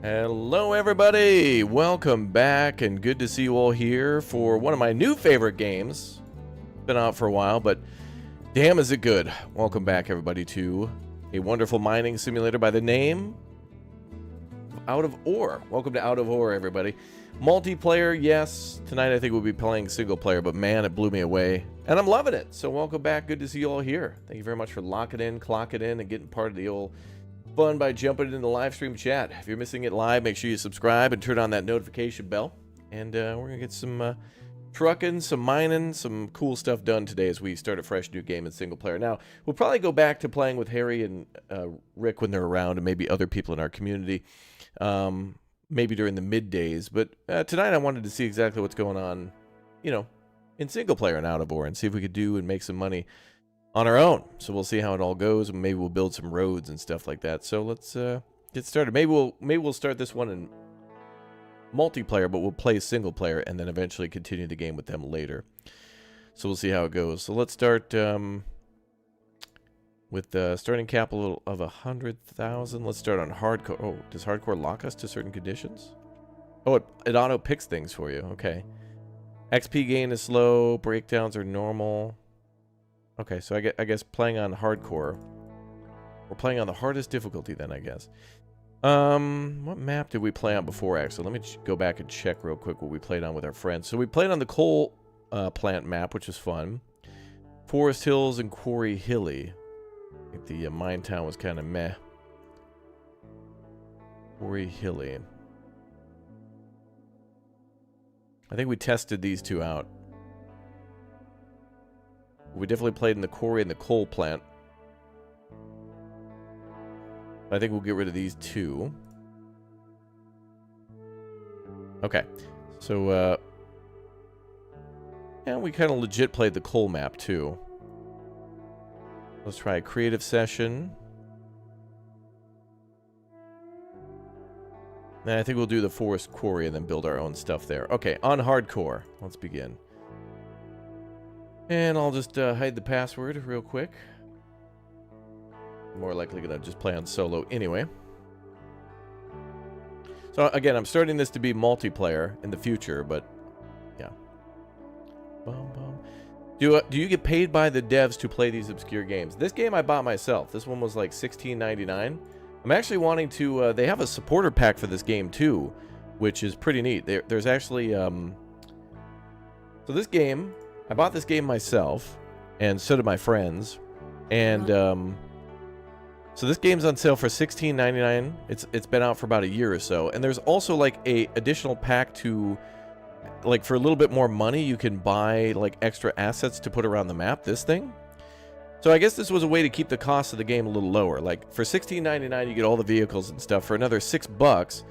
Hello everybody, welcome back and good to see you all here for one of my new favorite games. Been out for a while, but damn is it good. Welcome back everybody to a wonderful mining simulator by the name Out of Ore. Welcome to Out of Ore everybody. Multiplayer, yes. Tonight I think we'll be playing single player, but man, it blew me away. And I'm loving it, so welcome back, good to see you all here. Thank you very much for locking in, clocking in, and getting part of the old fun by jumping in the live stream chat. If you're missing it live, make sure you subscribe and turn on that notification bell. And we're going to get some trucking, some mining, some cool stuff done today as we start a fresh new game in single player. Now, we'll probably go back to playing with Harry and Rick when they're around and maybe other people in our community, maybe during the middays. But tonight I wanted to see exactly what's going on, you know, in single player and Out of Ore and see if we could do and make some money on our own. So we'll see how it all goes, and maybe we'll build some roads and stuff like that. So let's get started. Maybe we'll start this one in multiplayer, but we'll play single player and then eventually continue the game with them later. So we'll see how it goes. So let's start with the starting capital of 100,000. Let's start on hardcore. Oh, does hardcore lock us to certain conditions? Oh, it auto picks things for you. Okay. XP gain is slow. Breakdowns are normal. Okay, so I guess playing on hardcore. We're playing on the hardest difficulty then, I guess. What map did we play on before, actually? Let me go back and check real quick what we played on with our friends. So we played on the coal plant map, which is fun. Forest Hills and Quarry Hilly. I think the mine town was kind of meh. Quarry Hilly. I think we tested these two out. We definitely played in the quarry and the coal plant. I think we'll get rid of these two. Okay. So, yeah, we kind of legit played the coal map, too. Let's try a creative session. And I think we'll do the forest quarry and then build our own stuff there. Okay, on hardcore. Let's begin. And I'll just hide the password real quick. More likely gonna just play on solo anyway. So again, I'm starting this to be multiplayer in the future, but yeah. Do you get paid by the devs to play these obscure games? This game I bought myself. This one was like $16.99. I'm actually wanting to... they have a supporter pack for this game too, which is pretty neat. There's actually... so this game, I bought this game myself, and so did my friends. And so this game's on sale for $16.99. It's been out for about a year or so. And there's also like a additional pack to... like for a little bit more money, you can buy like extra assets to put around the map, this thing. So I guess this was a way to keep the cost of the game a little lower. Like for $16.99, you get all the vehicles and stuff. For another $6,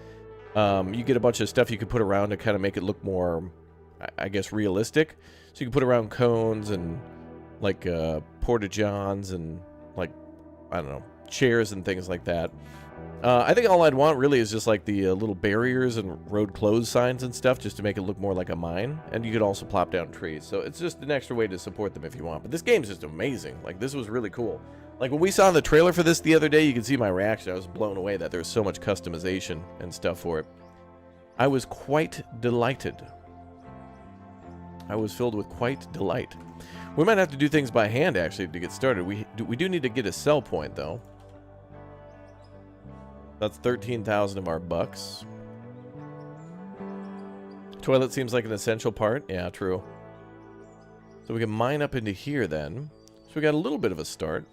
you get a bunch of stuff you could put around to kind of make it look more, I guess, realistic. So you can put around cones and like porta-johns and like, I don't know, chairs and things like that. I think all I'd want really is just like the little barriers and road closed signs and stuff, just to make it look more like a mine. And you could also plop down trees. So it's just an extra way to support them if you want. But this game's just amazing. Like, this was really cool. Like, when we saw the trailer for this the other day, you can see my reaction. I was blown away that there's so much customization and stuff for it. I was quite delighted. I was filled with quite delight. We might have to do things by hand, actually, to get started. We do need to get a sell point, though. That's 13,000 of our bucks. Toilet seems like an essential part. Yeah, true. So we can mine up into here then. So we got a little bit of a start.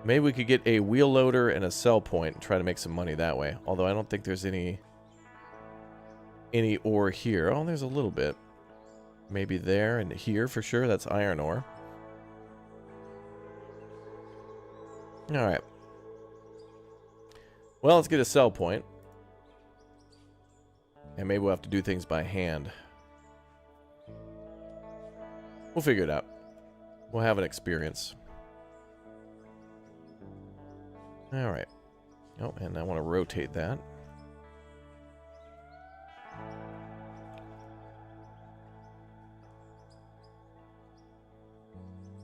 Maybe we could get a wheel loader and a sell point and try to make some money that way. Although I don't think there's any ore here. Oh, there's a little bit. Maybe there and here for sure. That's iron ore. All right. Well, let's get a sell point. And maybe we'll have to do things by hand. We'll figure it out. We'll have an experience. Alright. Oh, and I want to rotate that.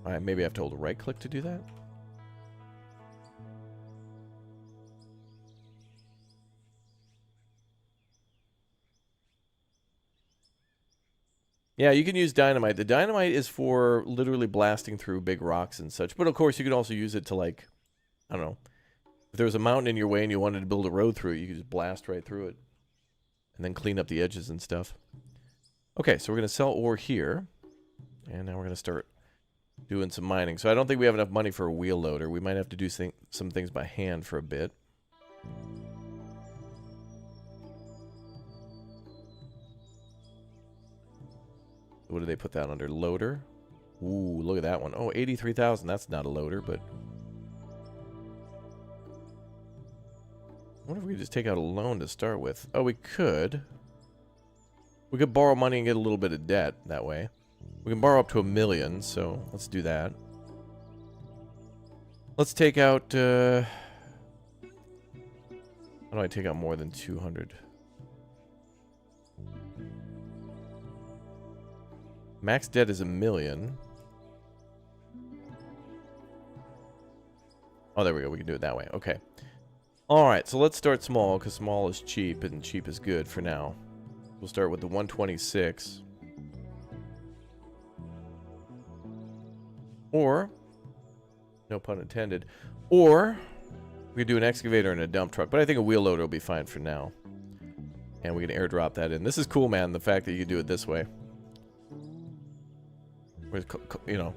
Alright, maybe I have to hold a right click to do that. Yeah, you can use dynamite. The dynamite is for literally blasting through big rocks and such. But of course, you could also use it to, like, I don't know. If there was a mountain in your way and you wanted to build a road through it, you could just blast right through it. And then clean up the edges and stuff. Okay, so we're going to sell ore here. And now we're going to start doing some mining. So I don't think we have enough money for a wheel loader. We might have to do some things by hand for a bit. What do they put that under? Loader? Ooh, look at that one. Oh, 83,000. That's not a loader, but... I wonder if we could just take out a loan to start with. Oh, we could. We could borrow money and get a little bit of debt that way. We can borrow up to $1 million, so let's do that. Let's take out... How do I take out more than 200? Max debt is $1 million. Oh, there we go. We can do it that way. Okay. Alright, so let's start small, because small is cheap, and cheap is good for now. We'll start with the 126. Or, no pun intended, or we could do an excavator and a dump truck, but I think a wheel loader will be fine for now. And we can airdrop that in. This is cool, man, the fact that you can do it this way. We're, you know,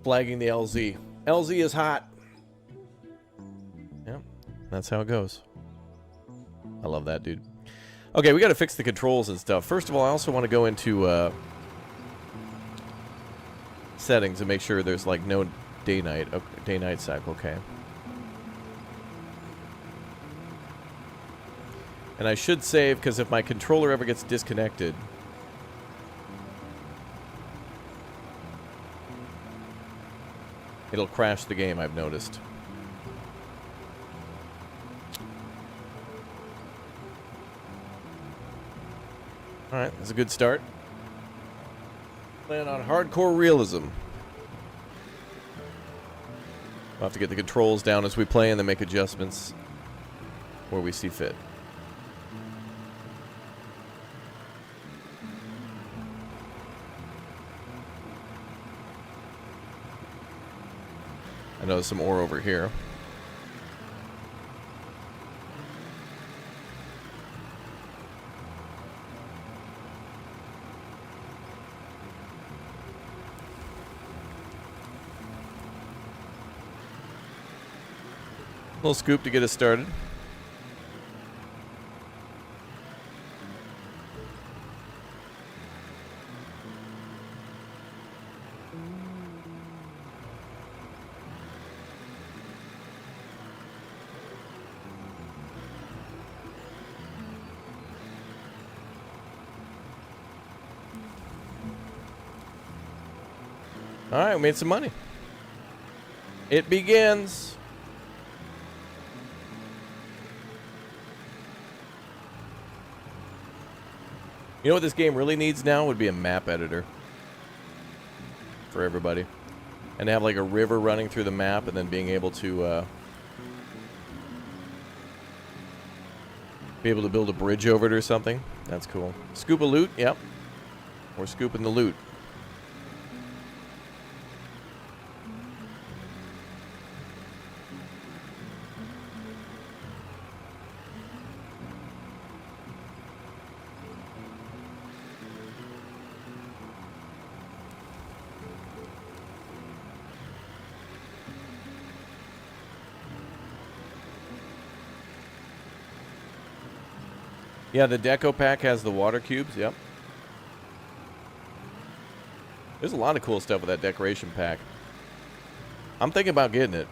flagging the LZ. LZ is hot. Yeah, that's how it goes. I love that, dude. Okay, we got to fix the controls and stuff. First of all, I also want to go into settings and make sure there's like no day-night. Okay, day-night cycle. Okay. And I should save because if my controller ever gets disconnected, it'll crash the game, I've noticed. Alright, that's a good start. Playing on hardcore realism. We'll have to get the controls down as we play and then make adjustments where we see fit. I know there's some ore over here. Little scoop to get us started. All right, we made some money. It begins. You know what this game really needs now would be a map editor for everybody. And have like a river running through the map and then being able to be able to build a bridge over it or something. That's cool. Scoop of loot, yep. We're scooping the loot. Yeah, the deco pack has the water cubes, yep. There's a lot of cool stuff with that decoration pack. I'm thinking about getting it.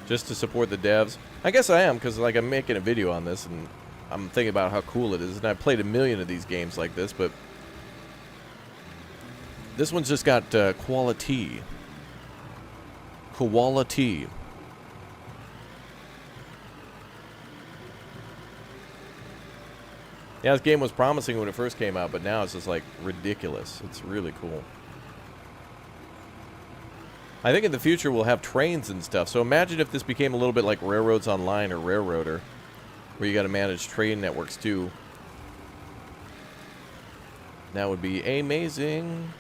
Just to support the devs. I guess I am, because like I'm making a video on this, and I'm thinking about how cool it is. And I've played a million of these games like this, but this one's just got quality. Quality. Yeah, this game was promising when it first came out, but now it's just like ridiculous. It's really cool. I think in the future we'll have trains and stuff. So imagine if this became a little bit like Railroads Online or Railroader, where you got to manage train networks too. That would be amazing.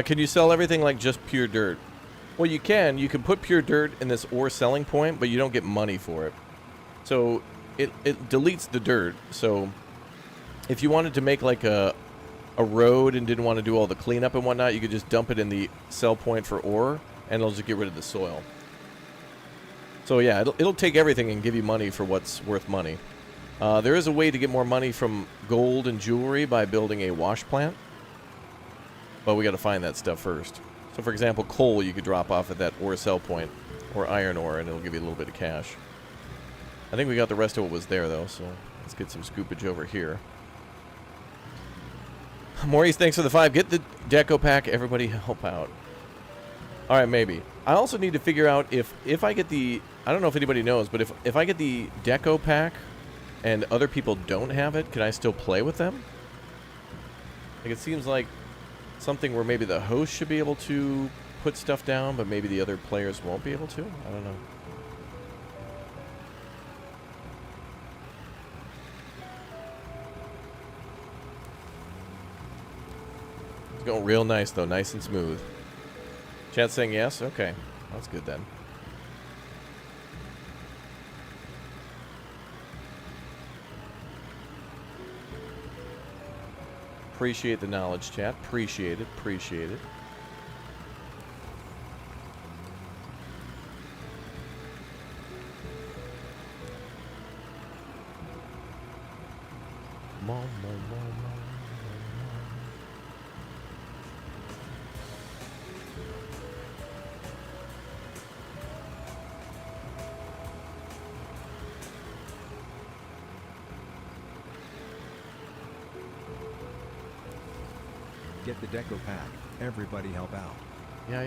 Can you sell everything like just pure dirt? Well, you can. You can put pure dirt in this ore selling point, but you don't get money for it. So it deletes the dirt. So if you wanted to make like a road and didn't want to do all the cleanup and whatnot, you could just dump it in the sell point for ore, and it'll just get rid of the soil. So yeah, it'll take everything and give you money for what's worth money. There is a way to get more money from gold and jewelry by building a wash plant. But we got to find that stuff first. So, for example, coal you could drop off at that ore sell point, or iron ore, and it'll give you a little bit of cash. I think we got the rest of what was there, though, so let's get some scoopage over here. Maurice, thanks for the 5. Get the deco pack. Everybody help out. All right, maybe. I also need to figure out if I get the... I don't know if anybody knows, but if I get the deco pack and other people don't have it, can I still play with them? Like, it seems like something where maybe the host should be able to put stuff down, but maybe the other players won't be able to? I don't know. It's going real nice, though. Nice and smooth. Chat saying yes? Okay. That's good, then. Appreciate the knowledge, chat. Appreciate it. Appreciate it. get the deco pack. Everybody help out. Yeah.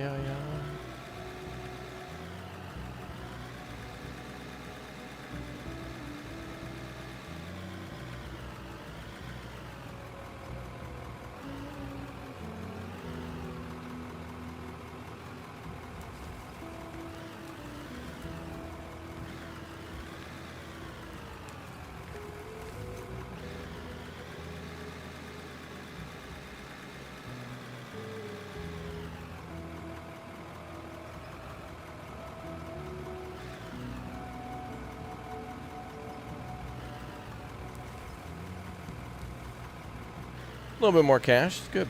A little bit more cash. It's good.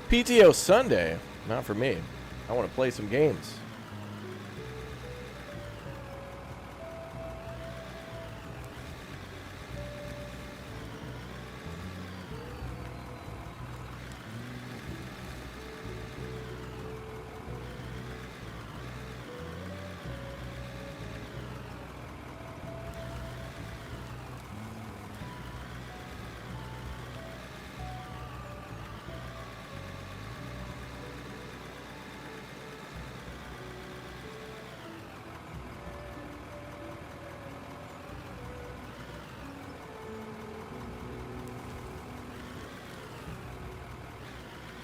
PTO Sunday. Not for me. I want to play some games.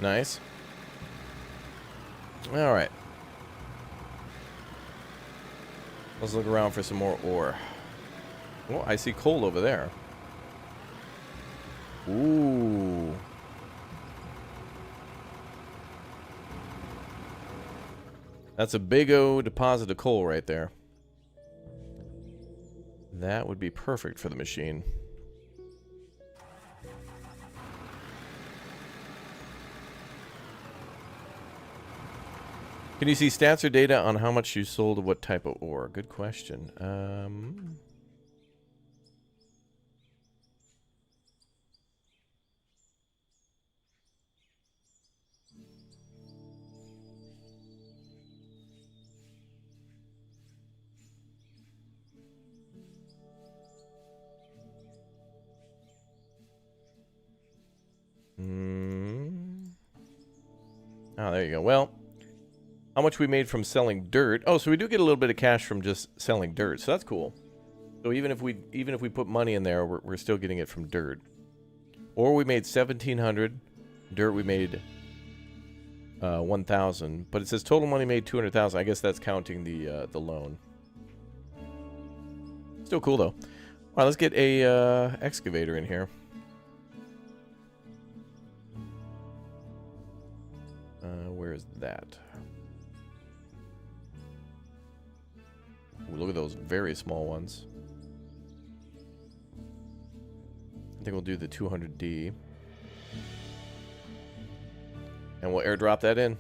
Nice. All right. Let's look around for some more ore. Oh, I see coal over there. Ooh. That's a big O deposit of coal right there. That would be perfect for the machine. Can you see stats or data on how much you sold of what type of ore? Good question. Oh, there you go. Well, how much we made from selling dirt? Oh, so we do get a little bit of cash from just selling dirt, so that's cool. So even if we put money in there, we're still getting it from dirt. Or we made 1,700. Dirt we made 1,000, but it says total money made 200,000. I guess that's counting the loan. Still cool though. All right, let's get a excavator in here. Where is that? Ooh, look at those very small ones. I think we'll do the 200D. And we'll airdrop that in.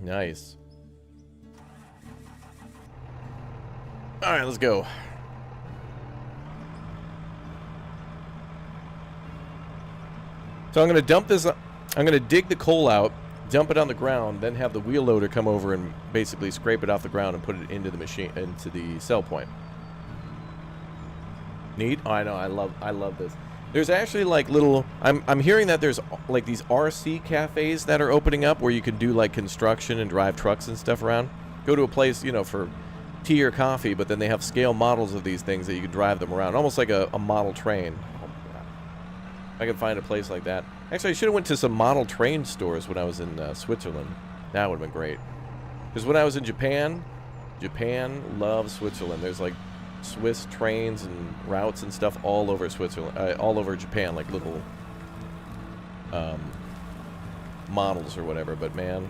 Nice. Alright, let's go. So I'm going to dump this. I'm going to dig the coal out, dump it on the ground, then have the wheel loader come over and basically scrape it off the ground and put it into the machine, into the sell point. Neat. Oh, I know. I love this. There's actually like little. I'm hearing that there's like these RC cafes that are opening up where you can do like construction and drive trucks and stuff around. Go to a place, you know, for tea or coffee, but then they have scale models of these things that you can drive them around, almost like a model train. I could find a place like that. Actually, I should have went to some model train stores when I was in Switzerland. That would have been great. Because when I was in Japan loves Switzerland. There's like Swiss trains and routes and stuff all over Switzerland, all over Japan, like little models or whatever. But man,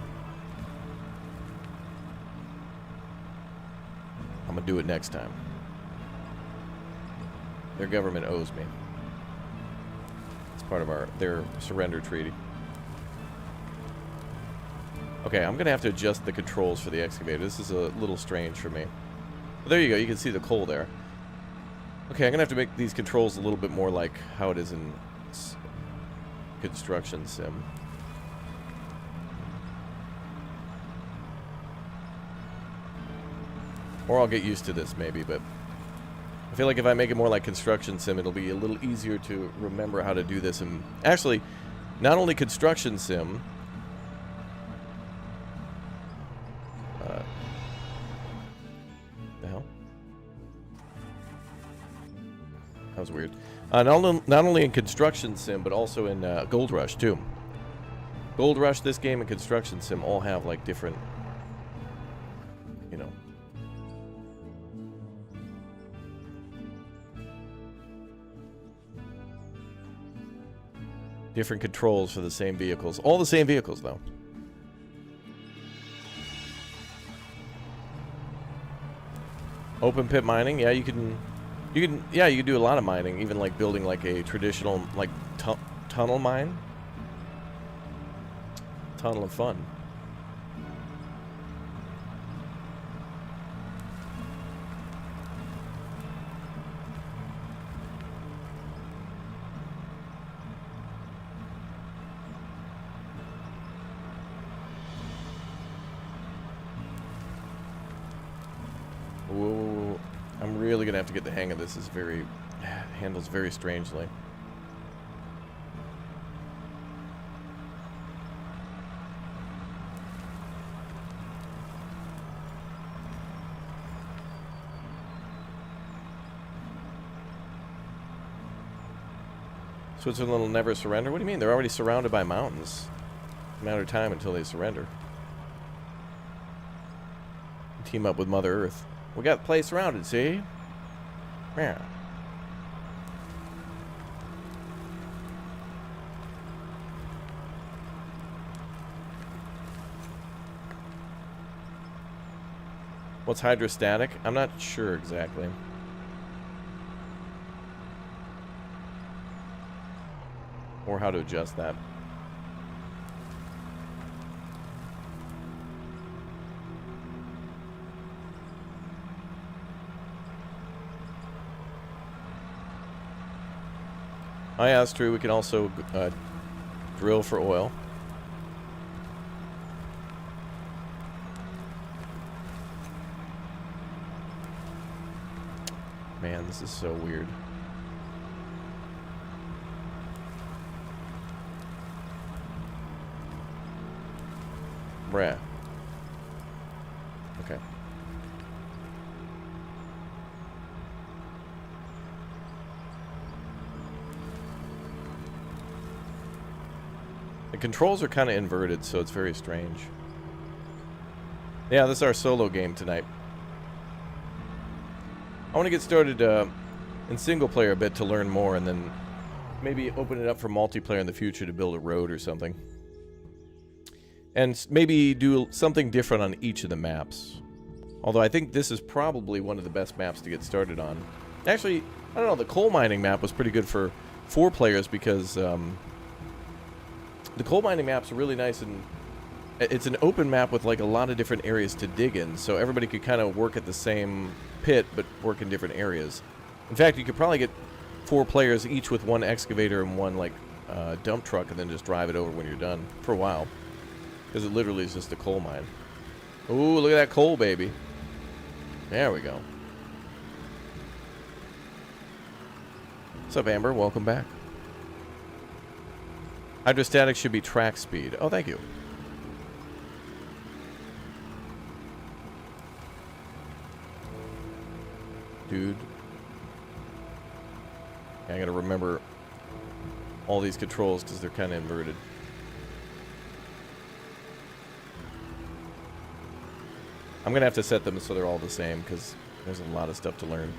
I'm gonna do it next time. Their government owes me. Part of their surrender treaty. Okay, I'm gonna have to adjust the controls for the excavator. This is a little strange for me. But there you go, you can see the coal there. Okay, I'm gonna have to make these controls a little bit more like how it is in Construction Sim. Or I'll get used to this maybe, but I feel like if I make it more like Construction Sim, it'll be a little easier to remember how to do this. And actually, not only Construction Sim, the hell? That was weird. Not only in Construction Sim, but also in Gold Rush too. Gold Rush, this game, and Construction Sim all have like different, you know. Different controls for the same vehicles. All the same vehicles, though. Open pit mining, yeah, you can do a lot of mining, even like building like a traditional like tunnel mine. Tunnel of fun. Whoa, I'm really gonna have to get the hang of this. It's very, handles very strangely. Switzerland will never surrender? What do you mean? They're already surrounded by mountains. It's a matter of time until they surrender. Team up with Mother Earth. We got the place surrounded, see? Yeah. What's hydrostatic? I'm not sure exactly. Or how to adjust that. Oh yeah, that's true. We can also drill for oil. Man, this is so weird. Bruh. Okay. The controls are kind of inverted, so it's very strange. Yeah, this is our solo game tonight. I want to get started in single player a bit to learn more, and then maybe open it up for multiplayer in the future to build a road or something. And maybe do something different on each of the maps. Although I think this is probably one of the best maps to get started on. Actually, I don't know, the coal mining map was pretty good for 4 players because the coal mining maps are really nice, and it's an open map with like a lot of different areas to dig in, so everybody could kind of work at the same pit but work in different areas. In fact, you could probably get 4 players each with 1 excavator and 1 like dump truck, and then just drive it over when you're done for a while. Because it literally is just a coal mine. Ooh, look at that coal, baby. There we go. What's up, Amber? Welcome back. Hydrostatic should be track speed. Oh, thank you. Dude. I gotta remember all these controls because they're kind of inverted. I'm gonna have to set them so they're all the same because there's a lot of stuff to learn.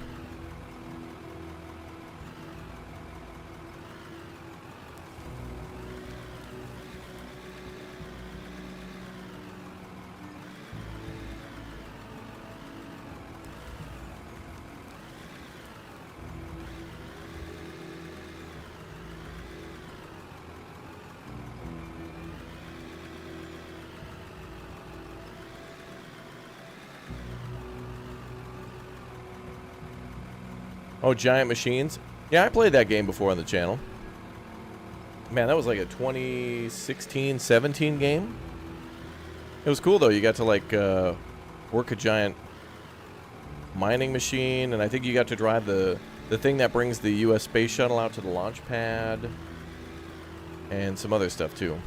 Oh, Giant Machines? Yeah, I played that game before on the channel. Man, that was like a 2016, 17 game. It was cool, though. You got to, like, work a giant mining machine, and I think you got to drive the thing that brings the U.S. space shuttle out to the launch pad, and some other stuff too.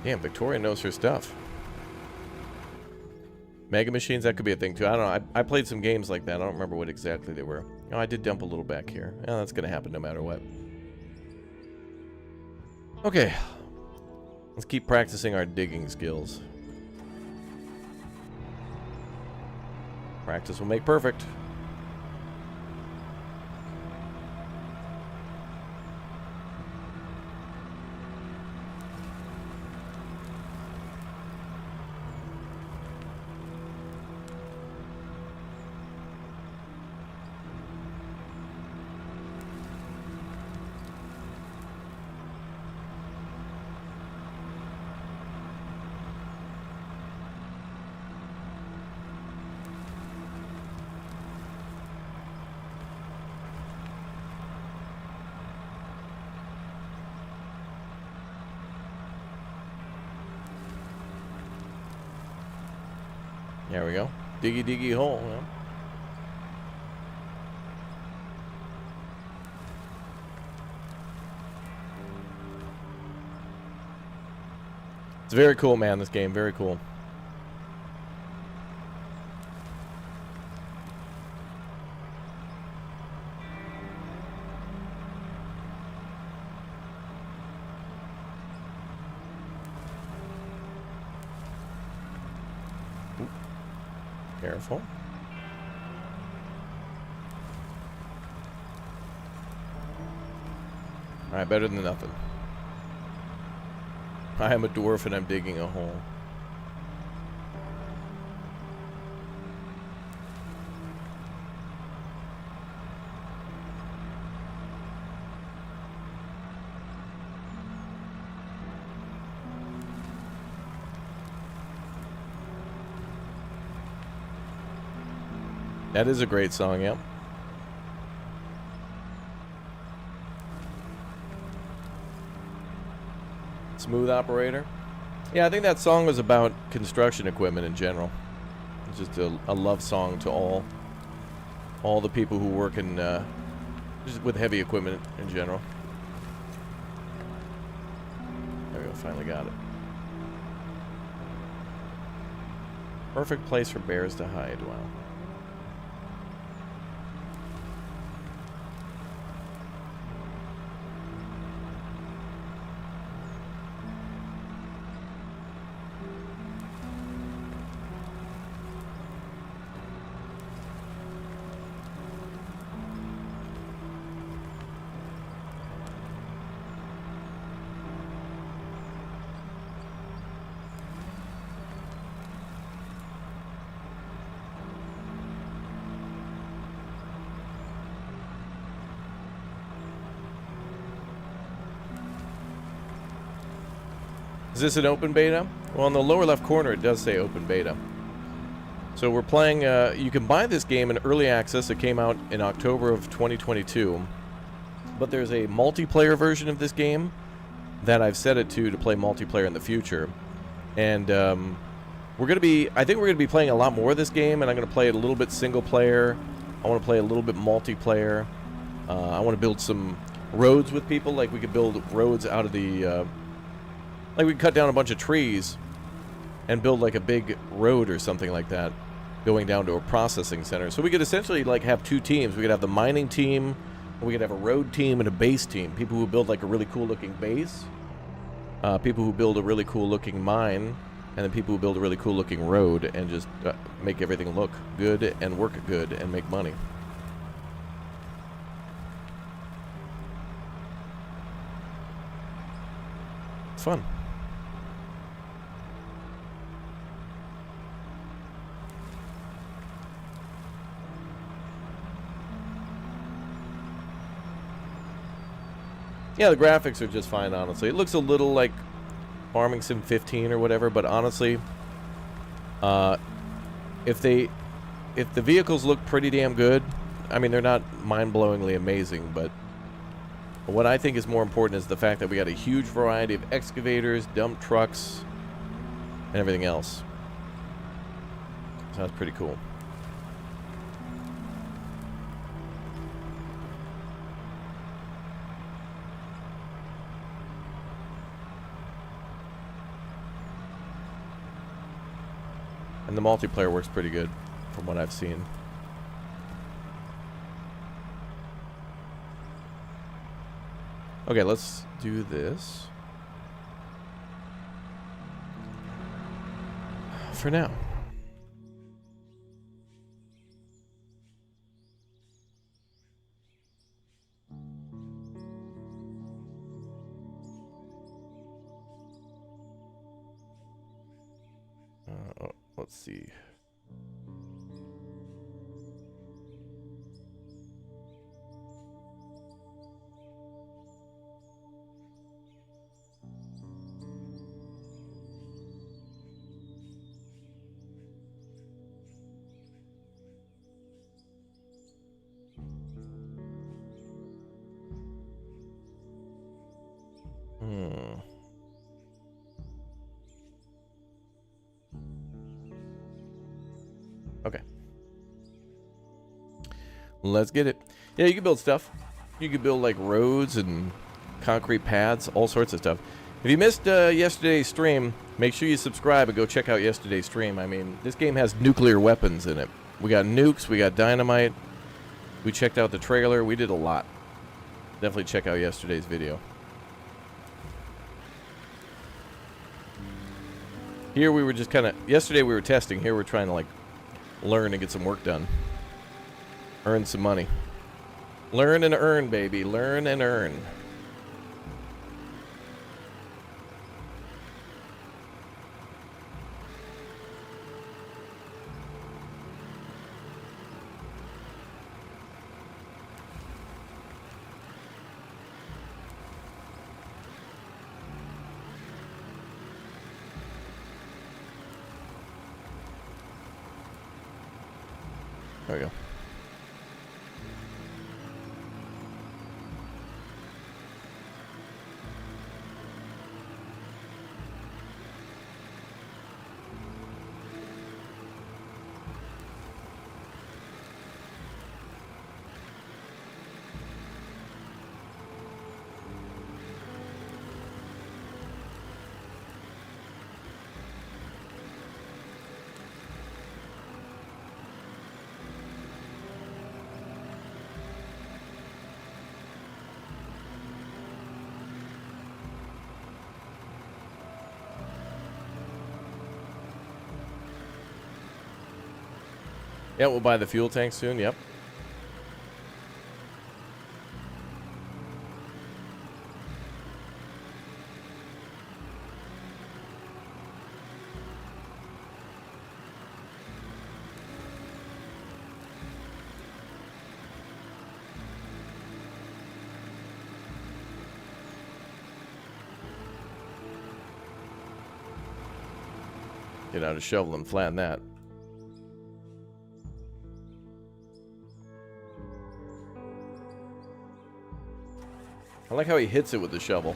Damn, Victoria knows her stuff. Mega machines, that could be a thing too. I don't know. I played some games like that. I don't remember what exactly they were. Oh, I did dump a little back here. Yeah, that's going to happen no matter what. Okay. Let's keep practicing our digging skills. Practice will make perfect. There we go. Diggy diggy hole. Yeah. It's very cool, man, this game. Very cool. Careful. Alright, better than nothing. I am a dwarf and I'm digging a hole. That is a great song, yep. Smooth operator. Yeah, I think that song was about construction equipment in general. It's just a love song to all the people who work in just with heavy equipment in general. There we go, finally got it. Perfect place for bears to hide. Wow. Is this an open beta? Well, in the lower left corner it does say open beta. So we're playing, you can buy this game in early access. It came out in October of 2022. But there's a multiplayer version of this game that I've set it to play multiplayer in the future. And we're going to be, I think we're going to be playing a lot more of this game, and I'm going to play it a little bit single player. I want to play a little bit multiplayer. I want to build some roads with people, like we could build roads out of the... like we could cut down a bunch of trees and build like a big road or something like that going down to a processing center. So we could essentially like have two teams. We could have the mining team, and we could have a road team and a base team. People who build like a really cool looking base, people who build a really cool looking mine, and then people who build a really cool looking road and just make everything look good and work good and make money. It's fun. Yeah, the graphics are just fine, honestly. It looks a little like Farming Sim 15 or whatever, but honestly, if the vehicles look pretty damn good, I mean, they're not mind-blowingly amazing, but But what I think is more important is the fact that we got a huge variety of excavators, dump trucks, and everything else. So that's pretty cool. And the multiplayer works pretty good from what I've seen. Okay, let's do this for now. Let's see. Okay. Let's get it. Yeah, you can build stuff. You can build like roads and concrete paths, all sorts of stuff. If you missed yesterday's stream, make sure you subscribe and go check out yesterday's stream. I mean, this game has nuclear weapons in it. We got nukes, we got dynamite. We checked out the trailer. We did a lot. Definitely check out yesterday's video. Here we were just kind of... Yesterday we were testing. Here we're trying to, like, learn and get some work done. Earn some money. Learn and earn, baby. Learn and earn. There we go. Yeah, we'll buy the fuel tank soon, yep. Get out a shovel and flatten that. I like how he hits it with the shovel.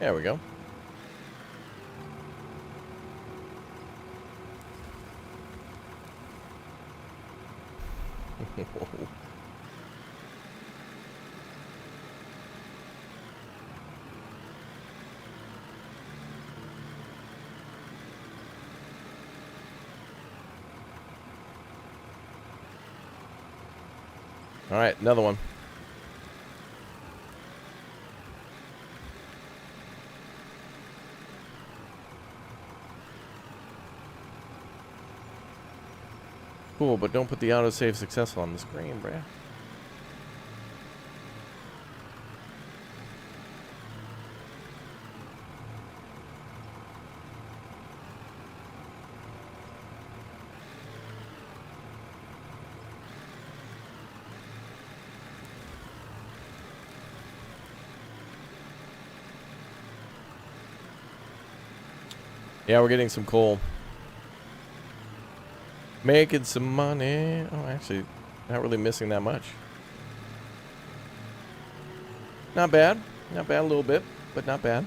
There we go. All right, another one. Cool, but don't put the autosave successful on the screen, bruh. Yeah, we're getting some coal. Making some money. Oh, actually, not really missing that much. Not bad. Not bad a little bit, but not bad.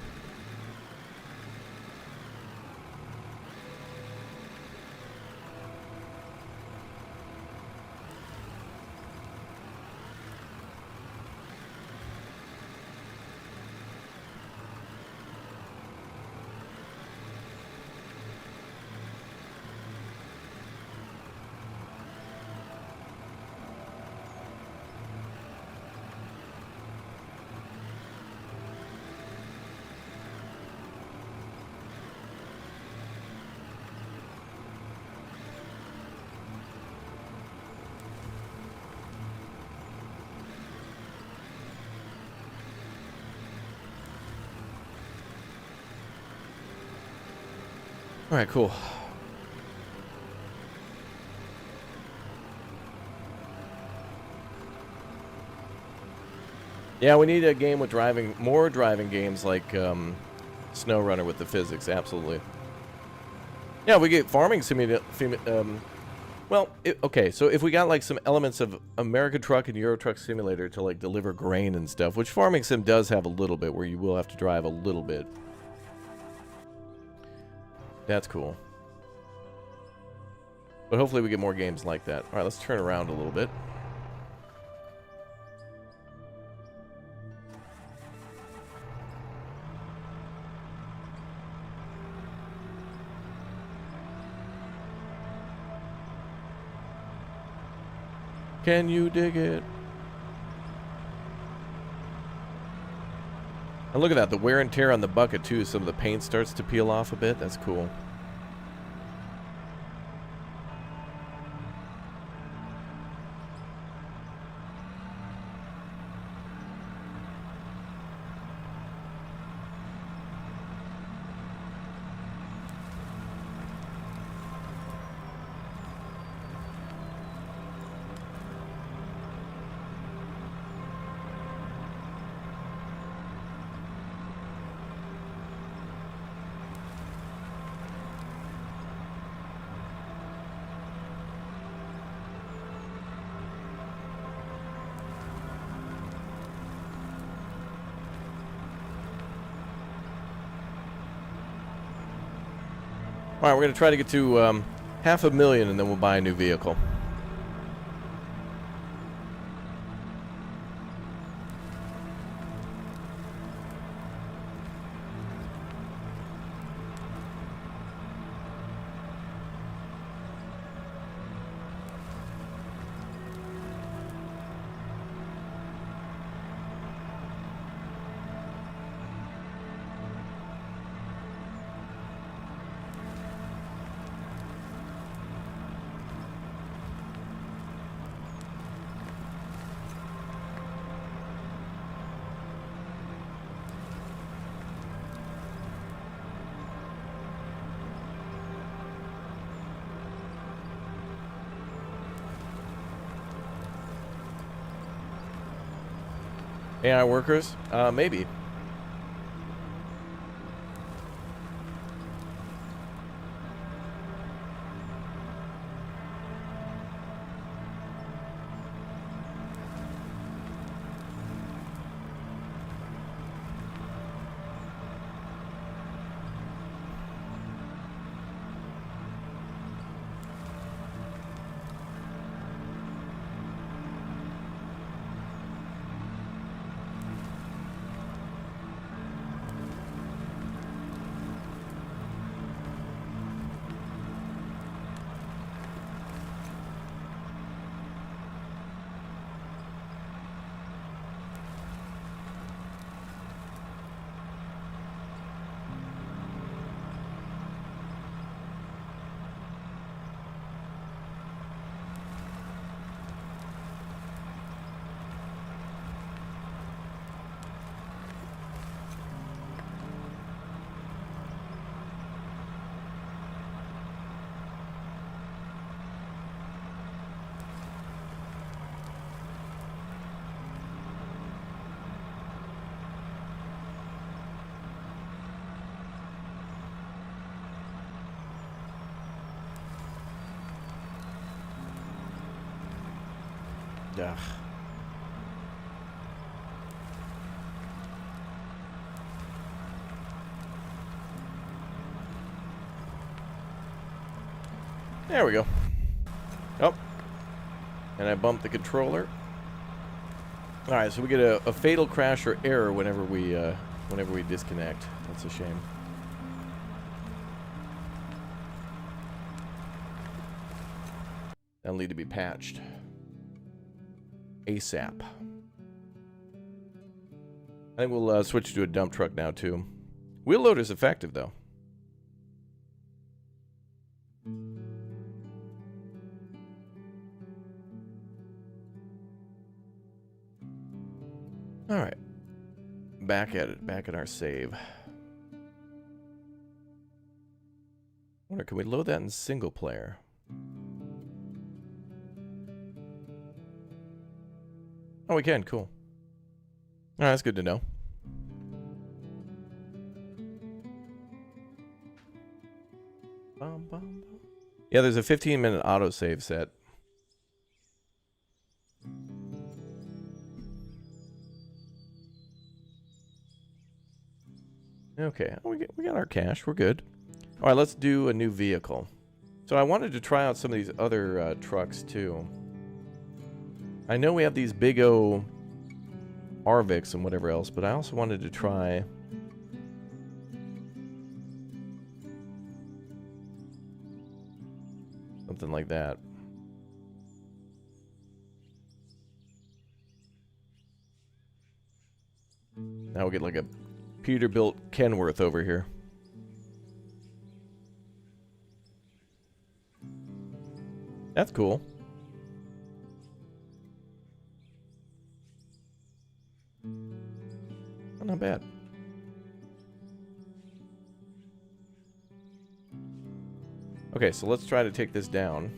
All right, cool. Yeah, we need a game with driving, more driving games like SnowRunner with the physics, absolutely. Yeah, we get farming simulator. Well, okay, so if we got like some elements of American Truck and Euro Truck Simulator to like deliver grain and stuff, which Farming Sim does have a little bit, where you will have to drive a little bit. That's cool. But hopefully we get more games like that. All right, let's turn around a little bit. Can you dig it? And look at that, the wear and tear on the bucket too. Some of the paint starts to peel off a bit. That's cool. All right, we're going to try to get to 500,000 and then we'll buy a new vehicle. AI workers? Maybe. Ugh. There we go. Oh. And I bumped the controller. Alright, so we get a fatal crash or error whenever we disconnect. That's a shame. That'll need to be patched. ASAP. I think we'll switch to a dump truck now, too. Wheel loader's effective, though. Alright. Back at it. Back at our save. Wonder, can we load that in single player? Oh, we can. Cool. Alright, that's good to know. Yeah, there's a 15-minute autosave set. Okay, we got our cash. We're good. All right, let's do a new vehicle. So I wanted to try out some of these other trucks, too. I know we have these big O Arvics and whatever else, but I also wanted to try something like that. Now we get like a Peterbilt Kenworth over here. That's cool. Oh, not bad. Okay, so let's try to take this down.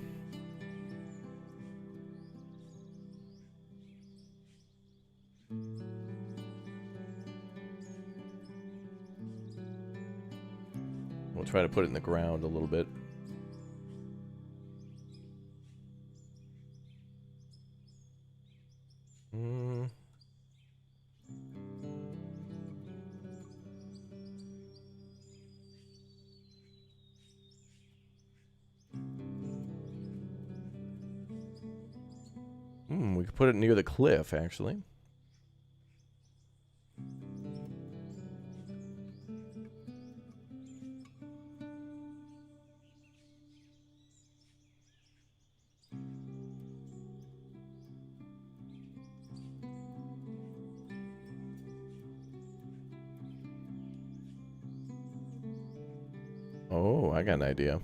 We'll try to put it in the ground a little bit. We could put it near the cliff, actually. Oh, I got an idea.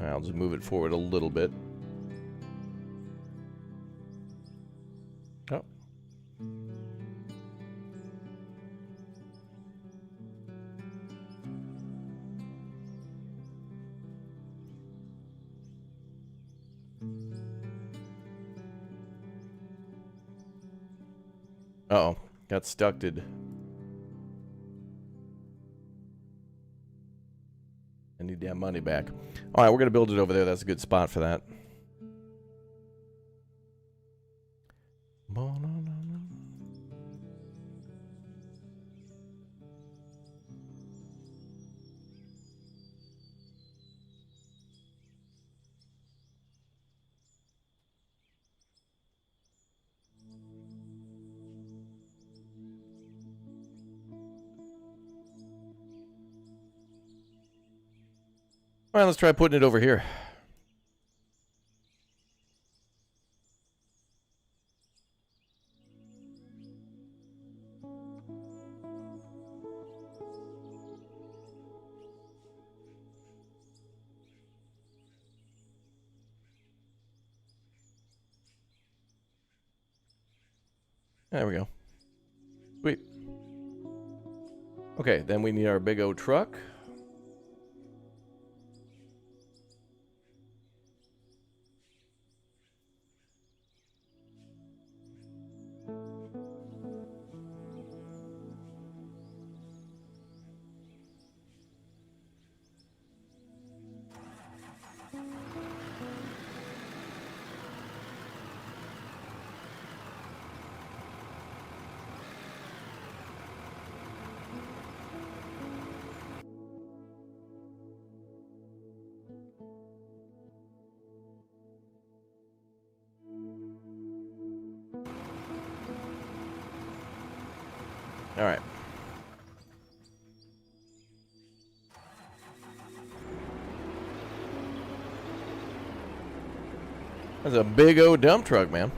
I'll just move it forward a little bit. Oh. Uh-oh. Got stucked. I need that money back. All right, we're going to build it over there. That's a good spot for that. All right, let's try putting it over here. There we go. Sweet. Okay, then we need our big O truck. All right. That's a big old dump truck, man.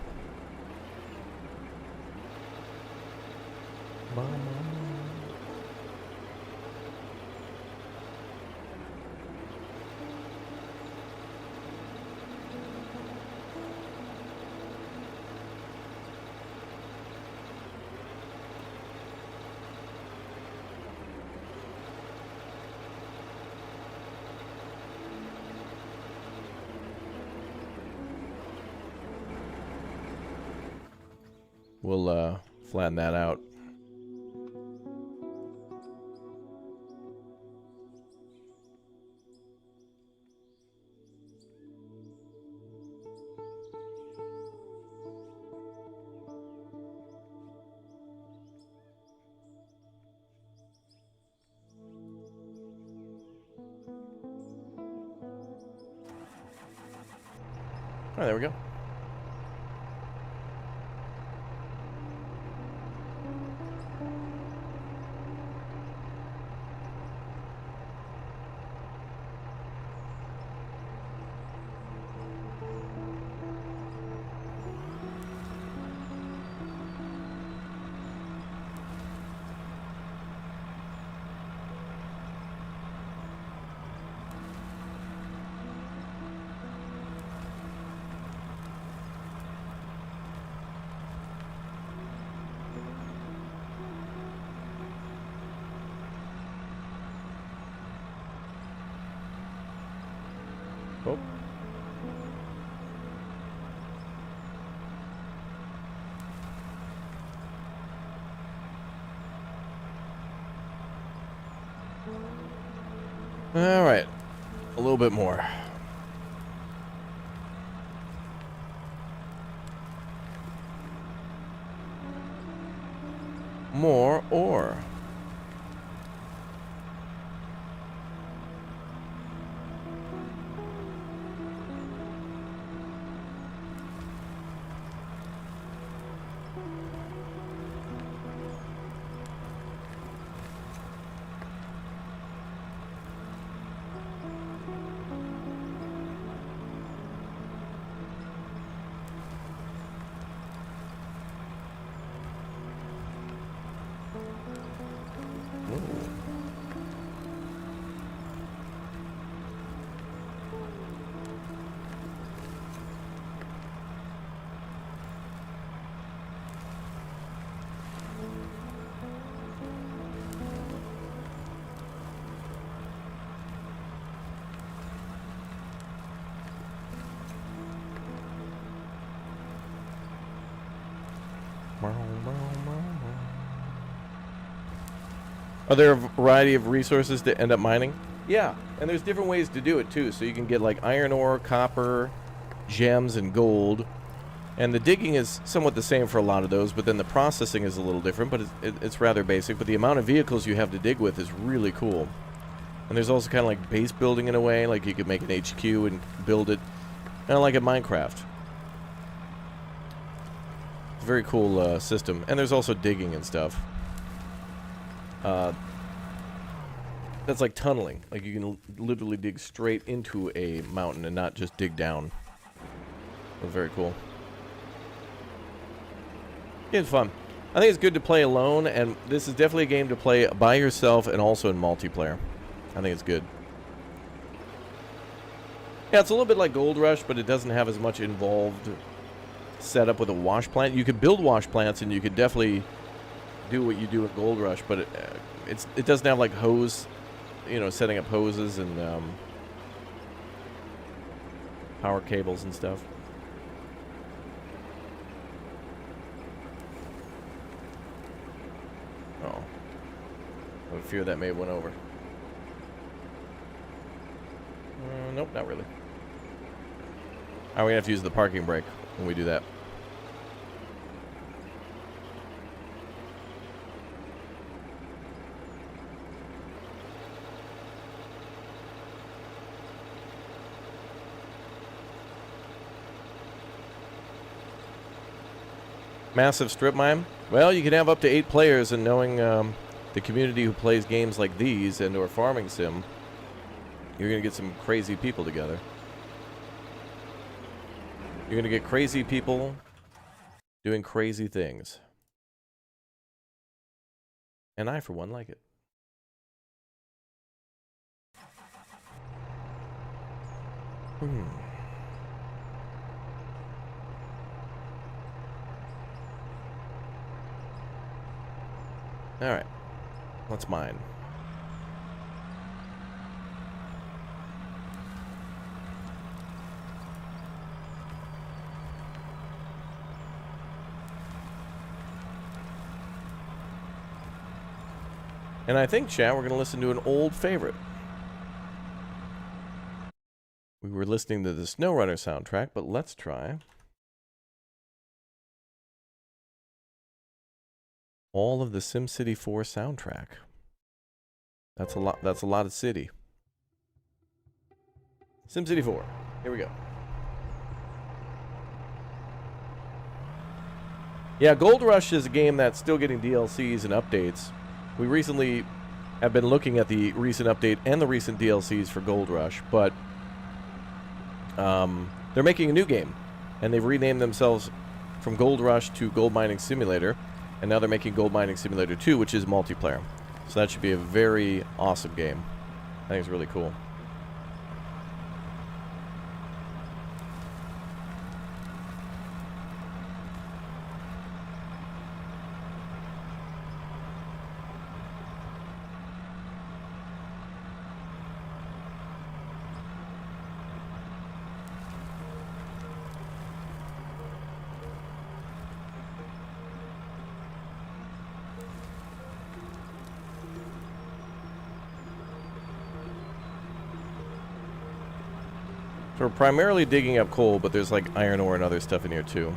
We'll flatten that out. Oh, there we go. Oh. All right. A little bit more. More ore. Are there a variety of resources to end up mining? Yeah, and there's different ways to do it too. So you can get like iron ore, copper, gems, and gold. And the digging is somewhat the same for a lot of those, but then the processing is a little different, but it's rather basic. But the amount of vehicles you have to dig with is really cool. And there's also kind of like base building in a way, like you could make an HQ and build it, kind of like in Minecraft. Very cool system. And there's also digging and stuff. That's like tunneling. Like you can literally dig straight into a mountain and not just dig down. That's very cool. It's fun. I think it's good to play alone, and this is definitely a game to play by yourself and also in multiplayer. I think it's good. Yeah, it's a little bit like Gold Rush, but it doesn't have as much involved setup with a wash plant. You could build wash plants, and you could definitely do what you do in Gold Rush, but it doesn't have like hose, you know, setting up hoses and power cables and stuff. Oh, I fear that may have went over. Nope, not really. We're gonna have to use the parking brake when we do that. Massive strip mine? Well, you can have up to 8 players, and knowing the community who plays games like these and or farming sim, you're going to get some crazy people together. You're going to get crazy people doing crazy things. And I, for one, like it. Alright. What's mine? And I think, chat, we're going to listen to an old favorite. We were listening to the SnowRunner soundtrack, but let's try all of the SimCity 4 soundtrack. That's a lot. That's a lot of city. SimCity 4. Here we go. Yeah, Gold Rush is a game that's still getting DLCs and updates. We recently have been looking at the recent update and the recent DLCs for Gold Rush, but they're making a new game, and they've renamed themselves from Gold Rush to Gold Mining Simulator, and now they're making Gold Mining Simulator 2, which is multiplayer. So that should be a very awesome game. I think it's really cool. So we're primarily digging up coal, but there's like iron ore and other stuff in here too.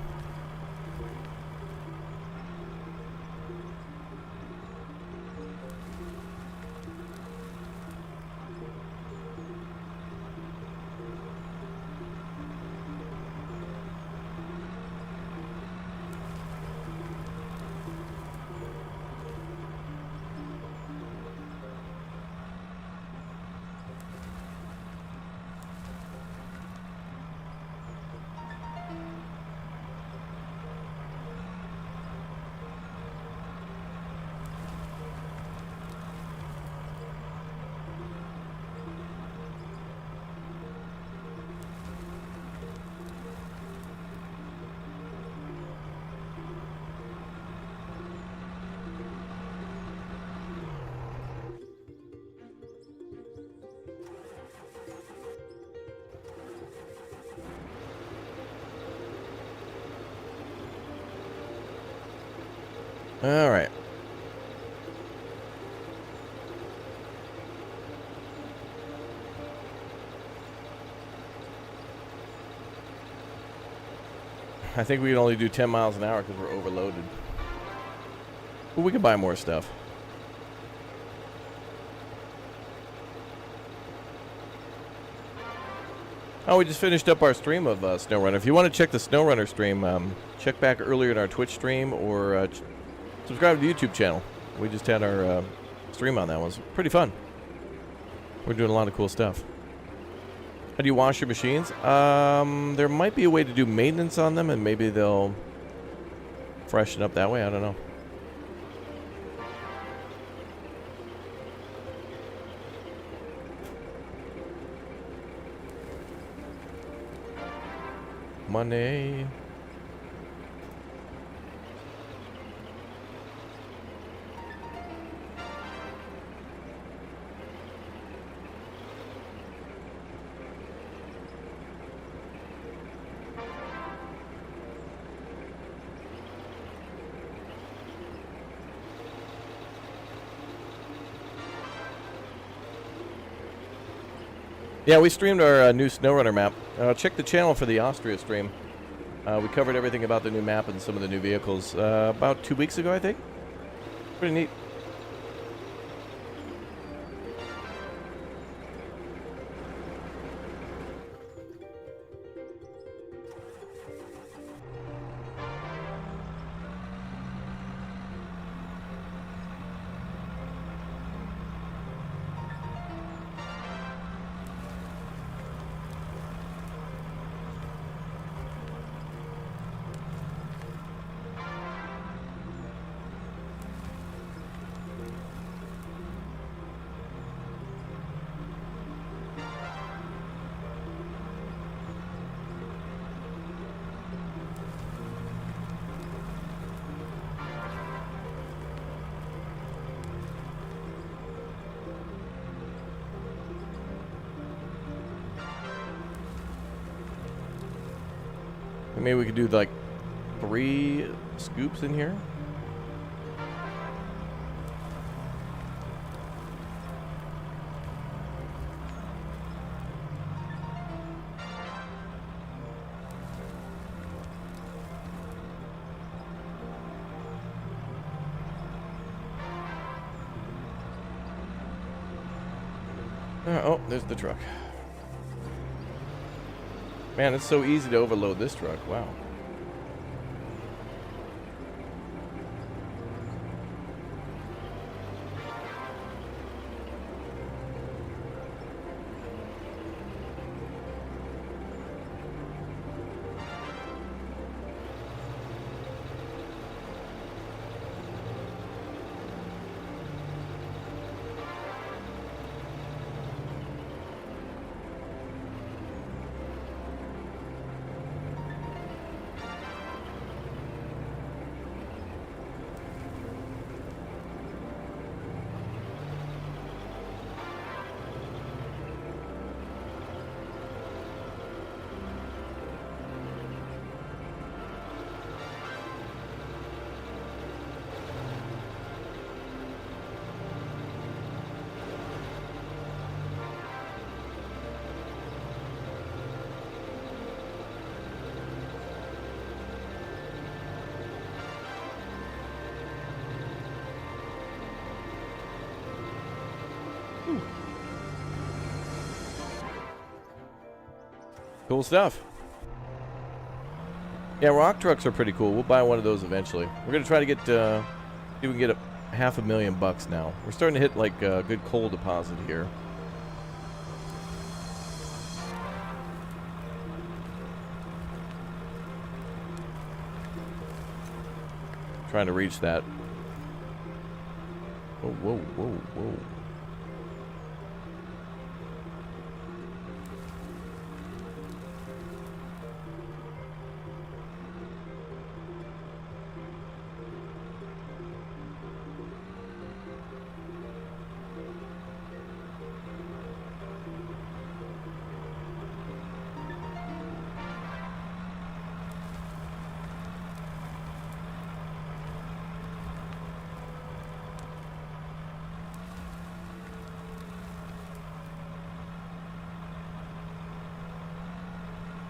All right. I think we can only do 10 miles an hour because we're overloaded. But we can buy more stuff. Oh, we just finished up our stream of SnowRunner. If you want to check the SnowRunner stream, check back earlier in our Twitch stream or subscribe to the YouTube channel. We just had our stream on that one. It was pretty fun. We're doing a lot of cool stuff. How do you wash your machines? There might be a way to do maintenance on them, and maybe they'll freshen up that way. I don't know. Money. Yeah, we streamed our new SnowRunner map. Check the channel for the Austria stream. We covered everything about the new map and some of the new vehicles about 2 weeks ago, I think. Pretty neat. Maybe we could do like 3 scoops in here. Oh, there's the truck. Man, it's so easy to overload this truck. Wow. Cool stuff. Yeah, rock trucks are pretty cool. We'll buy one of those eventually. We're gonna try to get, see if we can get $500,000 now. We're starting to hit like a good coal deposit here. Trying to reach that. Whoa, whoa, whoa, whoa.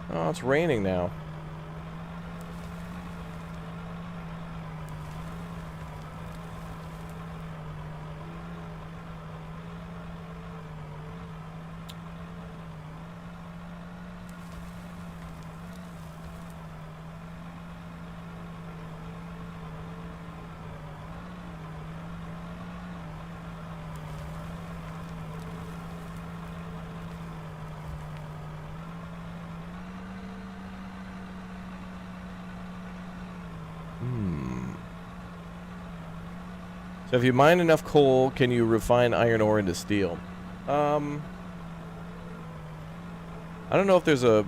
Oh, it's raining now. So if you mine enough coal, can you refine iron ore into steel? I don't know if there's a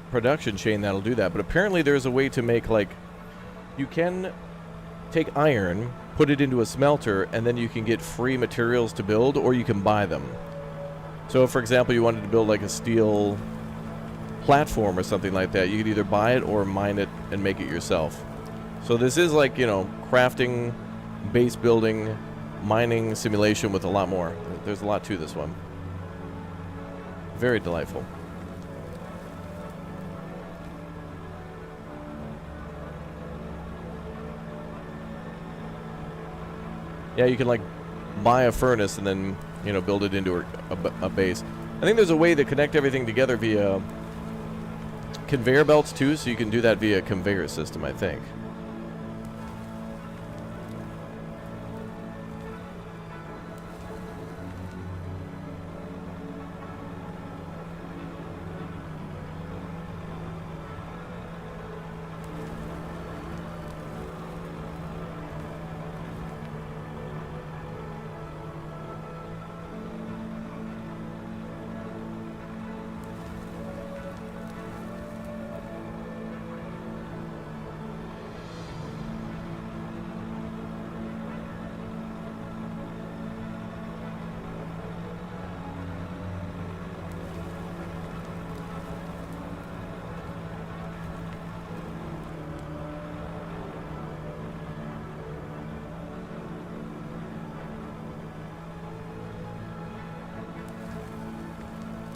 production chain that'll do that, but apparently there's a way to make, like, you can take iron, put it into a smelter, and then you can get free materials to build, or you can buy them. So, for example, you wanted to build like a steel platform or something like that, you could either buy it or mine it and make it yourself. So this is like, you know, crafting, base building, mining simulation with a lot more. There's a lot to this one. Very delightful. Yeah, you can like buy a furnace and then, you know, build it into a base. I think there's a way to connect everything together via conveyor belts too, so you can do that via conveyor system, I think.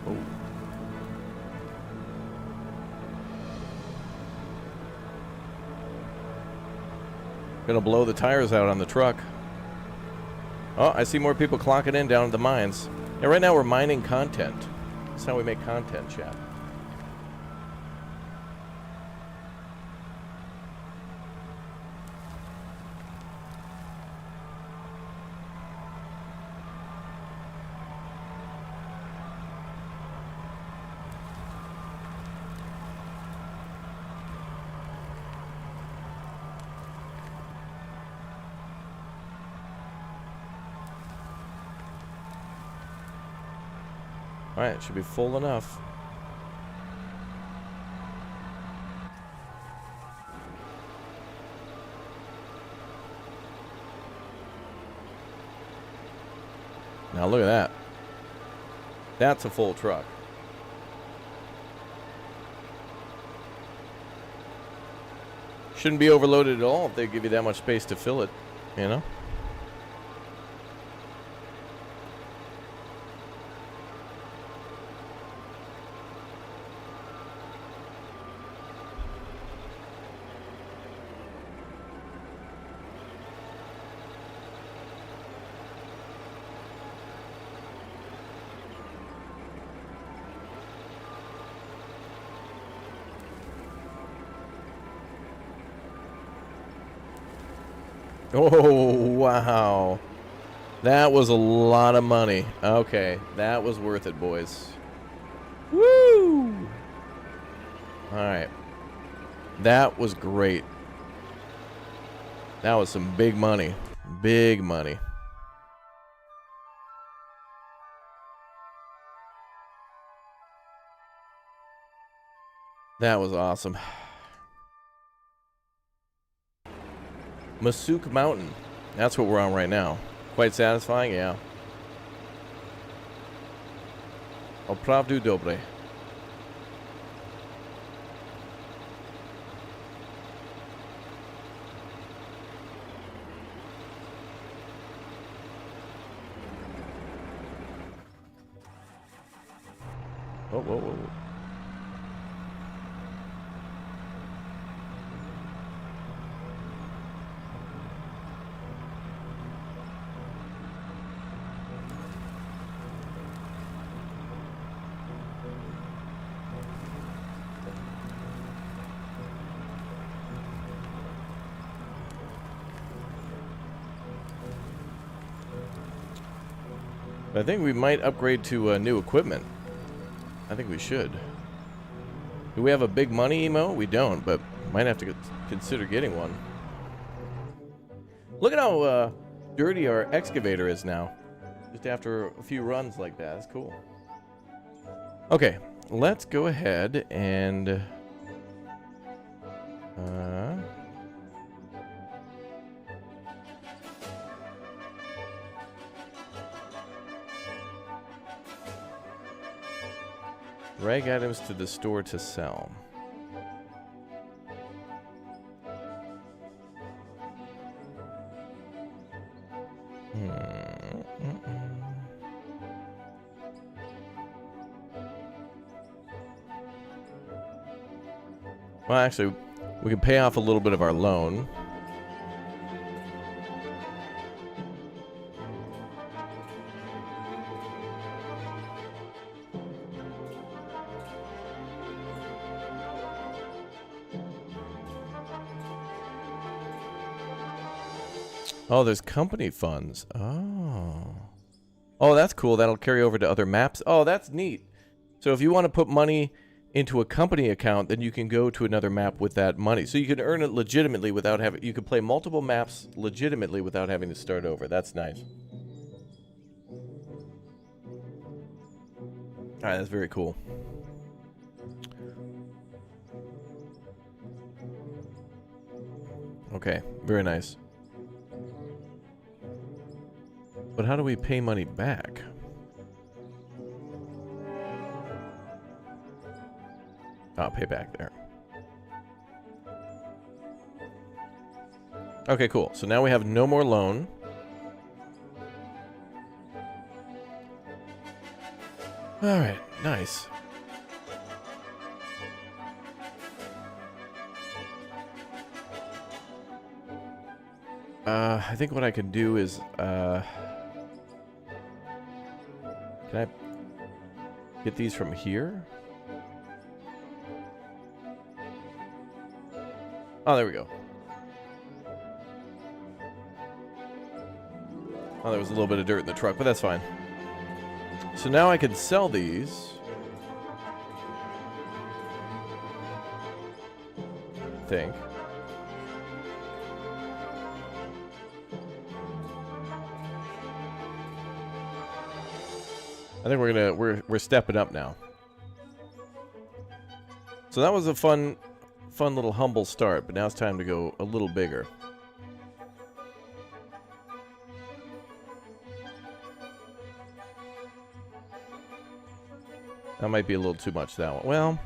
Oh. Gonna blow the tires out on the truck. Oh, I see more people clocking in down at the mines. Yeah, right now we're mining content. That's how we make content, chat. Alright, it should be full enough. Now look at that. That's a full truck. Shouldn't be overloaded at all if they give you that much space to fill it, you know? Oh, wow. That was a lot of money. Okay, that was worth it, boys. Woo! Alright. That was great. That was some big money. Big money. That was awesome. Masuk Mountain. That's what we're on right now. Quite satisfying, yeah. Opravdu dobre. Whoa, whoa, whoa, whoa. I think we might upgrade to new equipment. I think we should. Do we have a big money emo? We don't, but might have to consider getting one. Look at how dirty our excavator is now. Just after a few runs like that. That's cool. Okay, let's go ahead and... drag items to the store to sell. Well, actually, we can pay off a little bit of our loan. Oh, there's company funds. Oh. Oh, that's cool. That'll carry over to other maps. Oh, that's neat. So if you want to put money into a company account, then you can go to another map with that money. So you can earn it legitimately without having... You can play multiple maps legitimately without having to start over. That's nice. Alright, that's very cool. Okay, very nice. But how do we pay money back? Oh, pay back there. Okay, cool. So now we have no more loan. All right, nice. I think what I can do is, can I get these from here? Oh, there we go. Oh, there was a little bit of dirt in the truck, but that's fine. So now I can sell these. I think. I think we're stepping up now. So that was a fun little humble start, but now it's time to go a little bigger. That might be a little too much, that one. Well,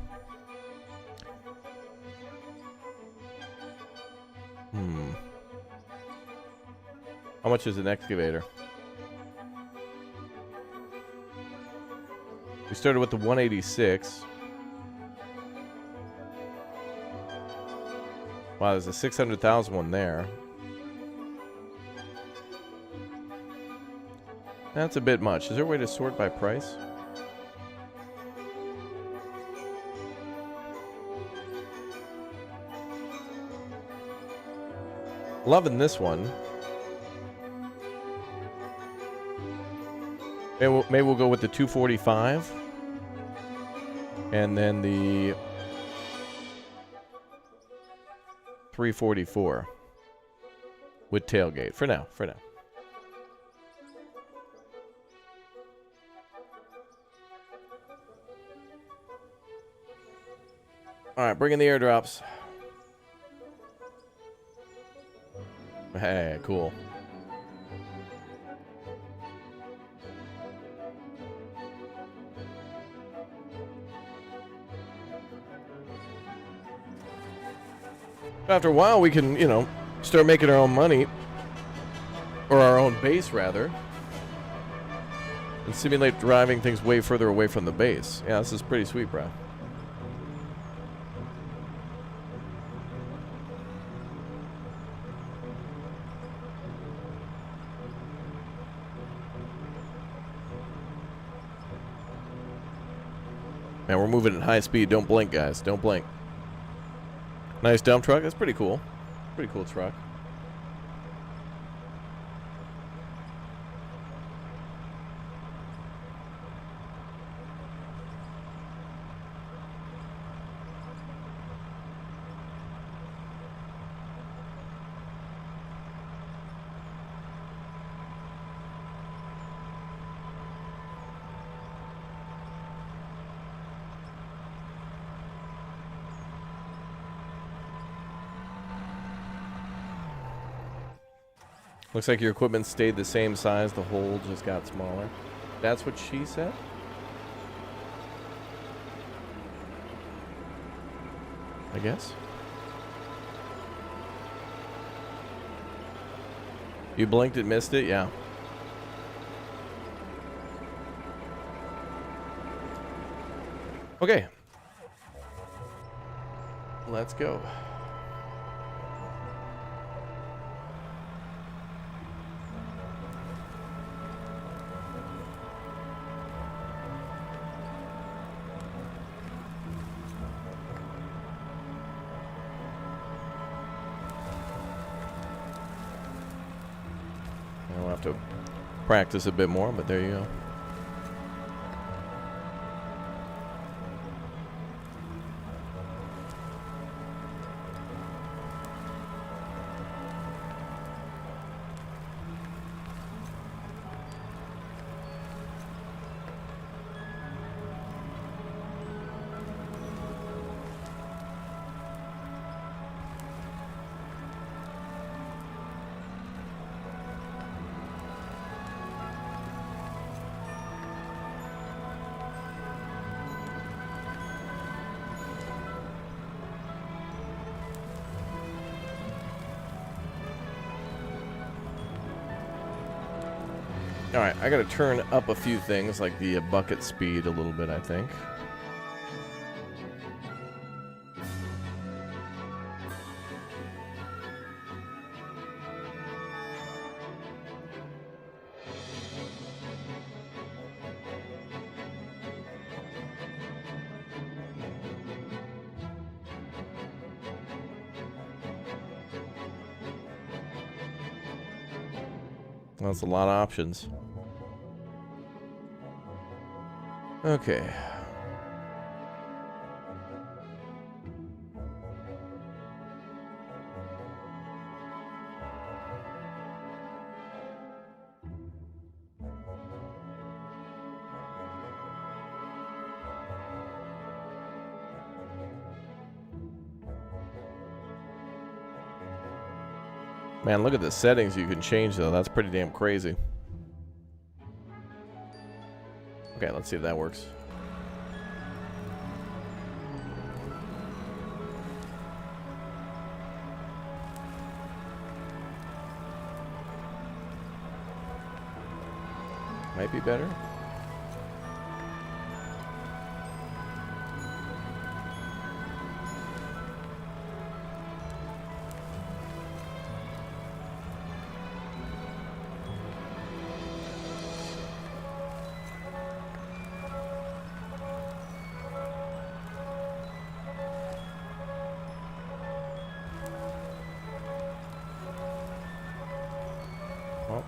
how much is an excavator? We started with the 186. Wow, there's a 600,000 one there. That's a bit much. Is there a way to sort by price? Loving this one. Maybe we'll go with the 245. And then the 344 with tailgate for now. All right, bring in the airdrops. Hey, cool. After a while, we can, start making our own money. Or our own base, rather. And simulate driving things way further away from the base. Yeah, this is pretty sweet, bro. Man, we're moving at high speed. Don't blink, guys. Don't blink. Nice dump truck. That's pretty cool. Pretty cool truck. Looks like your equipment stayed the same size. The hole just got smaller. That's what she said? I guess. You blinked and missed it? Yeah. Okay. Let's go. I'll have to practice a bit more, but there you go. Alright, I gotta turn up a few things, like the bucket speed a little bit, I think. That's a lot of options. Okay. Man, look at the settings you can change, though. That's pretty damn crazy. Okay, let's see if that works. Might be better. Well.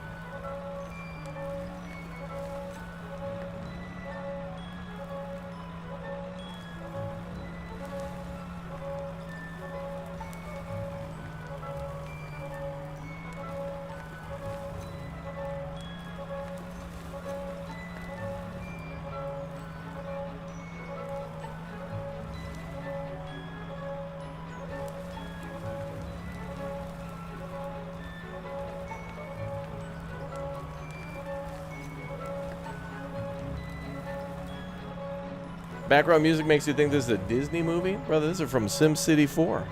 Background music makes you think this is a Disney movie? Brother, this is from SimCity 4.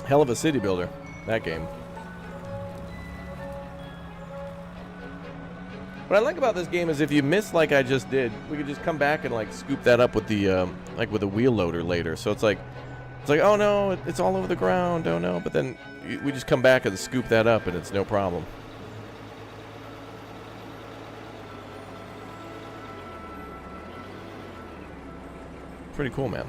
Hell of a city builder, that game. What I like about this game is if you miss like I just did, we could just come back and like scoop that up with the like with a wheel loader later. So it's like oh no, it's all over the ground, oh no. But then we just come back and scoop that up and it's no problem. Pretty cool, man.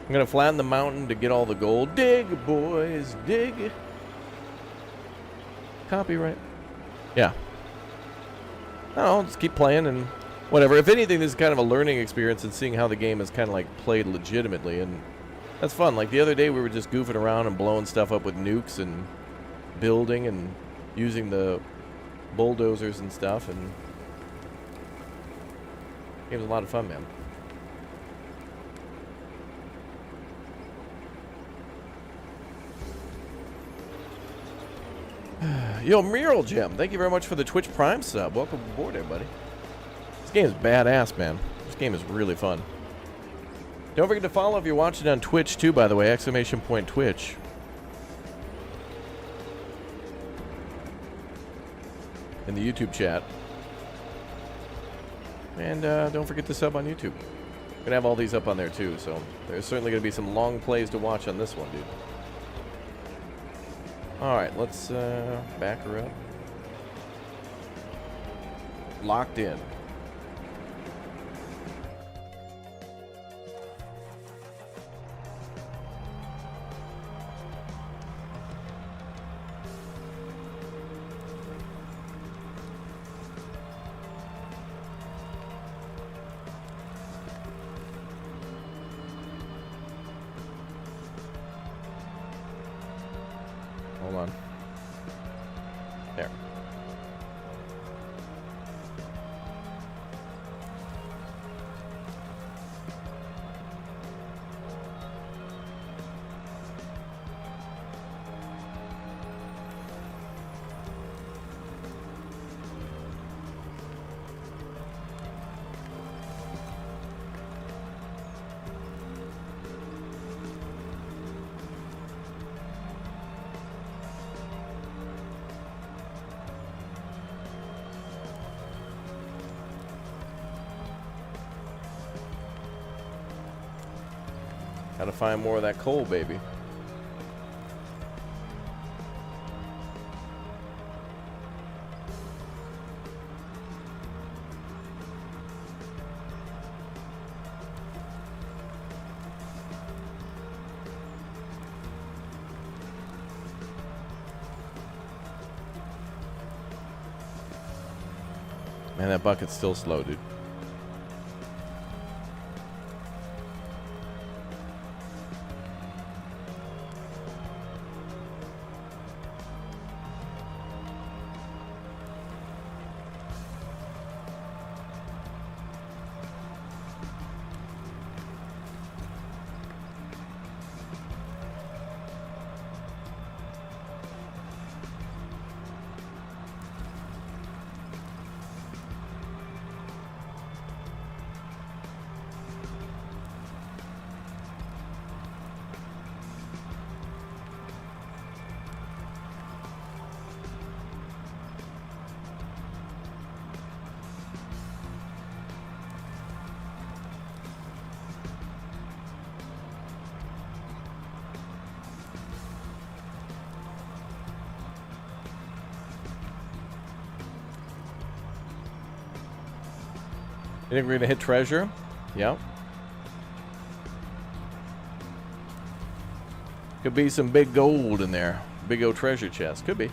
I'm gonna flatten the mountain to get all the gold. Dig, boys, dig. Copyright. Yeah. I'll just keep playing and whatever. If anything, this is kind of a learning experience and seeing how the game is kind of like played legitimately, and that's fun. Like the other day, we were just goofing around and blowing stuff up with nukes and building and using the bulldozers and stuff, and it was a lot of fun, man. Yo, Mural Gem, thank you very much for the Twitch Prime sub. Welcome aboard, everybody. This game is badass, man. This game is really fun. Don't forget to follow if you're watching on Twitch, too, by the way. !Twitch. In the YouTube chat. And don't forget to sub on YouTube. We're going to have all these up on there, too, so there's certainly going to be some long plays to watch on this one, dude. Alright, let's back her up. Locked in. Hold on. There. Gotta find more of that coal, baby. Man, that bucket's still slow, dude. You think we're gonna hit treasure? Yep. Could be some big gold in there. Big old treasure chest. Could be.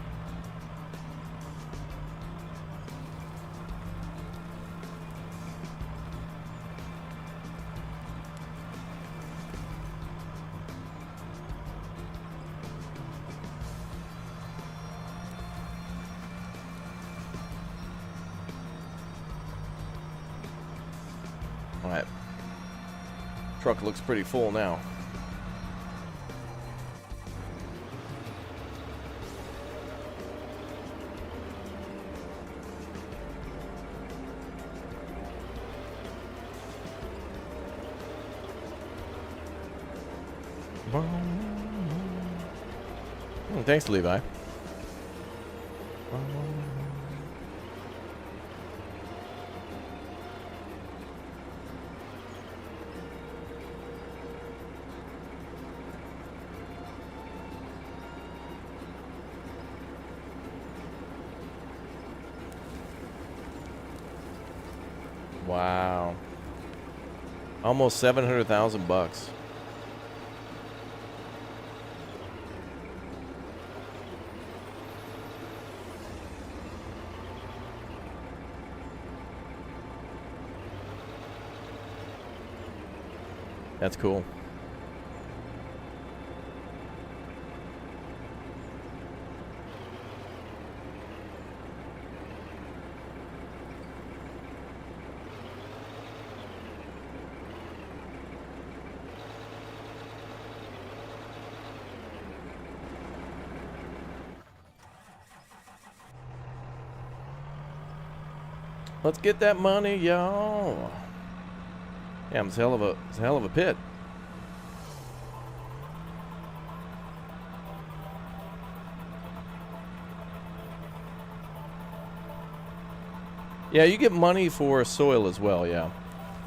Alright. Truck looks pretty full now. Thanks, Levi. Wow. Almost 700,000 bucks. That's cool. Let's get that money, y'all. Yeah, it's a hell of a pit. Yeah, you get money for soil as well, yeah.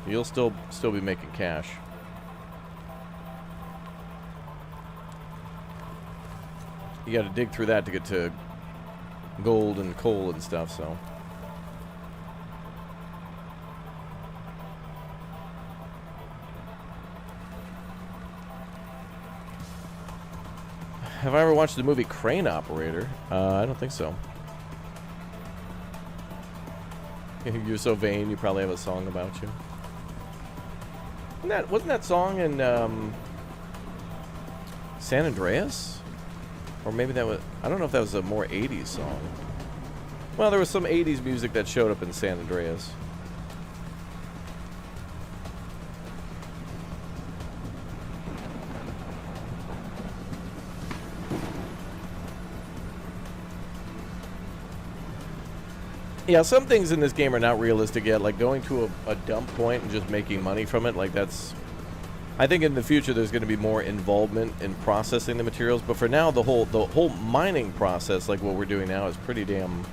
You'll still be making cash. You got to dig through that to get to gold and coal and stuff, so. Have I ever watched the movie Crane Operator? I don't think so. You're so vain, you probably have a song about you. Wasn't that song in San Andreas? Or maybe that was... I don't know if that was a more 80s song. Well, there was some 80s music that showed up in San Andreas. Yeah, some things in this game are not realistic yet, like going to a dump point and just making money from it. Like, that's... I think in the future there's going to be more involvement in processing the materials, but for now the whole mining process, like what we're doing now, is pretty damn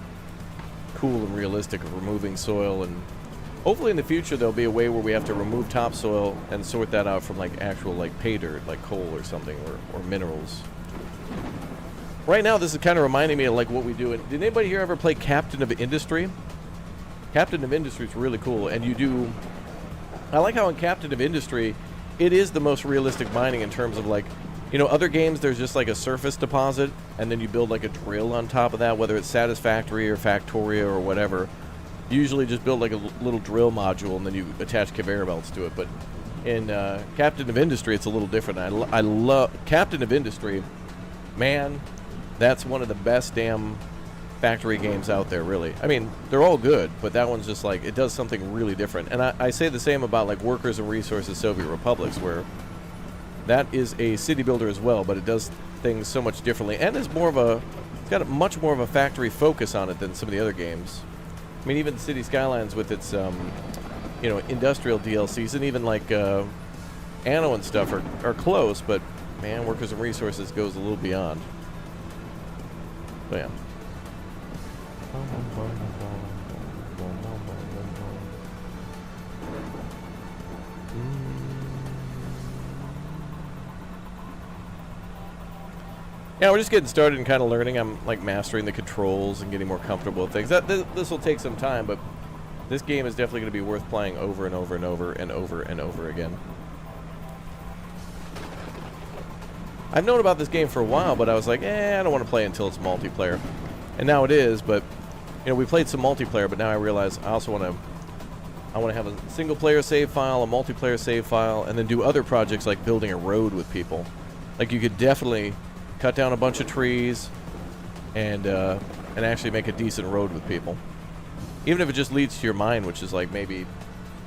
cool and realistic, of removing soil and Hopefully in the future there'll be a way where we have to remove topsoil and sort that out from like actual like pay dirt, like coal or something, or minerals. Right now this is kind of reminding me of like what we do. Did anybody here ever play Captain of Industry? Captain of Industry is really cool, and you do... I like how in Captain of Industry it is the most realistic mining in terms of like, you know, other games there's just like a surface deposit and then you build like a drill on top of that, whether it's Satisfactory or Factoria or whatever. You usually just build like a little drill module and then you attach conveyor belts to it. But in Captain of Industry it's a little different. I love Captain of Industry. Man, that's one of the best damn factory games out there, really. I mean, they're all good, but that one's just like, it does something really different. And I say the same about like Workers and Resources Soviet Republics, where that is a city builder as well, but it does things so much differently, and is more of a, it's got a much more of a factory focus on it than some of the other games. I mean, even City Skylines with its you know, industrial DLCs, and even like Anno and stuff are close, but man, Workers and Resources goes a little beyond. So yeah. Yeah, we're just getting started and kind of learning. I'm like mastering the controls and getting more comfortable with things. This will take some time, but this game is definitely going to be worth playing over and over and over and over and over again. I've known about this game for a while, but I was like, I don't want to play until it's multiplayer. And now it is, but you know, we played some multiplayer, but now I realize I also want to have a single player save file, a multiplayer save file, and then do other projects like building a road with people. Like you could definitely cut down a bunch of trees and actually make a decent road with people. Even if it just leads to your mine, which is like maybe,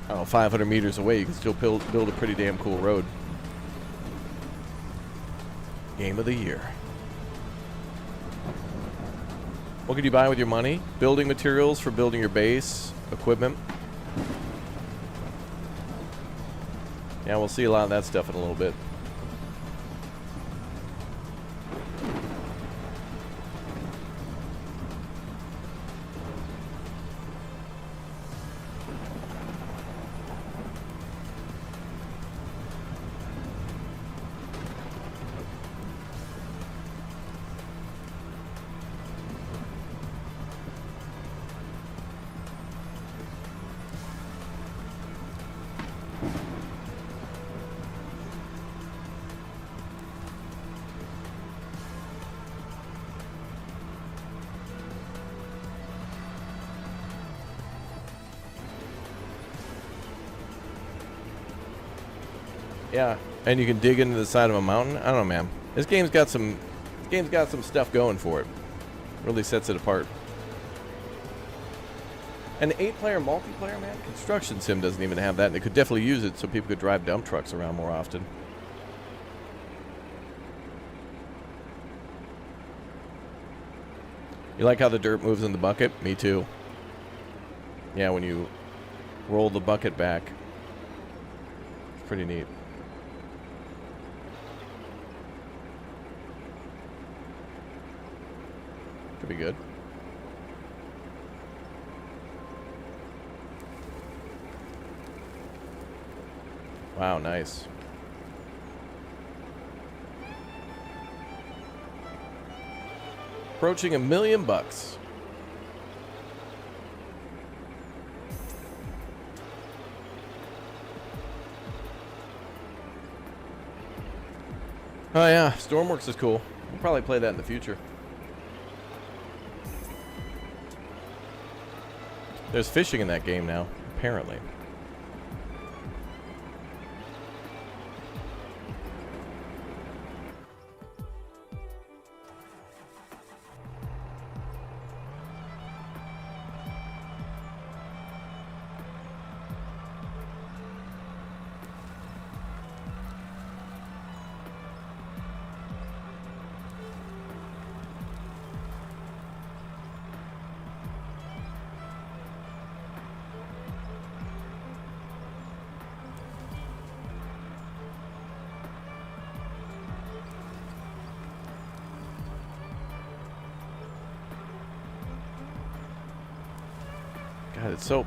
I don't know, 500 meters away, you can still build a pretty damn cool road. Game of the year. What could you buy with your money? Building materials for building your base, equipment. Yeah, we'll see a lot of that stuff in a little bit. Yeah, and you can dig into the side of a mountain. I don't know, man. This game's got some stuff going for it. Really sets it apart. An 8-player multiplayer, man. Construction Sim doesn't even have that, and they could definitely use it so people could drive dump trucks around more often. You like how the dirt moves in the bucket? Me too. Yeah, when you roll the bucket back. It's pretty neat. Could be good. Wow, nice. Approaching $1 million. Oh yeah, Stormworks is cool. We'll probably play that in the future. There's fishing in that game now, apparently. God, it's so...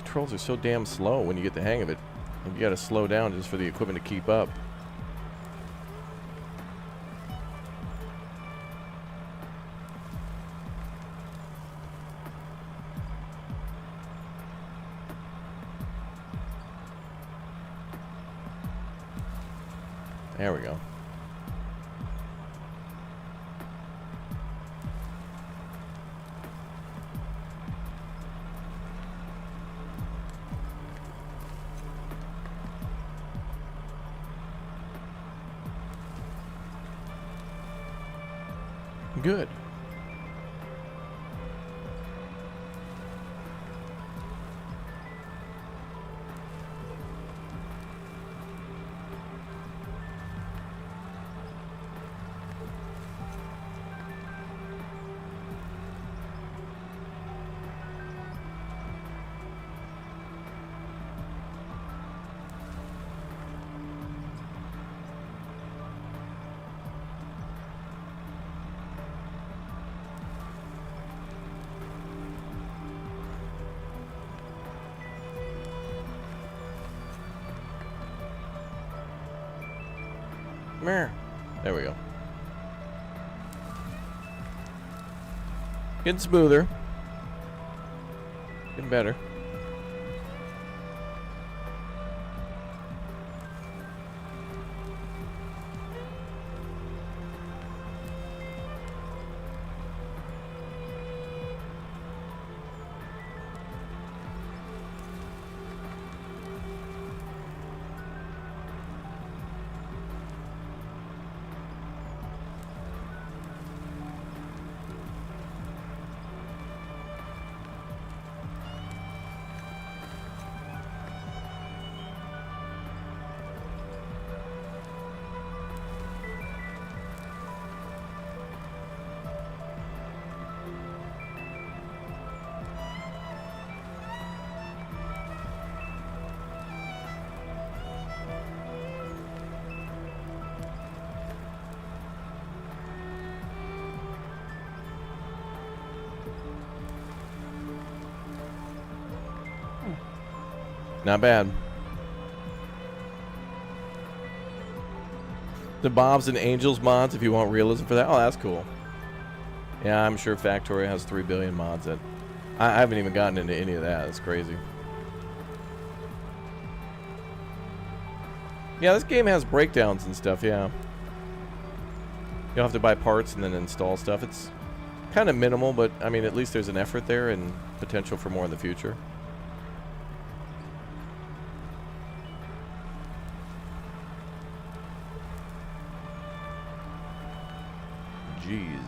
controls are so damn slow when you get the hang of it. And you gotta slow down just for the equipment to keep up. There we go. Good. There we go. Getting smoother. Getting better. Not bad. The Bobs and Angels mods, if you want realism for that. Oh, that's cool. Yeah, I'm sure Factorio has 3 billion mods. That I haven't even gotten into any of that. That's crazy. Yeah, this game has breakdowns and stuff, yeah. You'll have to buy parts and then install stuff. It's kind of minimal, but, I mean, at least there's an effort there and potential for more in the future. Jeez.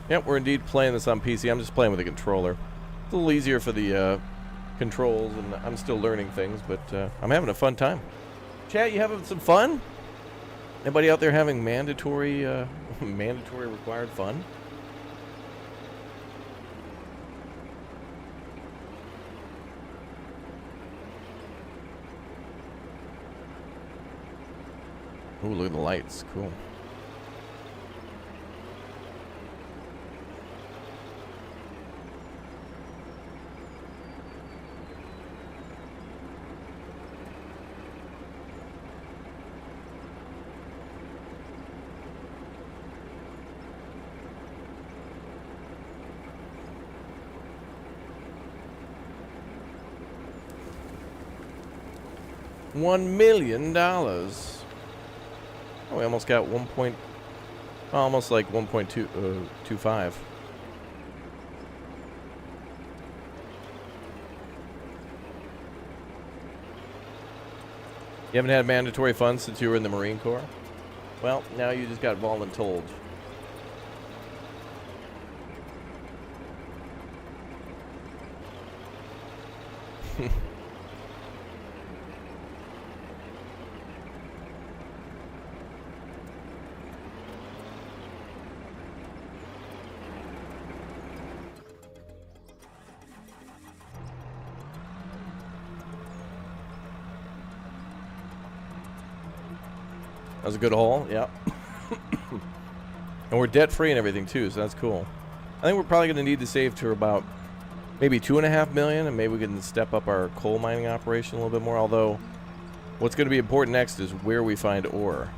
Yep, we're indeed playing this on PC. I'm just playing with a controller. It's a little easier for the controls, and I'm still learning things, but I'm having a fun time. Chat, you having some fun? Anybody out there having mandatory required fun? Ooh, look at the lights. Cool. $1 million. Oh, we almost got almost like 1.25. You haven't had mandatory funds since you were in the Marine Corps? Well, now you just got voluntold. That was a good haul. Yeah. And we're debt free and everything too, so that's cool. I think we're probably going to need to save to about maybe $2.5 million, and maybe we can step up our coal mining operation a little bit more. Although, what's going to be important next is where we find ore.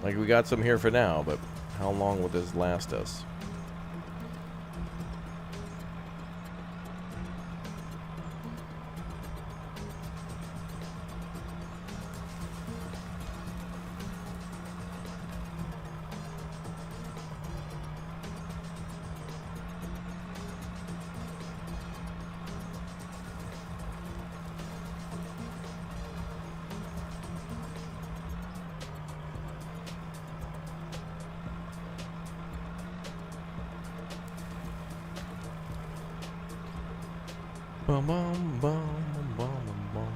Like, we got some here for now, but how long will this last us? Bum, bum, bum, bum, bum, bum.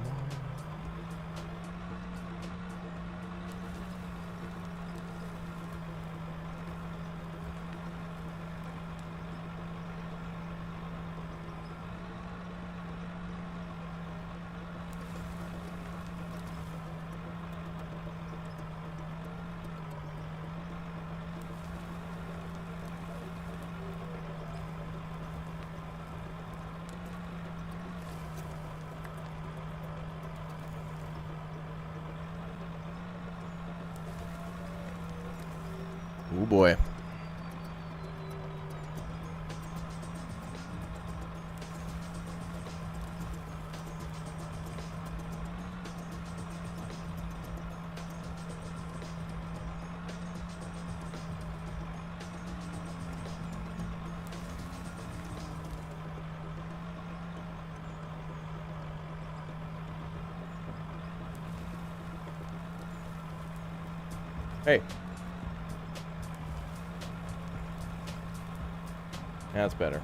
Oh boy. Hey. That's better.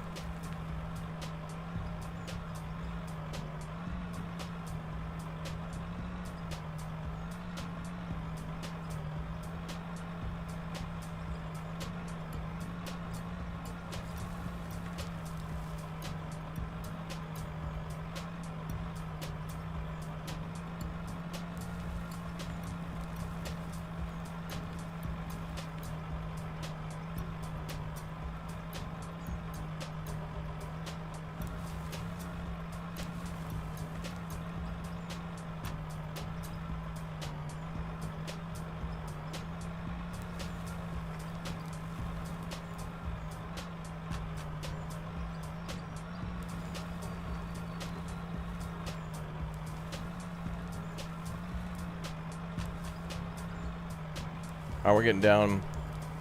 Oh, we're getting down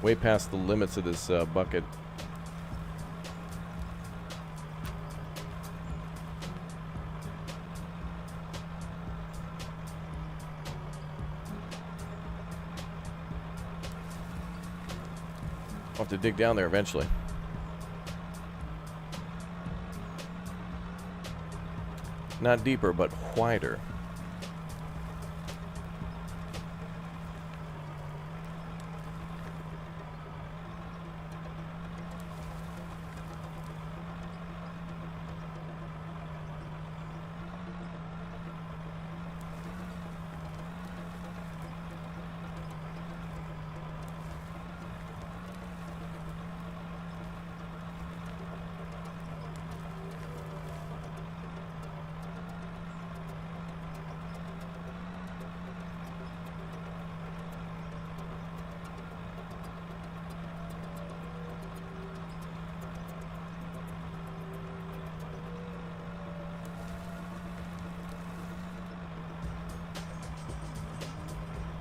way past the limits of this bucket. I'll have to dig down there eventually. Not deeper, but wider.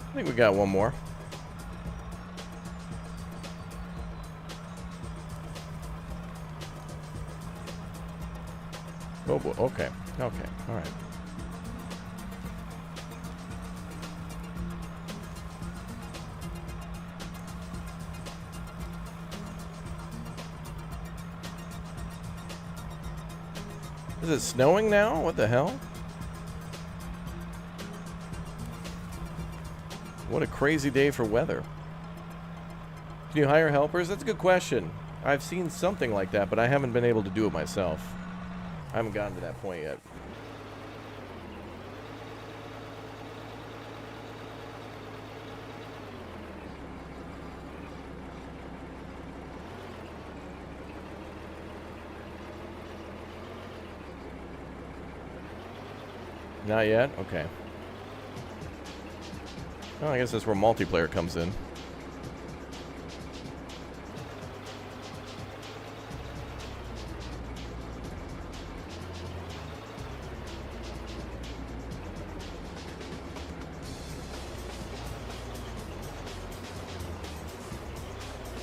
I think we got one more. Oh, boy. Okay. Okay. All right. Is it snowing now? What the hell? What a crazy day for weather. Can you hire helpers? That's a good question. I've seen something like that, but I haven't been able to do it myself. I haven't gotten to that point yet. Not yet? Okay. Well, I guess that's where multiplayer comes in.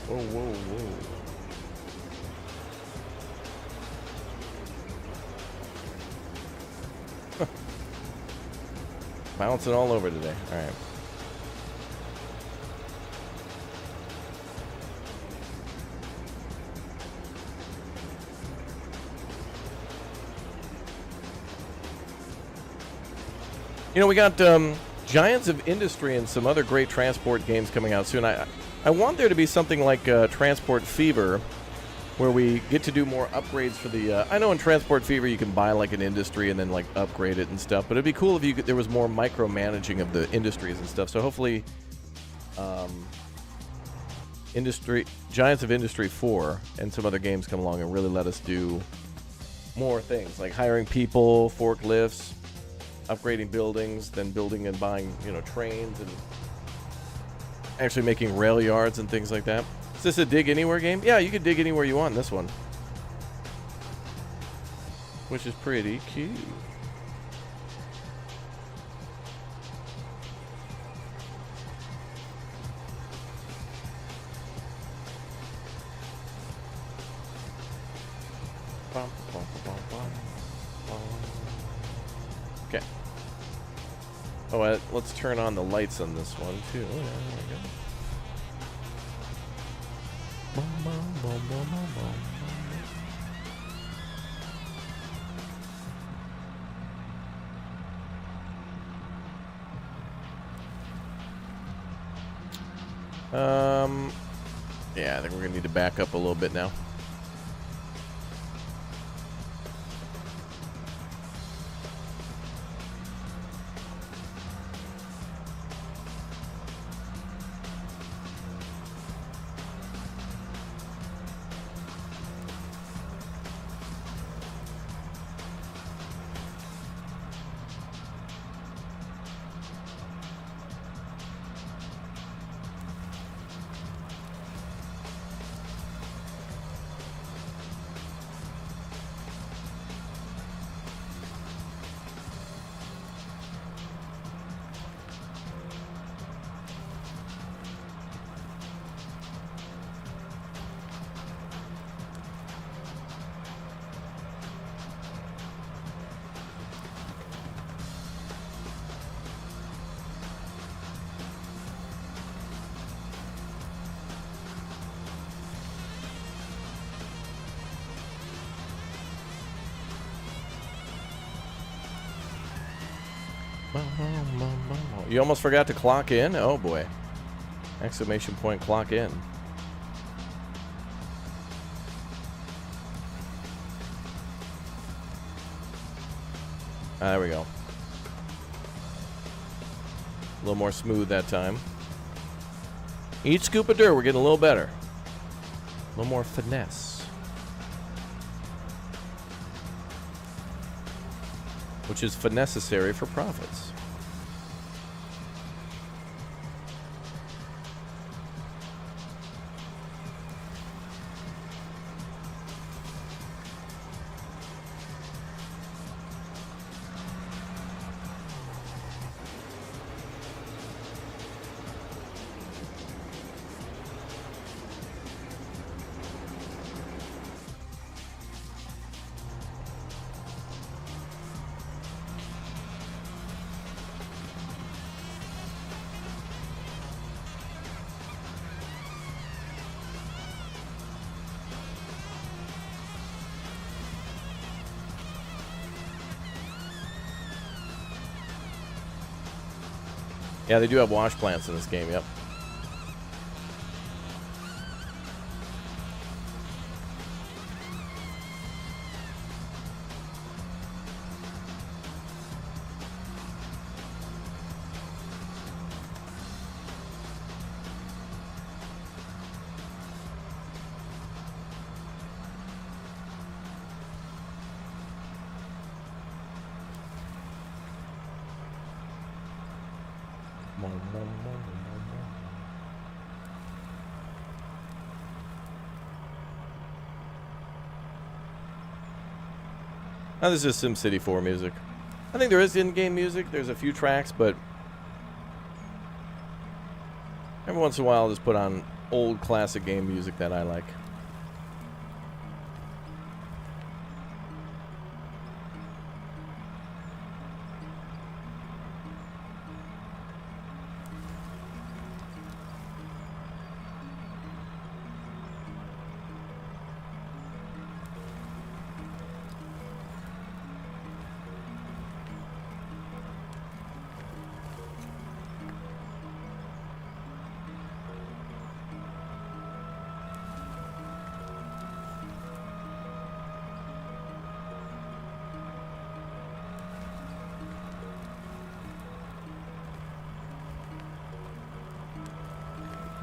Whoa, whoa, whoa. Bouncing all over today. All right. You know, we got Giants of Industry and some other great transport games coming out soon. I want there to be something like Transport Fever, where we get to do more upgrades for the... I know in Transport Fever you can buy like an industry and then like upgrade it and stuff, but it'd be cool if there was more micromanaging of the industries and stuff. So hopefully Giants of Industry 4 and some other games come along and really let us do more things, like hiring people, forklifts, upgrading buildings, then building and buying, trains, and actually making rail yards and things like that. Is this a dig anywhere game? Yeah, you can dig anywhere you want in this one, which is pretty cute. Okay. Oh, let's turn on the lights on this one too. Oh, yeah, there we go. Yeah, I think we're gonna need to back up a little bit now. You almost forgot to clock in? Oh boy. Exclamation point, clock in. There we go. A little more smooth that time. Each scoop of dirt, we're getting a little better. A little more finesse. Which is necessary for profits. Yeah, they do have wash plants in this game, yep. Now this is SimCity 4 music. I think there is in-game music. There's a few tracks, but every once in a while I'll just put on old classic game music that I like.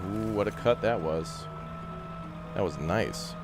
Ooh, what a cut that was. That was nice.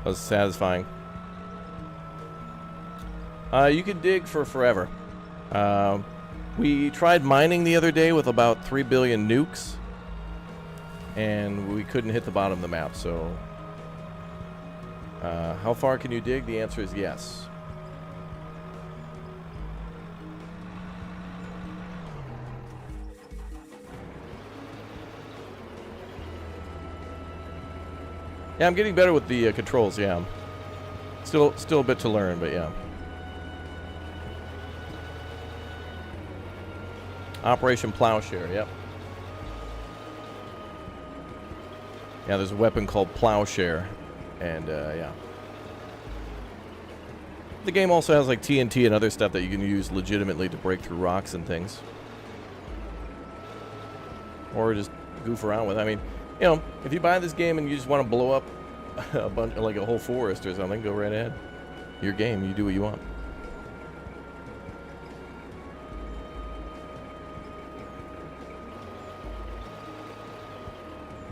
That was satisfying. You could dig for forever. We tried mining the other day with about 3 billion nukes, and we couldn't hit the bottom of the map, so... how far can you dig? The answer is yes. Yeah, I'm getting better with the controls, yeah. Still a bit to learn, but yeah. Operation Plowshare, yep. Yeah, there's a weapon called Plowshare, and yeah. The game also has like TNT and other stuff that you can use legitimately to break through rocks and things. Or just goof around with. I mean, you know, if you buy this game and you just want to blow up a bunch, like a whole forest or something, go right ahead. Your game, you do what you want.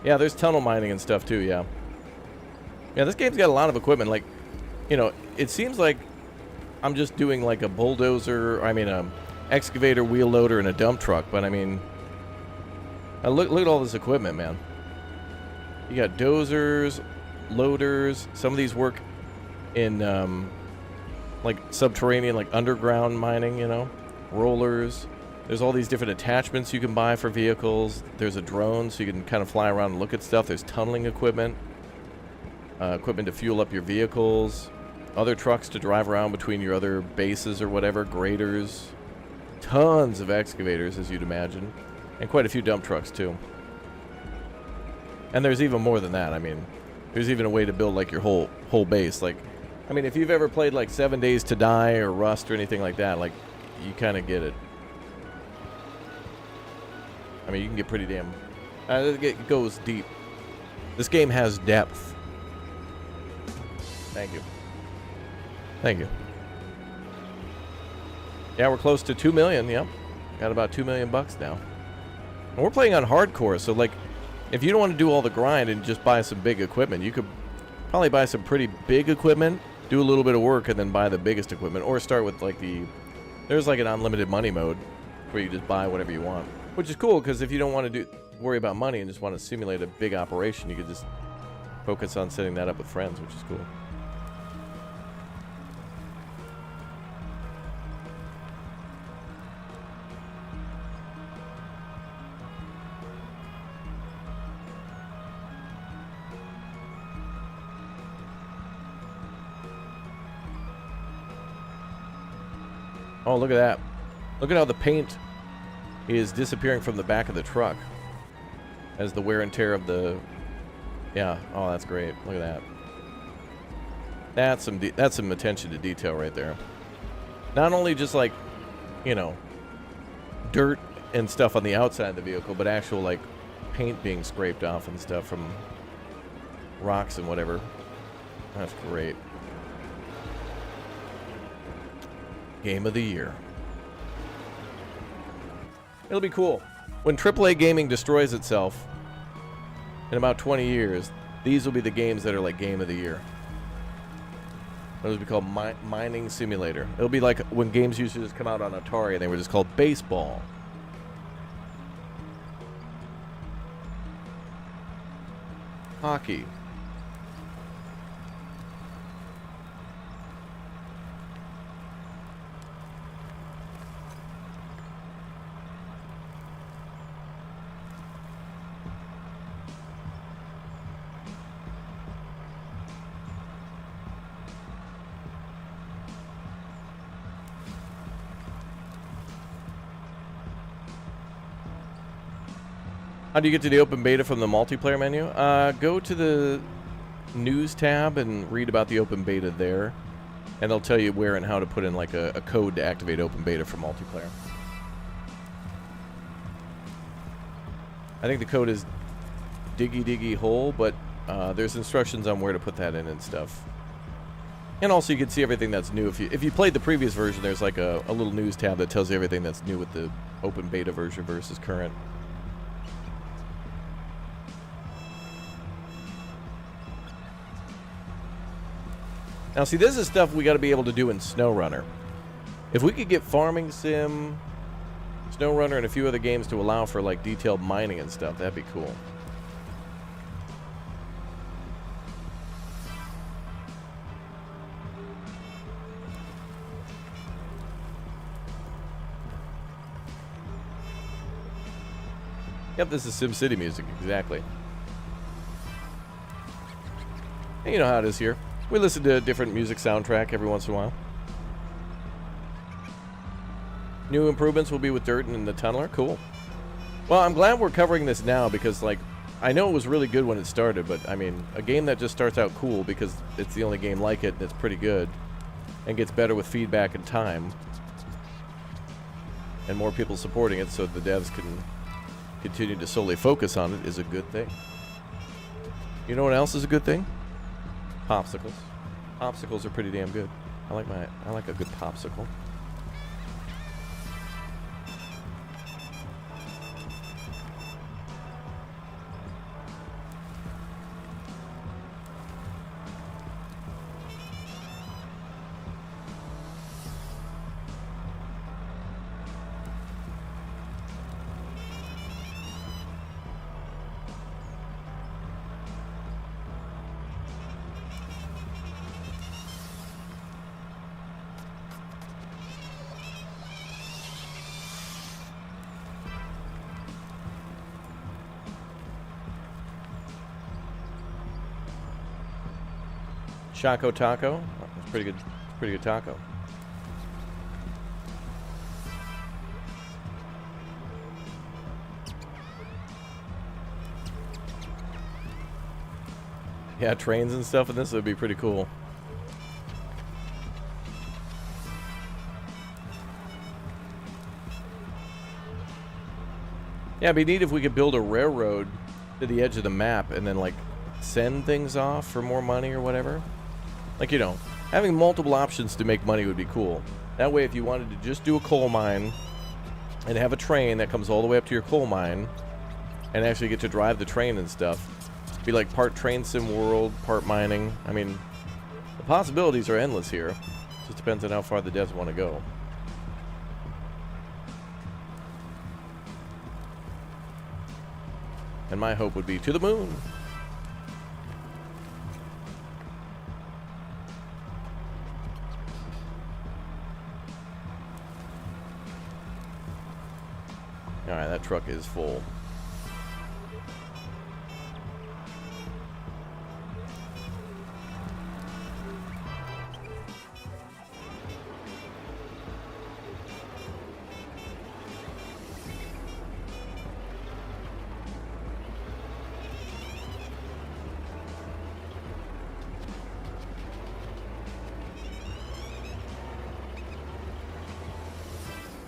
Yeah, there's tunnel mining and stuff too, yeah. Yeah, this game's got a lot of equipment. Like, you know, it seems like I'm just doing like a bulldozer, I mean, a excavator, wheel loader, and a dump truck. But I mean, look at all this equipment, man. You got dozers, loaders. Some of these work in like subterranean, like underground mining, you know. Rollers. There's all these different attachments you can buy for vehicles. There's a drone, so you can kind of fly around and look at stuff. There's tunneling equipment. Equipment to fuel up your vehicles. Other trucks to drive around between your other bases or whatever. Graders. Tons of excavators, as you'd imagine. And quite a few dump trucks, too. And there's even more than that. I mean, there's even a way to build, like, your whole base. Like, I mean, if you've ever played, like, 7 Days to Die or Rust or anything like that, like, you kind of get it. I mean, you can get pretty damn... it goes deep. This game has depth. Thank you. Thank you. Yeah, we're close to 2 million, yep. Got about 2 million bucks now. And we're playing on hardcore, so, like, if you don't want to do all the grind and just buy some big equipment, you could probably buy some pretty big equipment, do a little bit of work, and then buy the biggest equipment. Or start with, like, there's, like, an unlimited money mode where you just buy whatever you want. Which is cool, because if you don't want to worry about money and just want to simulate a big operation, you could just focus on setting that up with friends, which is cool. Oh, look at that. Look at how the paint is disappearing from the back of the truck as the wear and tear of the... Yeah. Oh, that's great. Look at that. That's some attention to detail right there. Not only just like, you know, dirt and stuff on the outside of the vehicle, but actual like paint being scraped off and stuff from rocks and whatever. That's great. Game of the year. It'll be cool. When AAA gaming destroys itself in about 20 years, these will be the games that are like game of the year. Those would be called mining simulator. It'll be like when games used to just come out on Atari and they were just called baseball. Hockey. How do you get to the open beta from the multiplayer menu? Go to the news tab and read about the open beta there. And they'll tell you where and how to put in like a code to activate open beta for multiplayer. I think the code is diggy diggy hole, but there's instructions on where to put that in and stuff. And also you can see everything that's new. If you played the previous version, there's like a little news tab that tells you everything that's new with the open beta version versus current. Now, see, this is stuff we got to be able to do in SnowRunner. If we could get Farming Sim, SnowRunner, and a few other games to allow for, like, detailed mining and stuff, that'd be cool. Yep, this is SimCity music, exactly. And you know how it is here. We listen to a different music soundtrack every once in a while. New improvements will be with Dirt and the Tunneler. Cool. Well, I'm glad we're covering this now because, like, I know it was really good when it started, but, I mean, a game that just starts out cool because it's the only game like it and it's pretty good and gets better with feedback and time and more people supporting it so the devs can continue to solely focus on it is a good thing. You know what else is a good thing? Popsicles. Popsicles are pretty damn good. I like a good popsicle. Choco Taco. That's pretty good. Pretty good taco. Yeah, trains and stuff in this would be pretty cool. Yeah, it'd be neat if we could build a railroad to the edge of the map and then, like, send things off for more money or whatever. Like, you know, having multiple options to make money would be cool. That way, if you wanted to just do a coal mine and have a train that comes all the way up to your coal mine and actually get to drive the train and stuff, be like part train sim world, part mining. I mean, the possibilities are endless here. It just depends on how far the devs want to go. And my hope would be to the moon. Alright, that truck is full.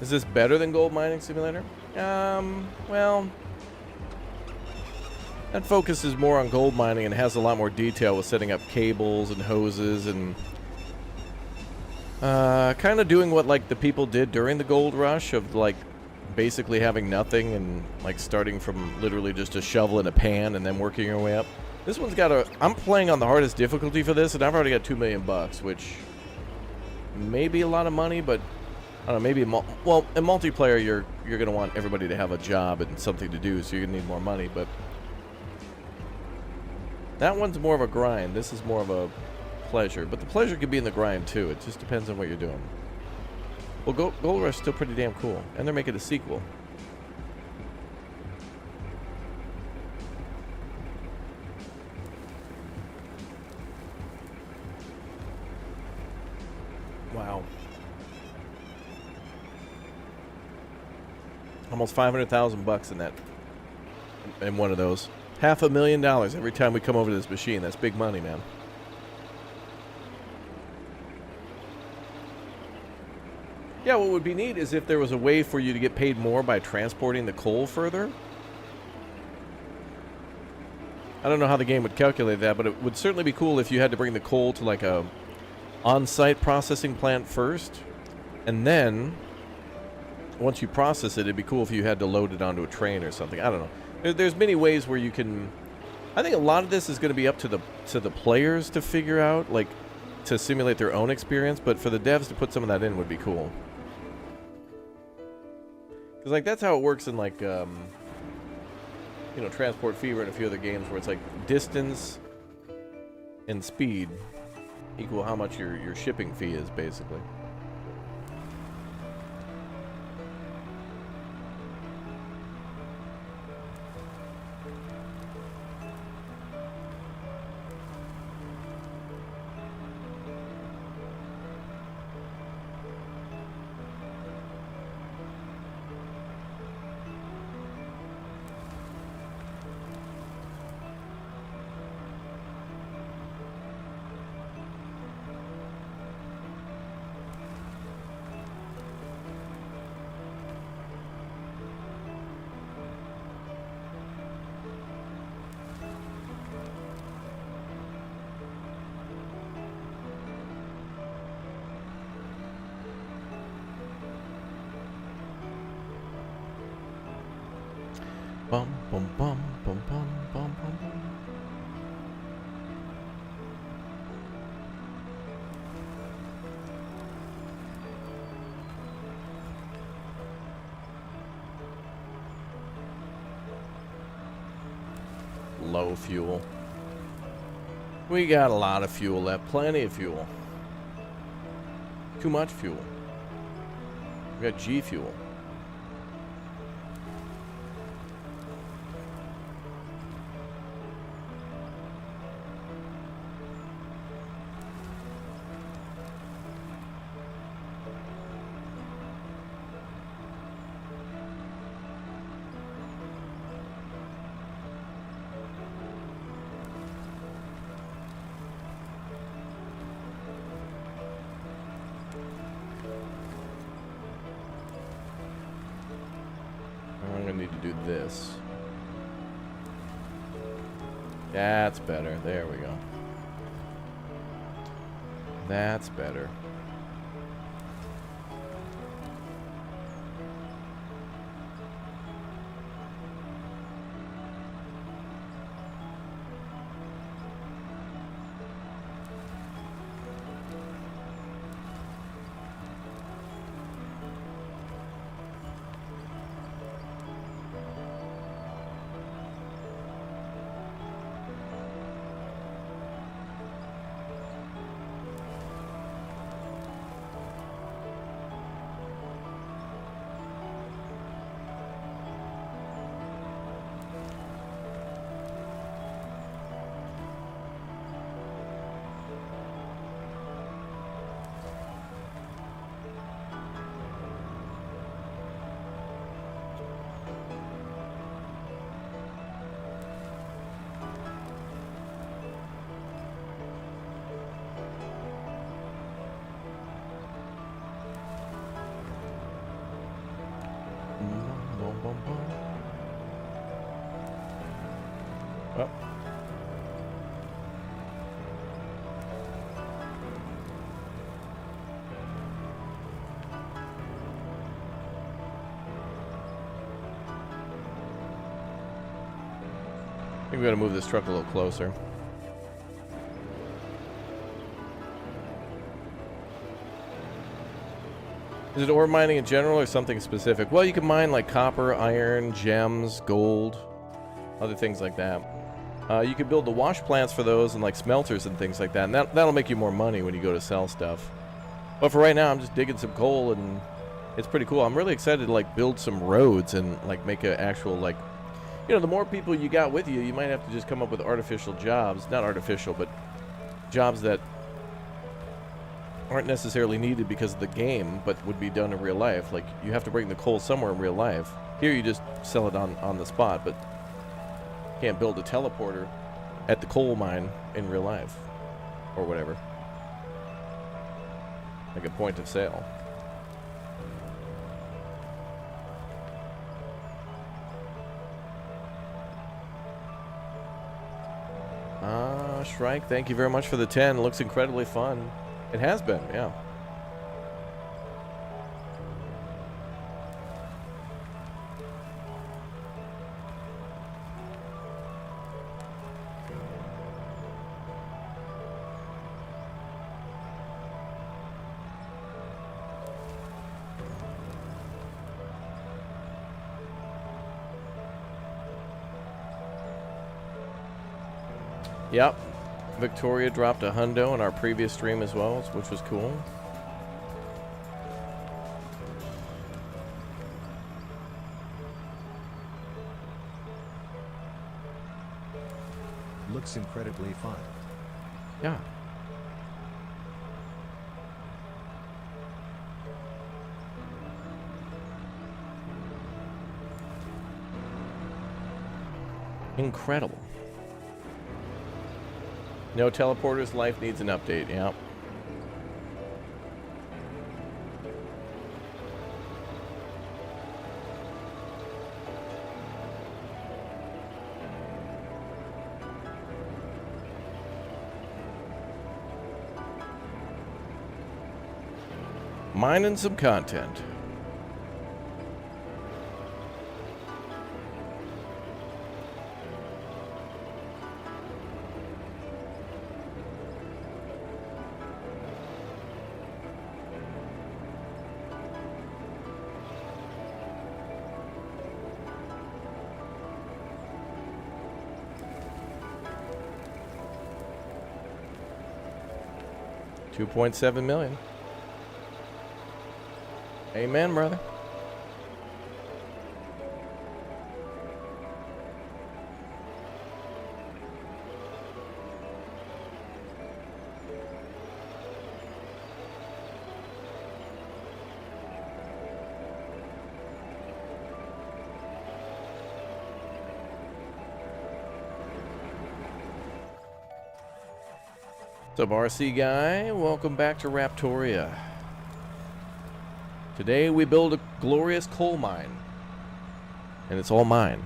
Is this better than Gold Mining Simulator? Well, that focuses more on gold mining and has a lot more detail with setting up cables and hoses and kind of doing what like the people did during the gold rush of like basically having nothing and like starting from literally just a shovel and a pan and then working your way up. This one's got a... I'm playing on the hardest difficulty for this and I've already got $2 million, which may be a lot of money, but I don't know, maybe... well, in multiplayer, you're going to want everybody to have a job and something to do, so you're going to need more money, but... That one's more of a grind. This is more of a pleasure. But the pleasure could be in the grind, too. It just depends on what you're doing. Well, Gold Rush is still pretty damn cool. And they're making a sequel. Wow. Almost $500,000 in that. In one of those. $500,000 every time we come over to this machine. That's big money, man. Yeah, what would be neat is if there was a way for you to get paid more by transporting the coal further. I don't know how the game would calculate that, but it would certainly be cool if you had to bring the coal to like a on-site processing plant first, and then once you process it, it'd be cool if you had to load it onto a train or something. I don't know. There's many ways where you can... I think a lot of this is going to be up to the players to figure out, like, to simulate their own experience, but for the devs to put some of that in would be cool. Because, like, that's how it works in, like, you know, Transport Fever and a few other games where it's, like, distance and speed equal how much your shipping fee is, basically. Bum, bum, bum, bum, bum, bum, bum, bum. Low fuel. We got a lot of fuel left. Plenty of fuel. Too much fuel. We got G fuel. I'm gonna need to do this. That's better. There we go. That's better. Oh. I think we gotta move this truck a little closer. Is it ore mining in general or something specific? Well, you can mine like copper, iron, gems, gold, other things like that. You can build the wash plants for those and like smelters and things like that, and that'll make you more money when you go to sell stuff. But for right now, I'm just digging some coal, and it's pretty cool. I'm really excited to like build some roads and like make an actual like, you know, the more people you got with you, you might have to just come up with artificial jobs. Not artificial, but jobs that aren't necessarily needed because of the game, but would be done in real life. Like, you have to bring the coal somewhere in real life. Here you just sell it on the spot, but you can't build a teleporter at the coal mine in real life. Or whatever. Like a point of sale. Shrike, thank you very much for the 10. Looks incredibly fun. It has been, yeah. Yep. Victoria dropped a hundo in our previous stream as well, which was cool. Looks incredibly fun. Yeah. Incredible. No teleporters, life needs an update, yeah. Mining some content. $2.7 million. Amen, brother. What's up, RC guy? Welcome back to Raptoria. Today we build a glorious coal mine. And it's all mine.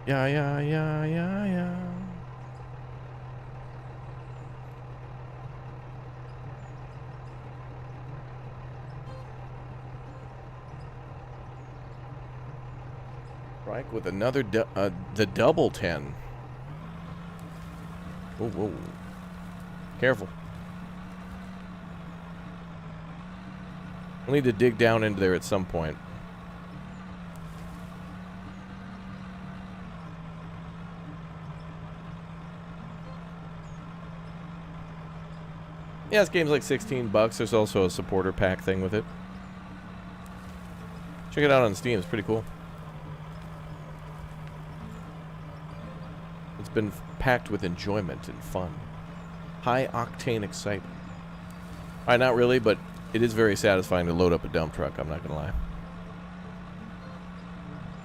Yeah, yeah, yeah, yeah, yeah. Strike with another, the double 10. Whoa, whoa. Careful. We'll need to dig down into there at some point. Yeah, this game's like $16. There's also a supporter pack thing with it. Check it out on Steam. It's pretty cool. It's been packed with enjoyment and fun. High octane excitement. Alright, not really, but it is very satisfying to load up a dump truck, I'm not gonna lie.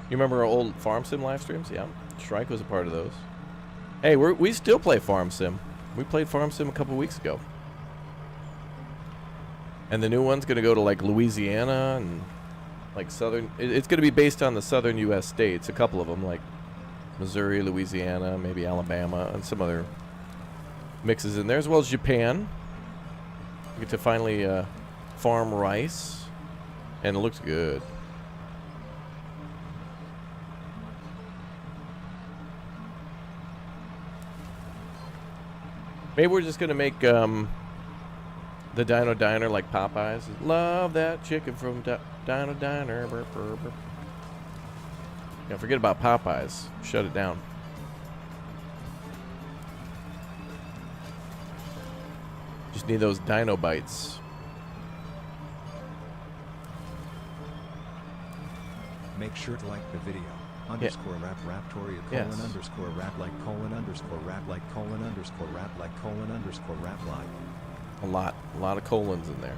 You remember our old Farm Sim live streams? Yeah, Shrike was a part of those. Hey, we still play Farm Sim. We played Farm Sim a couple weeks ago. And the new one's gonna go to like Louisiana and like southern. It's going to be based on the southern U.S. states. A couple of them, like Missouri, Louisiana, maybe Alabama, and some other mixes in there, as well as Japan. We get to finally farm rice, and it looks good. Maybe we're just gonna make the Dino Diner like Popeyes. Love that chicken from Dino Diner. Burr, burr, burr. Yeah, forget about Popeyes. Shut it down. Just need those Dino bites. Make sure to like the video. Underscore rap raptoria Yes. colon underscore rap like colon underscore rap like colon underscore rap like colon underscore rap like. A lot of colons in there.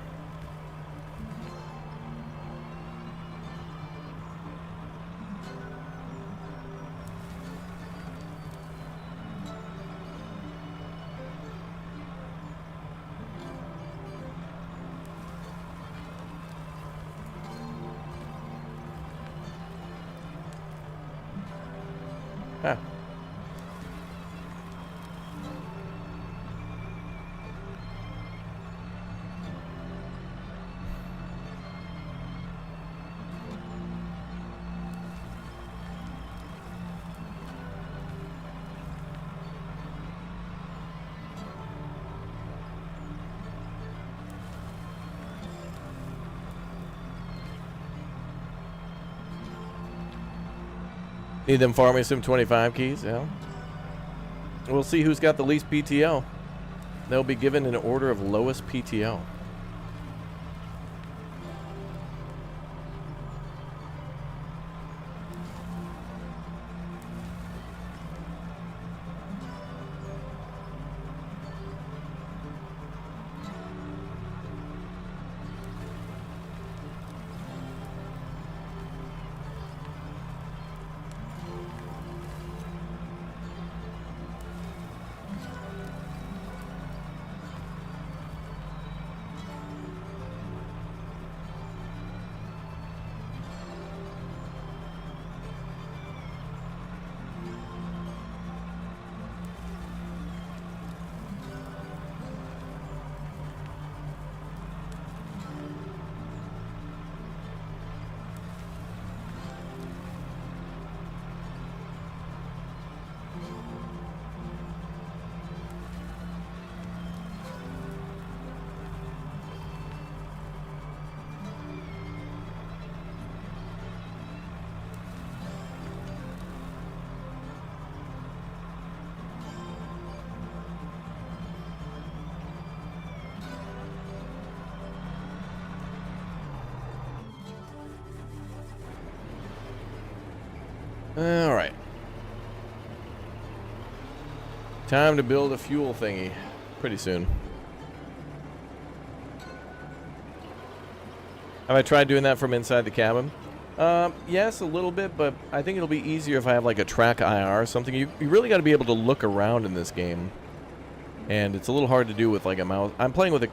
Ah. Need them Farming Sim 25 keys, yeah. We'll see who's got the least PTO. They'll be given an order of lowest PTO. All right. Time to build a fuel thingy pretty soon. Have I tried doing that from inside the cabin? Yes, a little bit, but I think it'll be easier if I have like a track IR or something. You really got to be able to look around in this game. And it's a little hard to do with like a mouse. I'm playing with a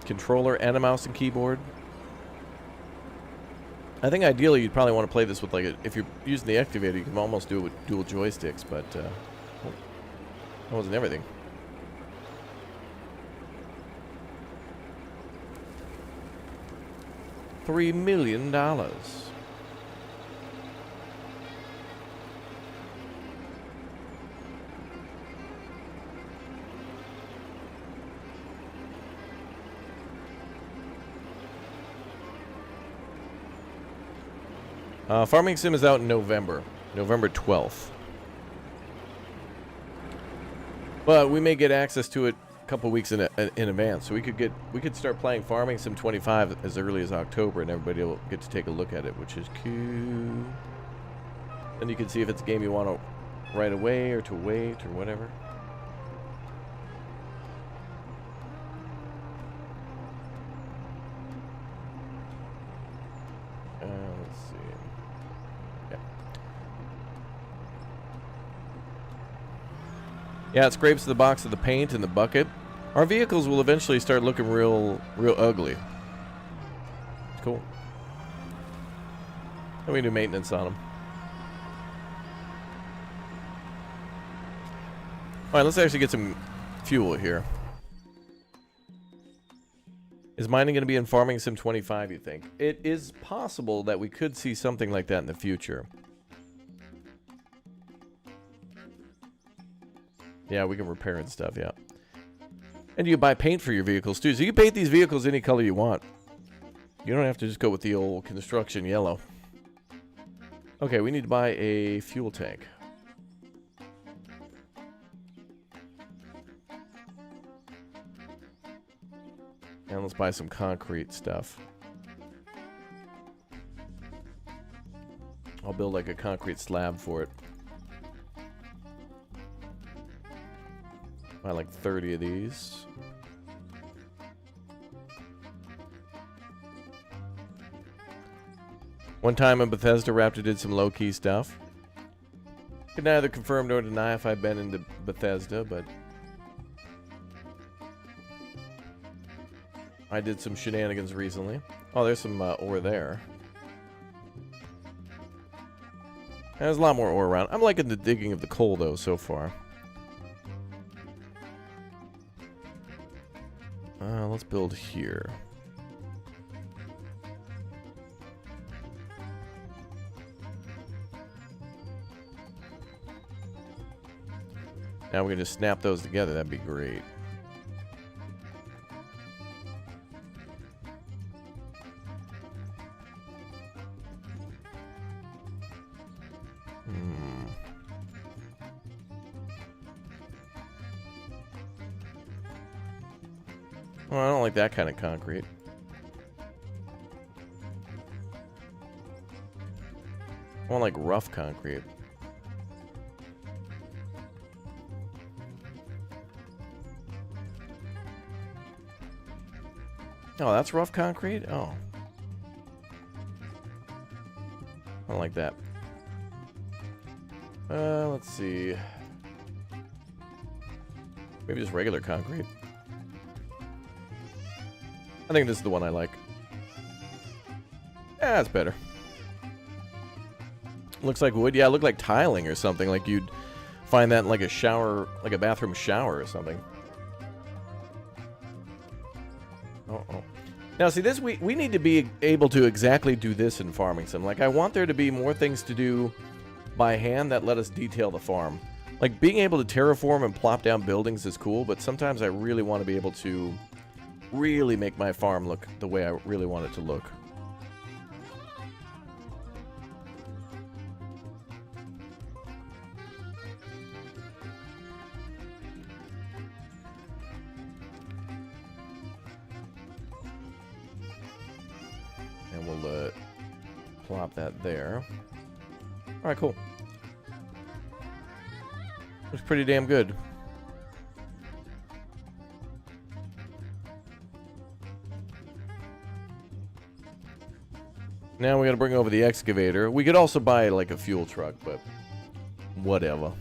controller and a mouse and keyboard. I think ideally you'd probably want to play this with like if you're using the excavator, you can almost do it with dual joysticks, but that wasn't everything. $3 million. Farming Sim is out in November 12th. But we may get access to it a couple weeks in advance, so we could start playing Farming Sim 25 as early as October, and everybody will get to take a look at it, which is cool. Then you can see if it's a game you want to right away or to wait or whatever. Let's see. Yeah, it scrapes the box of the paint and the bucket. Our vehicles will eventually start looking real ugly. It's cool. And we do maintenance on them. All right, let's actually get some fuel here. Is mining going to be in Farming Sim 25, you think? It is possible that we could see something like that in the future. Yeah, we can repair and stuff, yeah. And you buy paint for your vehicles, too. So you paint these vehicles any color you want. You don't have to just go with the old construction yellow. Okay, we need to buy a fuel tank. And let's buy some concrete stuff. I'll build like a concrete slab for it. Buy like 30 of these. One time in Bethesda, Raptor did some low-key stuff. Could neither confirm nor deny if I've been into Bethesda, but I did some shenanigans recently. Oh, there's some ore there. There's a lot more ore around. I'm liking the digging of the coal, though, so far. Let's build here. Now we can just snap those together. That'd be great. Well, I don't like that kind of concrete. I want like rough concrete. Oh, that's rough concrete? Oh. I don't like that. Let's see. Maybe just regular concrete. I think this is the one I like. Yeah, it's better. Looks like wood. Yeah, it looked like tiling or something. Like you'd find that in like a shower, like a bathroom shower or something. Uh-oh. Now, see, this we need to be able to exactly do this in Farming Sim. Like, I want there to be more things to do by hand that let us detail the farm. Like, being able to terraform and plop down buildings is cool, but sometimes I really want to be able to really make my farm look the way I really want it to look. And we'll plop that there. Alright, cool. Looks pretty damn good. Now we gotta bring over the excavator. We could also buy like a fuel truck, but whatever.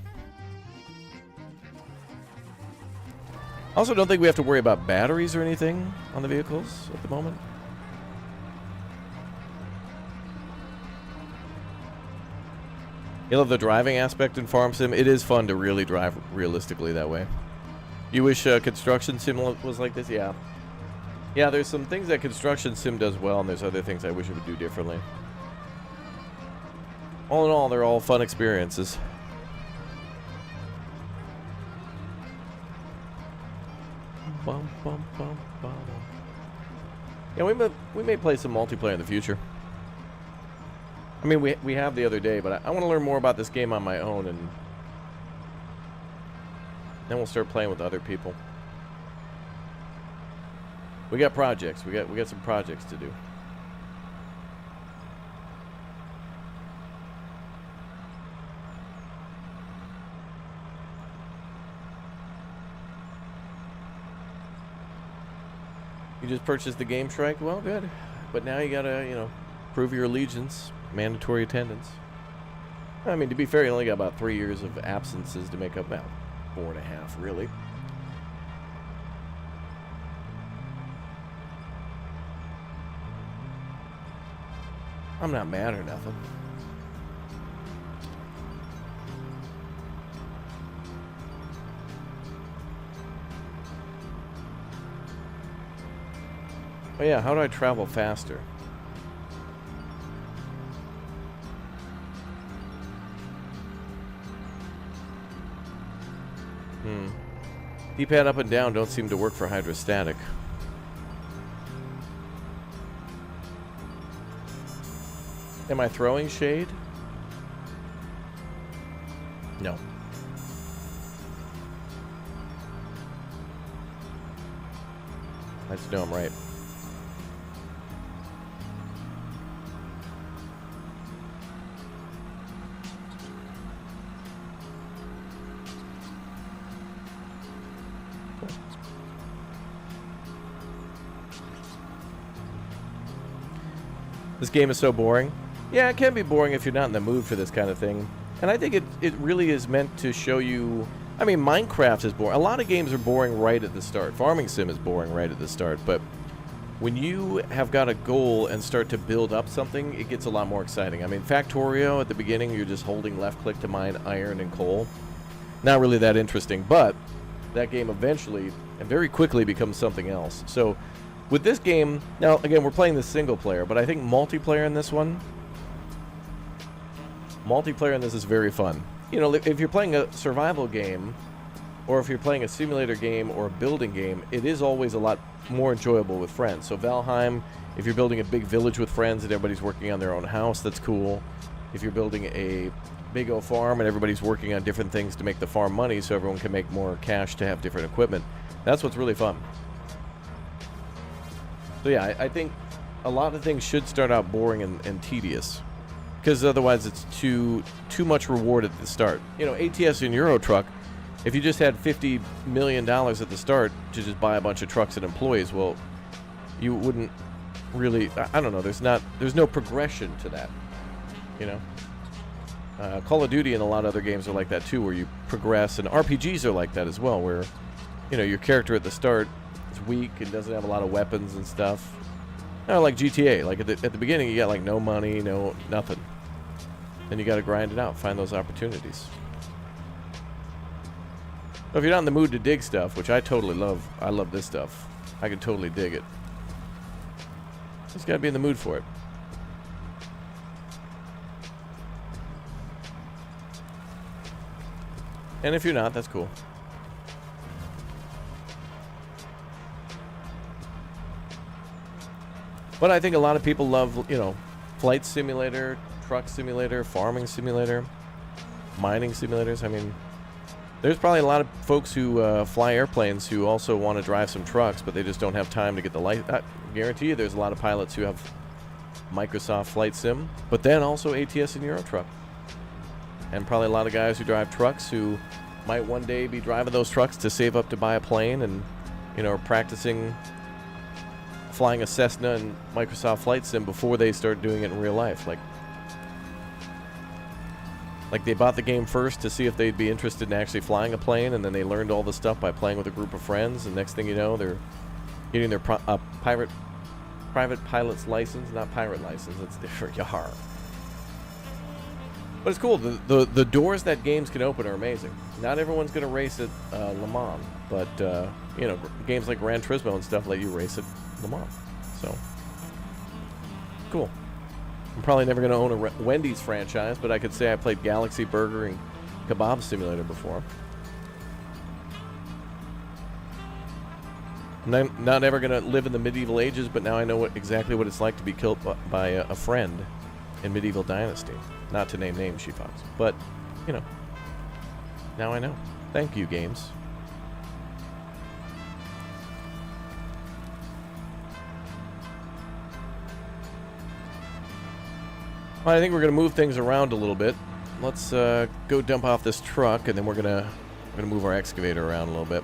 Also, don't think we have to worry about batteries or anything on the vehicles at the moment. You love the driving aspect in Farm Sim. It is fun to really drive realistically that way. You wish Construction Sim was like this? Yeah. Yeah, there's some things that Construction Sim does well, and there's other things I wish it would do differently. All in all, they're all fun experiences. Bum, bum, bum, bum. Yeah, we may play some multiplayer in the future. I mean, we have the other day, but I want to learn more about this game on my own, and then we'll start playing with other people. We got projects. We got some projects to do. You just purchased the game strike? Well, good. But now you gotta, you know, prove your allegiance. Mandatory attendance. I mean, to be fair, you only got about 3 years of absences to make up now. 4.5, really. I'm not mad or nothing. Oh yeah, how do I travel faster? D-pad up and down don't seem to work for hydrostatic. Am I throwing shade? No. I just know I'm right. This game is so boring. Yeah, it can be boring if you're not in the mood for this kind of thing. And I think it really is meant to show you... I mean, Minecraft is boring. A lot of games are boring right at the start. Farming Sim is boring right at the start. But when you have got a goal and start to build up something, it gets a lot more exciting. I mean, Factorio, at the beginning, you're just holding left click to mine iron and coal. Not really that interesting, but that game eventually and very quickly becomes something else. So... with this game, now, again, we're playing this single player, but I think multiplayer in this is very fun. You know, if you're playing a survival game, or if you're playing a simulator game or a building game, it is always a lot more enjoyable with friends. So Valheim, if you're building a big village with friends and everybody's working on their own house, that's cool. If you're building a big old farm and everybody's working on different things to make the farm money so everyone can make more cash to have different equipment, that's what's really fun. So yeah, I think a lot of things should start out boring and tedious, because otherwise it's too much reward at the start. You know, ATS and Euro Truck, if you just had $50 million at the start to just buy a bunch of trucks and employees, well, you wouldn't really, I don't know, there's no progression to that, you know? Call of Duty and a lot of other games are like that too, where you progress, and RPGs are like that as well, where, you know, your character at the start is weak and doesn't have a lot of weapons and stuff. Like GTA, like at the beginning you got like no money, no nothing. Then you got to grind it out, find those opportunities. So if you're not in the mood to dig stuff, which I totally love, I love this stuff. I can totally dig it. Just got to be in the mood for it. And if you're not, that's cool. But I think a lot of people love, you know, flight simulator, truck simulator, farming simulator, mining simulators. I mean, there's probably a lot of folks who fly airplanes who also want to drive some trucks, but they just don't have time to get the license. I guarantee you there's a lot of pilots who have Microsoft Flight Sim, but then also ATS and Euro Truck. And probably a lot of guys who drive trucks who might one day be driving those trucks to save up to buy a plane and, you know, are practicing flying a Cessna and Microsoft Flight Sim before they start doing it in real life. Like they bought the game first to see if they'd be interested in actually flying a plane, and then they learned all the stuff by playing with a group of friends, and next thing you know, they're getting their private pilot's license, not pirate license. That's different. Yar. But it's cool. The doors that games can open are amazing. Not everyone's going to race at Le Mans, but you know, games like Gran Turismo and stuff let you race at Le Mans. So cool. I'm probably never going to own a Wendy's franchise, but I could say I played Galaxy Burger and Kebab Simulator before. I'm not ever going to live in the medieval ages, but now I know exactly what it's like to be killed by a friend in Medieval Dynasty. Not to name names, She-Fox. But, you know, now I know. Thank you, games. Well, I think we're going to move things around a little bit. Let's go dump off this truck, and then we're gonna move our excavator around a little bit.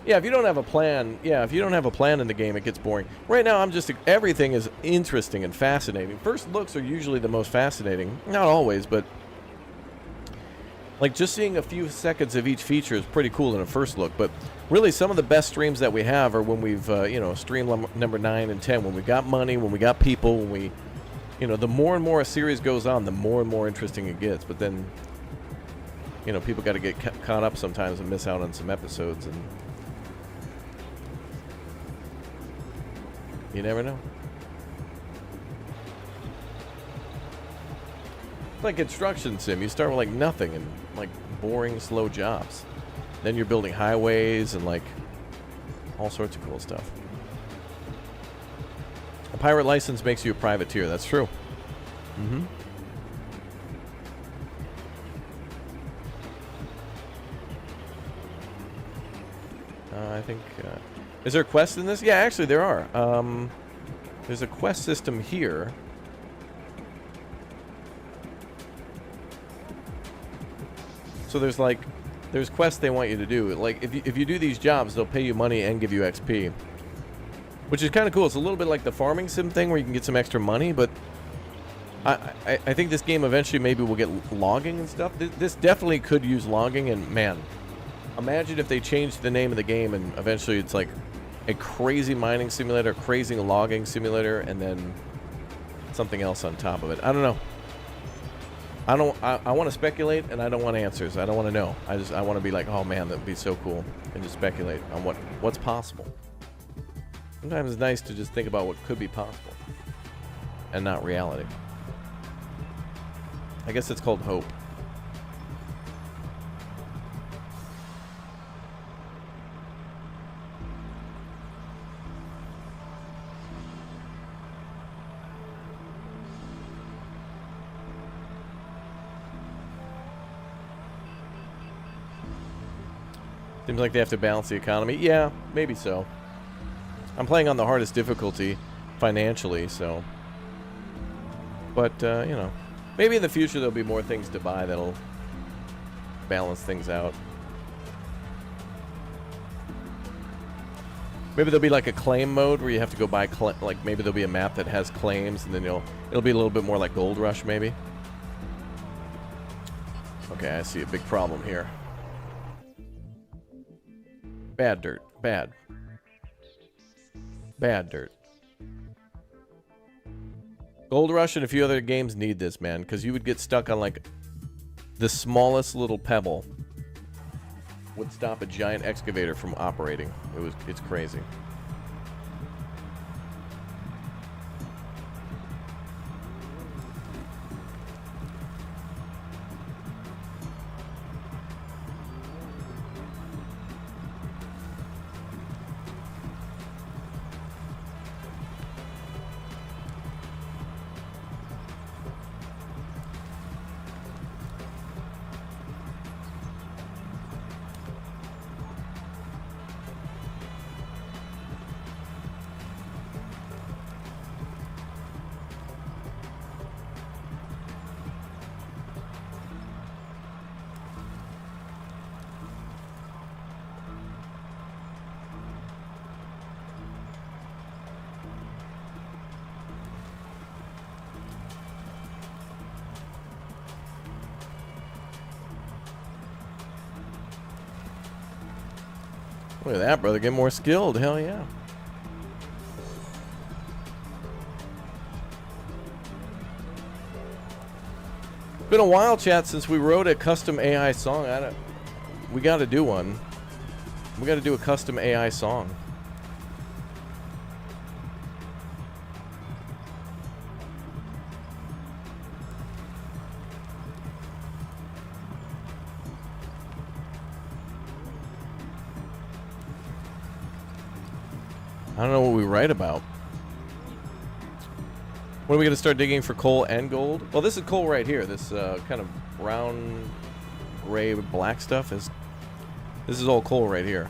Yeah, if you don't have a plan, in the game, it gets boring. Right now, everything is interesting and fascinating. First looks are usually the most fascinating. Not always, but Like, just seeing a few seconds of each feature is pretty cool in a first look, but really some of the best streams that we have are when we've, stream number 9 and 10, when we got money, when we got people, when we, the more and more a series goes on, the more and more interesting it gets. But then, people got to get caught up sometimes and miss out on some episodes, and you never know. It's like construction sim. You start with like nothing and like boring, slow jobs. Then you're building highways and like all sorts of cool stuff. A pirate license makes you a privateer. That's true. Mm-hmm. I think... is there a quest in this? Yeah, actually there are. There's a quest system here. So there's quests they want you to do. Like, if you do these jobs, they'll pay you money and give you XP. Which is kind of cool. It's a little bit like the farming sim thing where you can get some extra money, but I think this game eventually maybe will get logging and stuff. This definitely could use logging, and man, imagine if they changed the name of the game and eventually it's like a crazy mining simulator, crazy logging simulator, and then something else on top of it. I don't know. I want to speculate, and I don't want answers. I don't want to know. I want to be like, oh man, that would be so cool, and just speculate on what's possible. Sometimes it's nice to just think about what could be possible and not reality. I guess it's called hope. Seems like they have to balance the economy. Yeah, maybe so. I'm playing on the hardest difficulty financially, so... But, maybe in the future there'll be more things to buy that'll balance things out. Maybe there'll be like a claim mode where you have to go buy, like maybe there'll be a map that has claims, and then it'll be a little bit more like Gold Rush, maybe. Okay, I see a big problem here. Bad dirt. Bad. Bad dirt. Gold Rush and a few other games need this, man, because you would get stuck on like the smallest little pebble would stop a giant excavator from operating. It's crazy. Look at that, brother. Get more skilled. Hell yeah. It's been a while, chat, since we wrote a custom AI song. We got to do one. We got to do a custom AI song. I don't know what we write about. When are we going to start digging for coal and gold? Well, this is coal right here. This kind of brown, gray, black stuff is... This is all coal right here.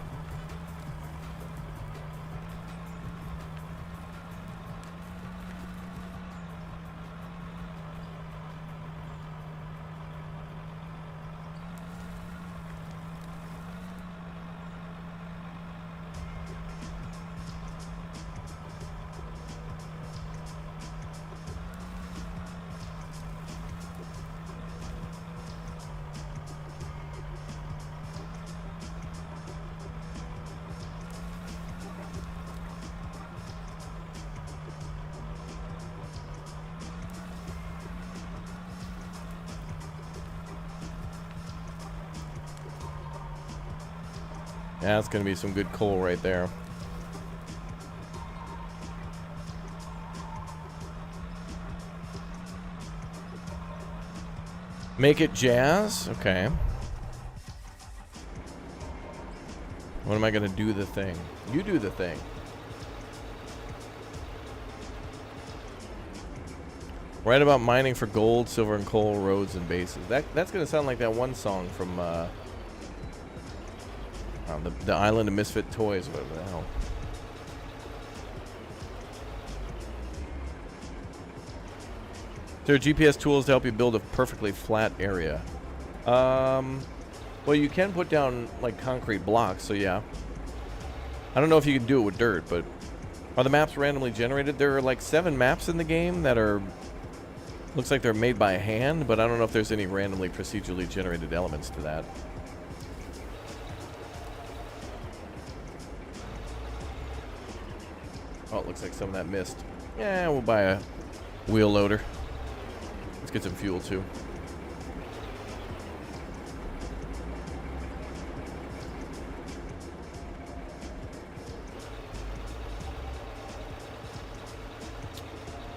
Yeah, that's going to be some good coal right there. Make it jazz? Okay. What am I going to do the thing? You do the thing. Write about mining for gold, silver, and coal, roads, and bases. That's going to sound like that one song from the Island of Misfit Toys, whatever the hell. There are GPS tools to help you build a perfectly flat area. Well, you can put down like concrete blocks, so yeah. I don't know if you can do it with dirt, but are the maps randomly generated? There are like 7 maps in the game that are, looks like they're made by hand, but I don't know if there's any randomly procedurally generated elements to that. Oh, it looks like some of that missed. Yeah, we'll buy a wheel loader. Let's get some fuel too.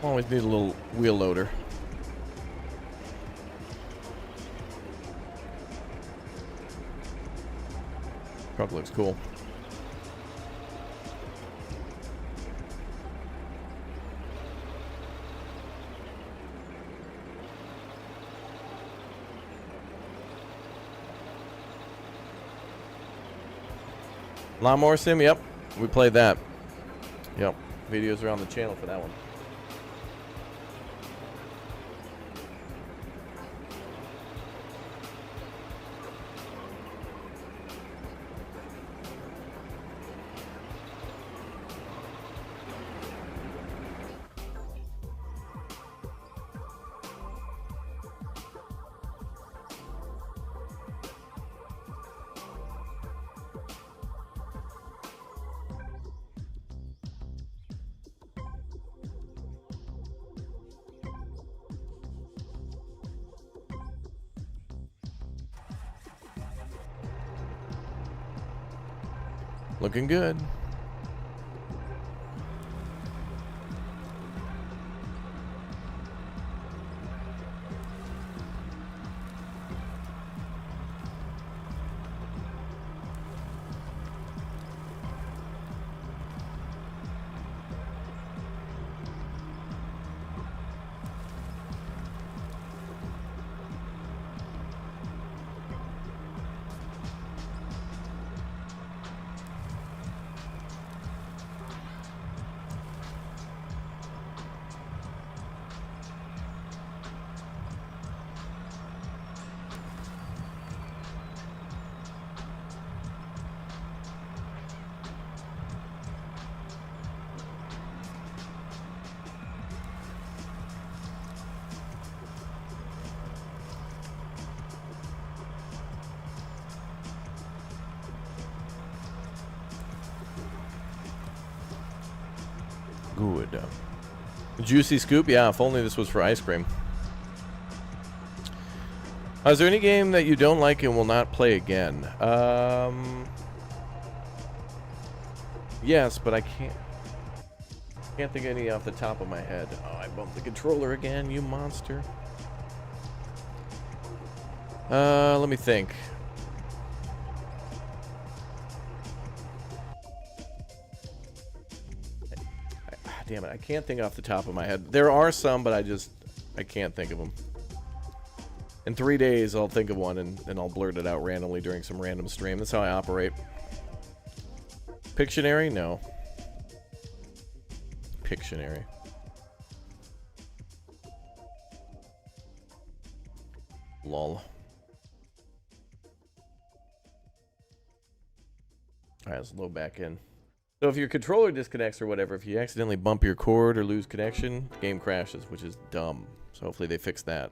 Always need a little wheel loader. Truck looks cool. Lawnmower Sim, yep. We played that. Yep. Videos are on the channel for that one. Looking good. Good. Juicy scoop? Yeah, if only this was for ice cream. Is there any game that you don't like and will not play again? Yes, but I can't think of any off the top of my head. Oh, I bumped the controller again, you monster. Let me think. Damn it, I can't think off the top of my head. There are some, but I can't think of them. In 3 days, I'll think of one, and I'll blurt it out randomly during some random stream. That's how I operate. Pictionary? No. Pictionary. Lol. Alright, let's load back in. So if your controller disconnects or whatever, if you accidentally bump your cord or lose connection, game crashes, which is dumb. So hopefully they fix that.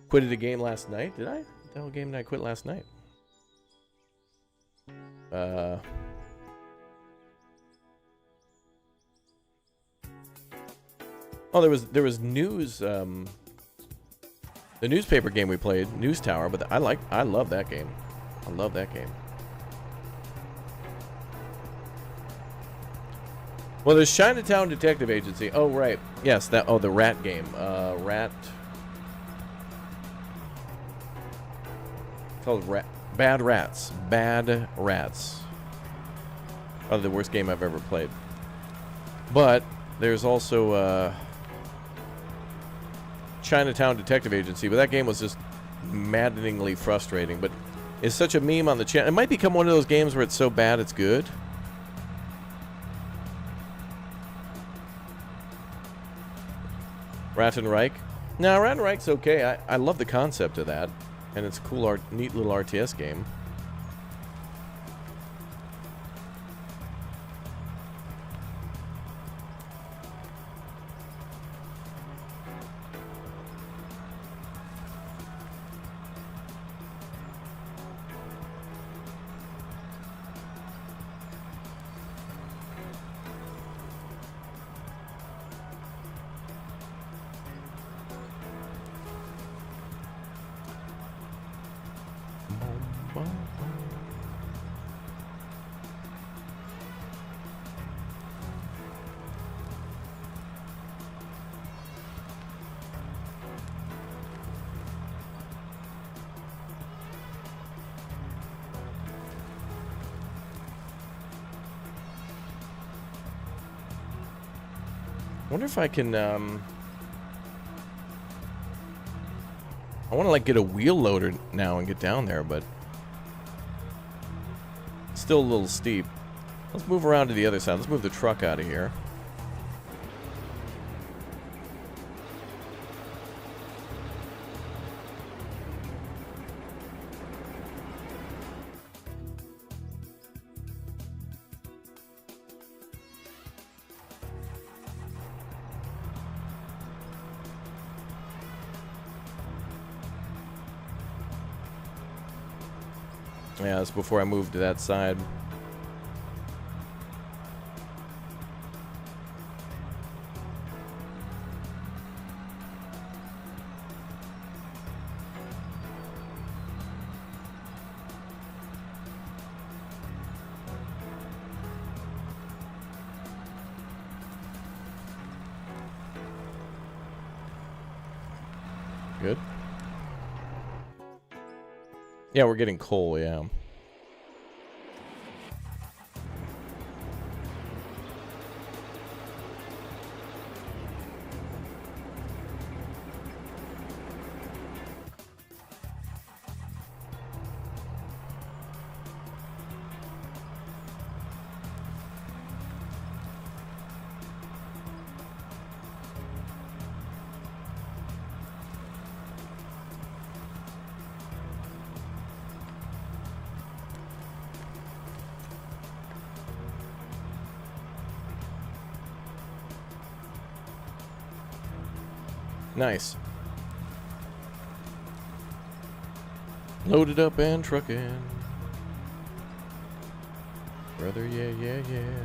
Quitted a game last night, did I? What the hell game did I quit last night? Oh, there was news. The newspaper game we played, News Tower, but I love that game. I love that game. Well, there's Chinatown Detective Agency. Oh, right. Yes, that. Oh, the rat game. Rat. It's called Bad Rats. Bad Rats. Probably the worst game I've ever played. But there's also Chinatown Detective Agency, but that game was just maddeningly frustrating. But it's such a meme on the channel. It might become one of those games where it's so bad it's good. Rat and Reich. Now, Rat and Reich's okay. I love the concept of that, and it's a cool, neat little RTS game. I wonder if I can, I want to, like, get a wheel loader now and get down there, but it's still a little steep. Let's move around to the other side. Let's move the truck out of here. Yeah, that's before I moved to that side. Good. Yeah, we're getting coal, yeah. Nice. Loaded up and trucking. Brother, yeah, yeah, yeah.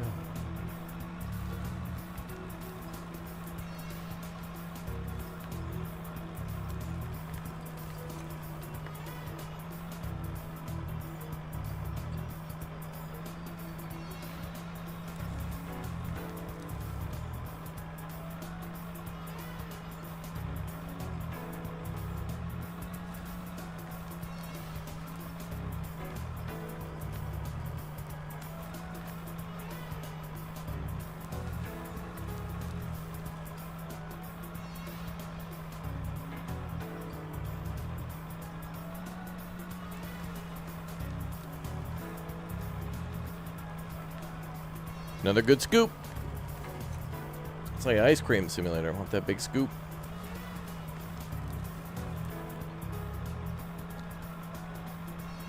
Another good scoop. It's like an ice cream simulator. I want that big scoop.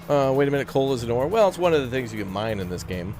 Wait a minute. Coal is an ore. Well, it's one of the things you can mine in this game.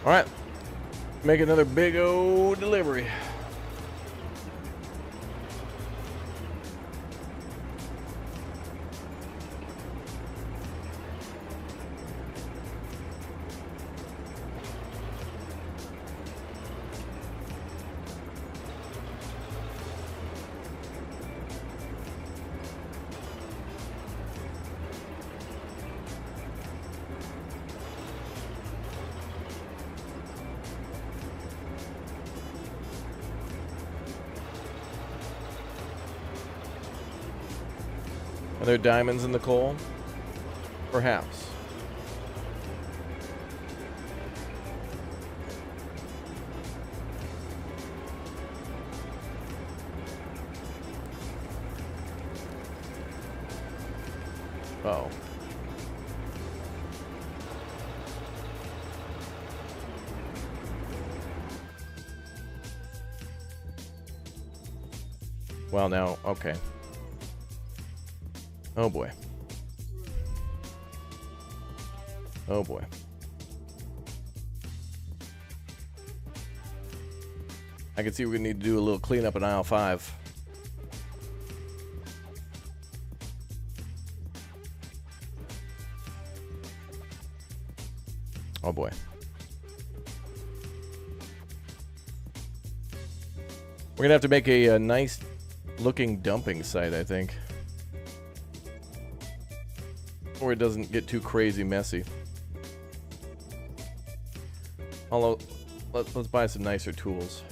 All right, make another big old delivery. Are there diamonds in the coal? Perhaps. Oh. Well, now, okay. Oh boy. Oh boy. I can see we're gonna need to do a little cleanup in aisle 5. Oh boy. We're gonna have to make a nice looking dumping site, I think. Or it doesn't get too crazy messy. Although, let's buy some nicer tools.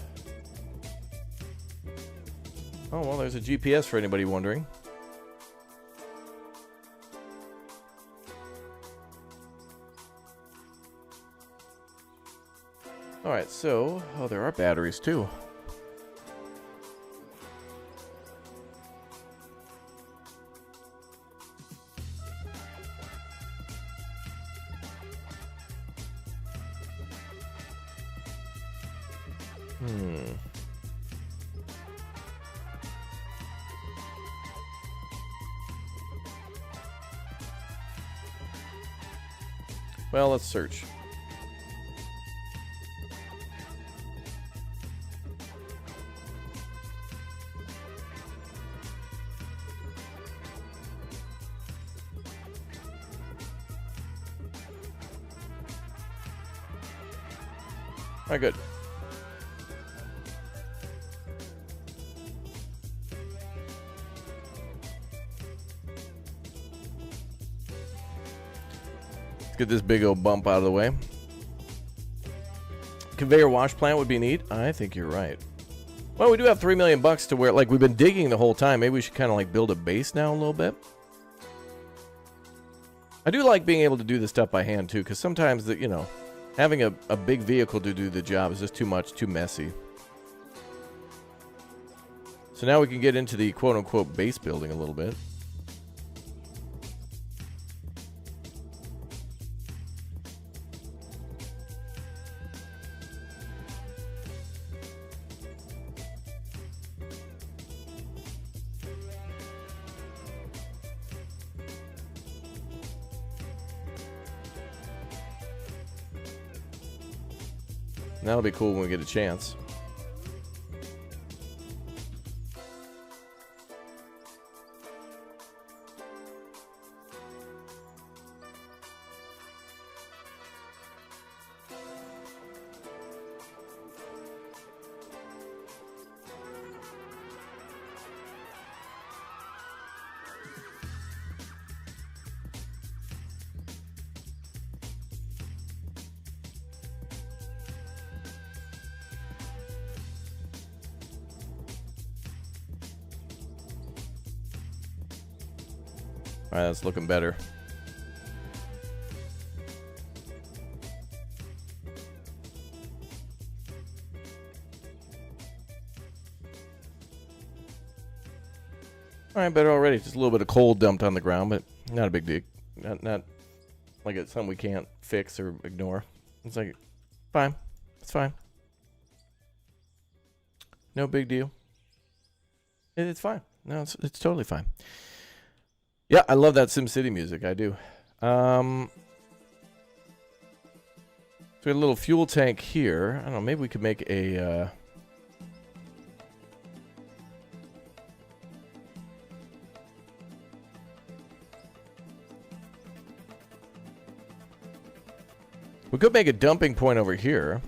Oh, well, there's a GPS for anybody wondering. Alright, so, oh, there are batteries too. Well, let's search. All right, good. Get this big old bump out of the way. Conveyor wash plant would be neat. I think you're right. Well, we do have $3 million to where, like, we've been digging the whole time. Maybe we should kind of like build a base now a little bit. I do like being able to do this stuff by hand too, because sometimes the, you know, having a big vehicle to do the job is just too much, too messy. So now we can get into the quote-unquote base building a little bit. That'll be cool when we get a chance. All right, that's looking better. All All right, better already. Just a little bit of coal dumped on the ground, but not a big deal. Not like it's something we can't fix or ignore. It's like, fine. It's fine. No big deal. It's fine. No, it's totally fine. Yeah, I love that SimCity music. I do. So we got a little fuel tank here. I don't know. Maybe we could make a... we could make a dumping point over here.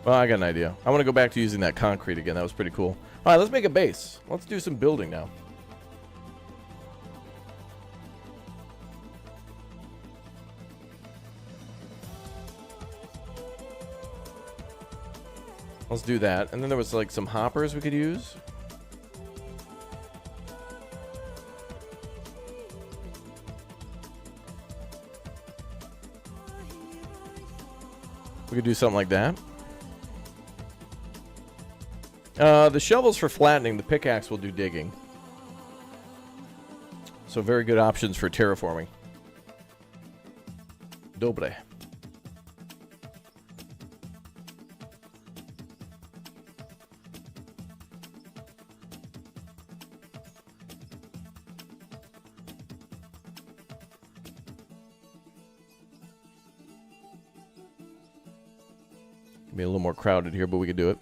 Well, I got an idea. I want to go back to using that concrete again. That was pretty cool. All right, let's make a base. Let's do some building now. Let's do that. And then there was like some hoppers we could use. We could do something like that. The shovel's for flattening. The pickaxe will do digging. So very good options for terraforming. Dobre. Be a little more crowded here, but we could do it.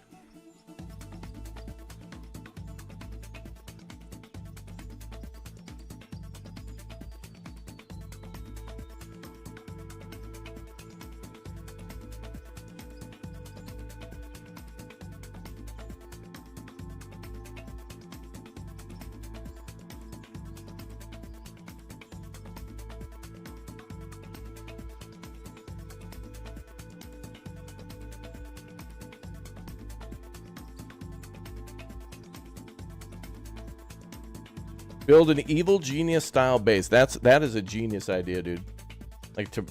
Build an evil genius style base. That is a genius idea, dude. Like to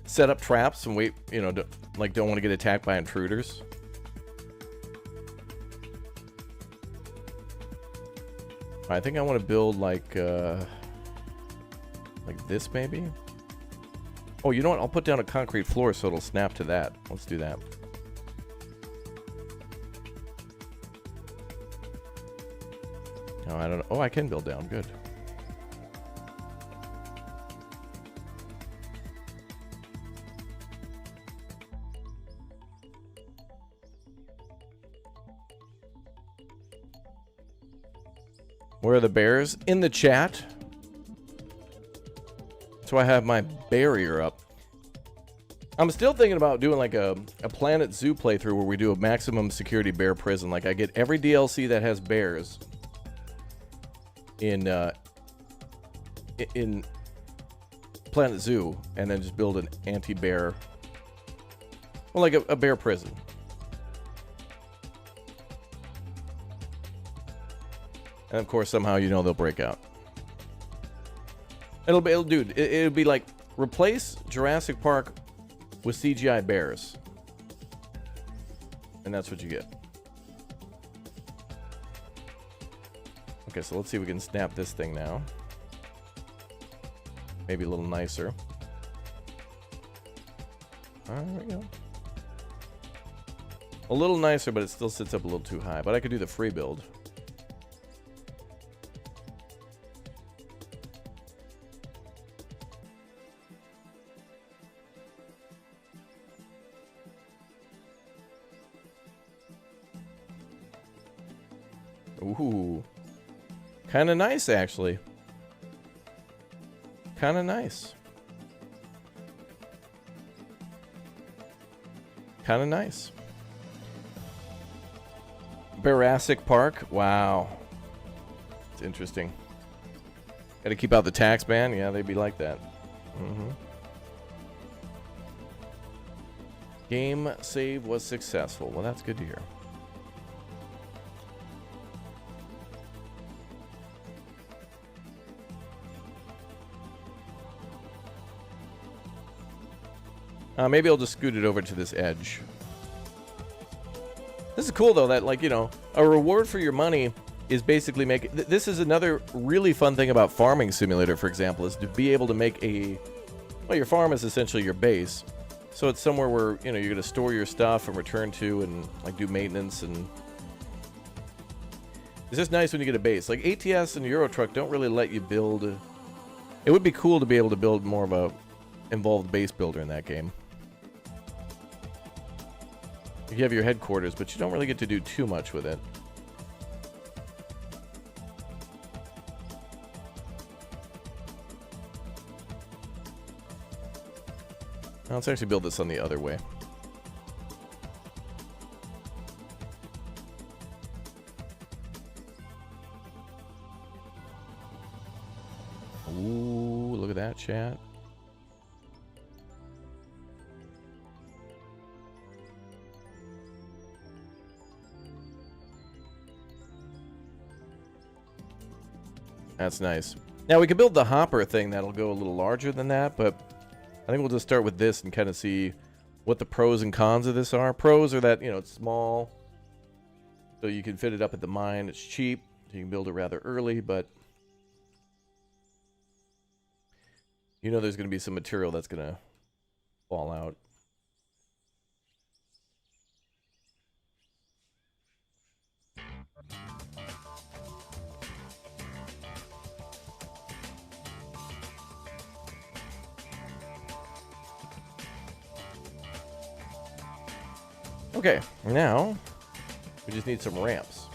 set up traps and wait, you know, don't want to get attacked by intruders. I think I want to build like this maybe. Oh, you know what? I'll put down a concrete floor so it'll snap to that. Let's do that. Oh, I don't know. Oh, I can build down. Good. Where are the bears? In the chat. So I have my barrier up. I'm still thinking about doing like a Planet Zoo playthrough where we do a maximum security bear prison. Like I get every DLC that has bears in Planet Zoo, and then just build an anti-bear, well, like a bear prison. And of course, somehow you know they'll break out. It'll be like replace Jurassic Park with CGI bears, and that's what you get. Okay, so let's see if we can snap this thing now. Maybe a little nicer. There we go. A little nicer, but it still sits up a little too high. But I could do the free build. Ooh. Kind of nice, actually. Kind of nice. Kind of nice. Jurassic Park. Wow. It's interesting. Got to keep out the tax ban. Yeah, they'd be like that. Game save was successful. Well, that's good to hear. Maybe I'll just scoot it over to this edge. This is cool, though, that, like, you know, a reward for your money is basically make... This is another really fun thing about Farming Simulator, for example, is to be able to make a... Well, your farm is essentially your base. So it's somewhere where, you know, you're going to store your stuff and return to and, like, do maintenance and... It's just nice when you get a base. Like, ATS and Euro Truck don't really let you build... It would be cool to be able to build more of a involved base builder in that game. You have your headquarters, but you don't really get to do too much with it. Now let's actually build this on the other way. Ooh, look at that, chat. That's nice. Now we could build the hopper thing that'll go a little larger than that, but I think we'll just start with this and kind of see what the pros and cons of this are. Pros are that, you know, it's small, so you can fit it up at the mine. It's cheap, so you can build it rather early, but you know there's going to be some material that's going to fall out. Okay, now we just need some ramps.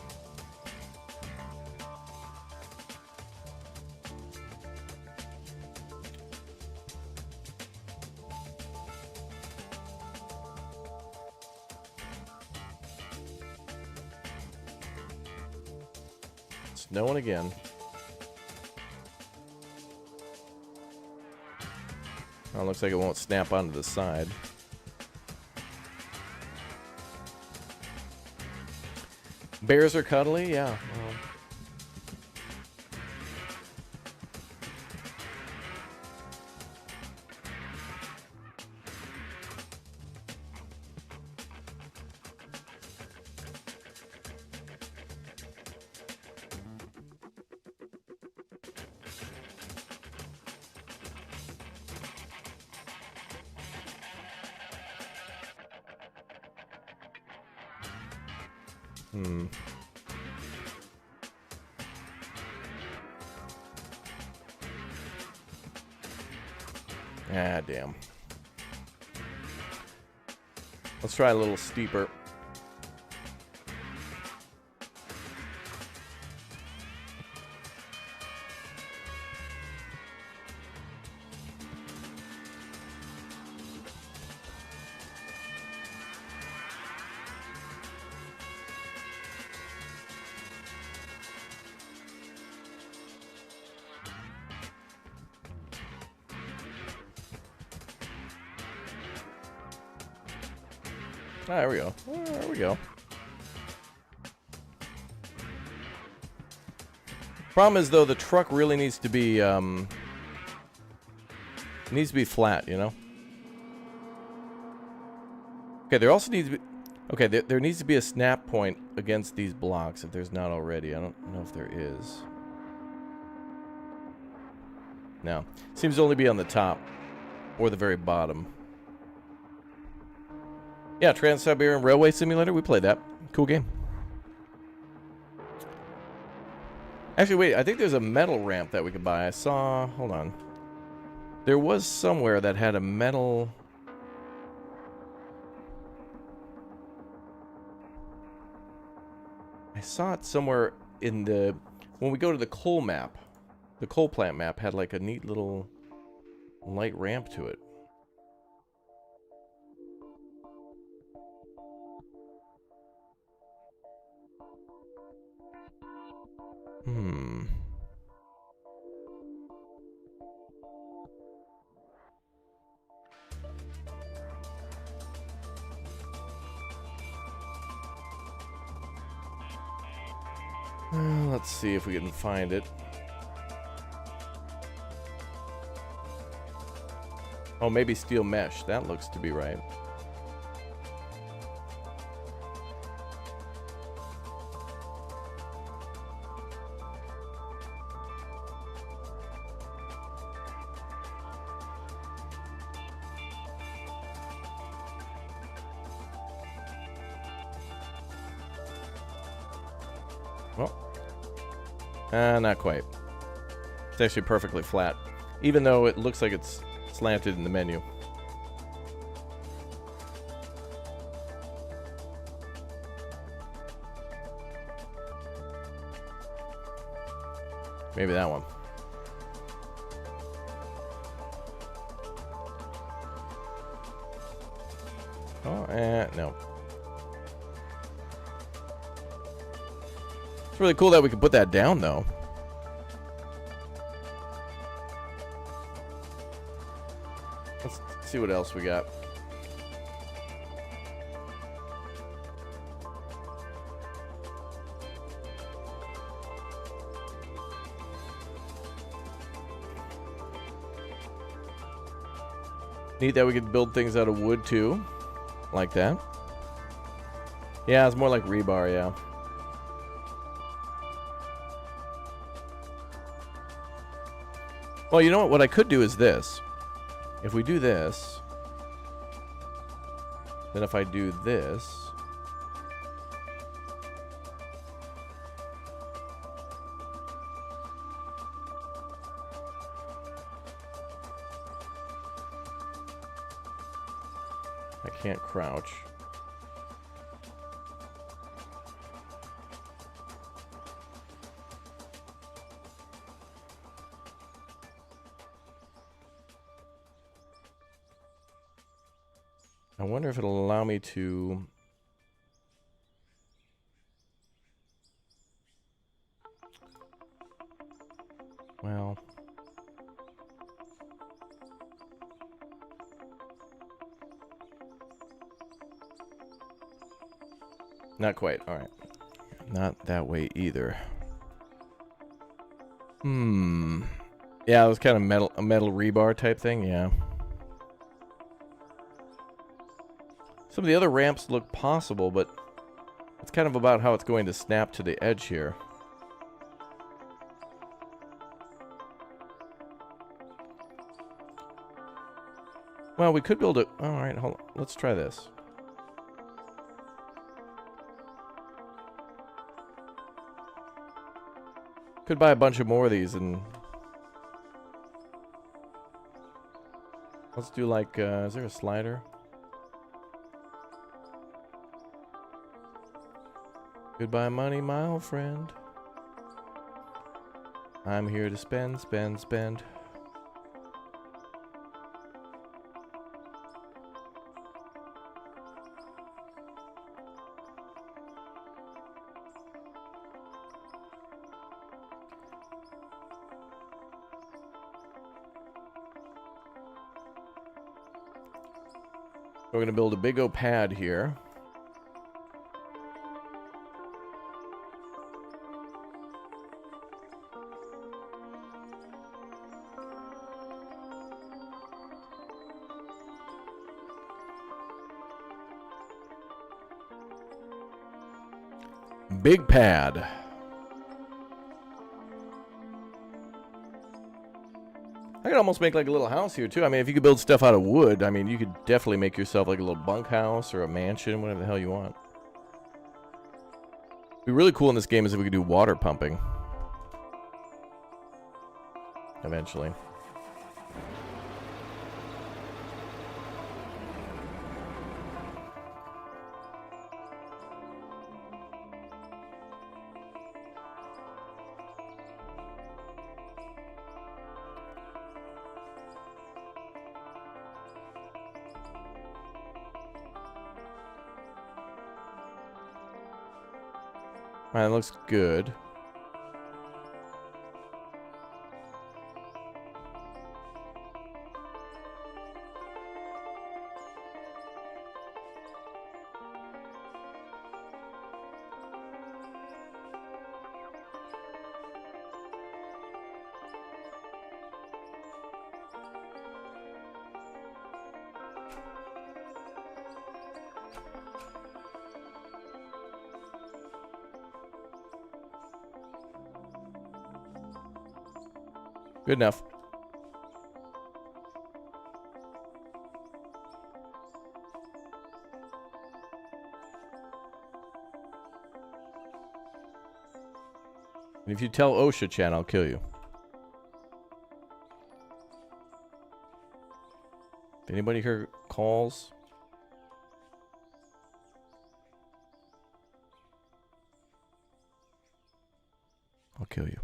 Snowing again. Oh, looks like it won't snap onto the side. Bears are cuddly, yeah. Ah, damn. Let's try a little steeper. Ah, there we go. Oh, there we go. Problem is, though, the truck really needs to be flat, you know. Okay, there also needs to be. Okay, there needs to be a snap point against these blocks if there's not already. I don't know if there is. No, seems to only be on the top or the very bottom. Yeah, Trans-Siberian Railway Simulator. We played that. Cool game. Actually, wait. I think there's a metal ramp that we could buy. I saw... Hold on. There was somewhere that had a metal... I saw it somewhere in the... When we go to the coal map. The coal plant map had like a neat little light ramp to it. Let's see if we can find it. Oh, maybe steel mesh. That looks to be right. Well, not quite. It's actually perfectly flat, even though it looks like it's slanted in the menu. Maybe that one. Oh, no. It's really cool that we can put that down, though. Let's see what else we got. Neat that we could build things out of wood, too. Like that. Yeah, it's more like rebar, yeah. Well, you know what? What I could do is this. If we do this, then if I do this, I can't crouch. I wonder if it'll allow me to... Well... Not quite. All right. Not that way either. Yeah, it was kind of a metal rebar type thing, yeah. Some of the other ramps look possible, but it's kind of about how it's going to snap to the edge here. Well, we could build it. All right, hold on. Let's try this. Could buy a bunch of more of these and... Let's do like, is there a slider? Goodbye money, my old friend. I'm here to spend, spend, spend. We're going to build a big old pad here. Big pad. I could almost make like a little house here too. I mean, if you could build stuff out of wood, I mean, you could definitely make yourself like a little bunkhouse or a mansion, whatever the hell you want. It'd be really cool in this game is if we could do water pumping. Eventually. Alright, that looks good. Good enough. And if you tell OSHA, Chan, I'll kill you. If anybody hear calls? I'll kill you.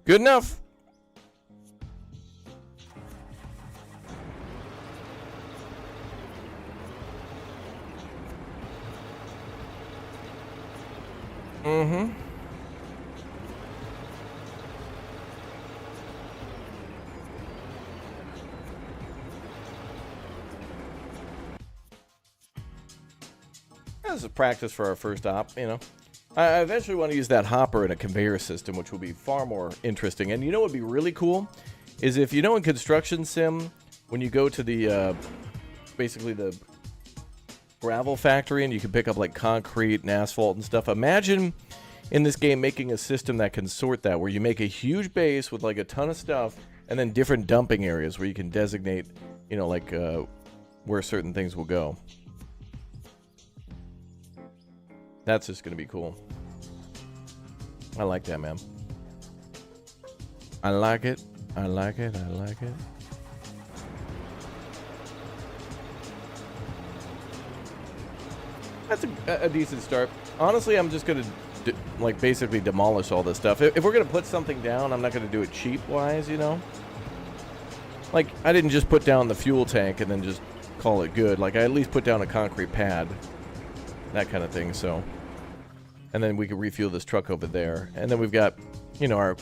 Good enough. Mm-hmm. This is practice for our first op, you know. I eventually want to use that hopper in a conveyor system, which will be far more interesting. And you know what would be really cool? Is if, you know, in Construction Sim, when you go to the, basically the gravel factory and you can pick up like concrete and asphalt and stuff. Imagine in this game making a system that can sort that, where you make a huge base with like a ton of stuff and then different dumping areas where you can designate, you know, like where certain things will go. That's just going to be cool. I like that, man. I like it. I like it. I like it. That's a decent start. Honestly, I'm just going to, like, basically demolish all this stuff. If we're going to put something down, I'm not going to do it cheap-wise, you know? Like, I didn't just put down the fuel tank and then just call it good. Like, I at least put down a concrete pad. That kind of thing, so. And then we can refuel this truck over there. And then we've got, you know, our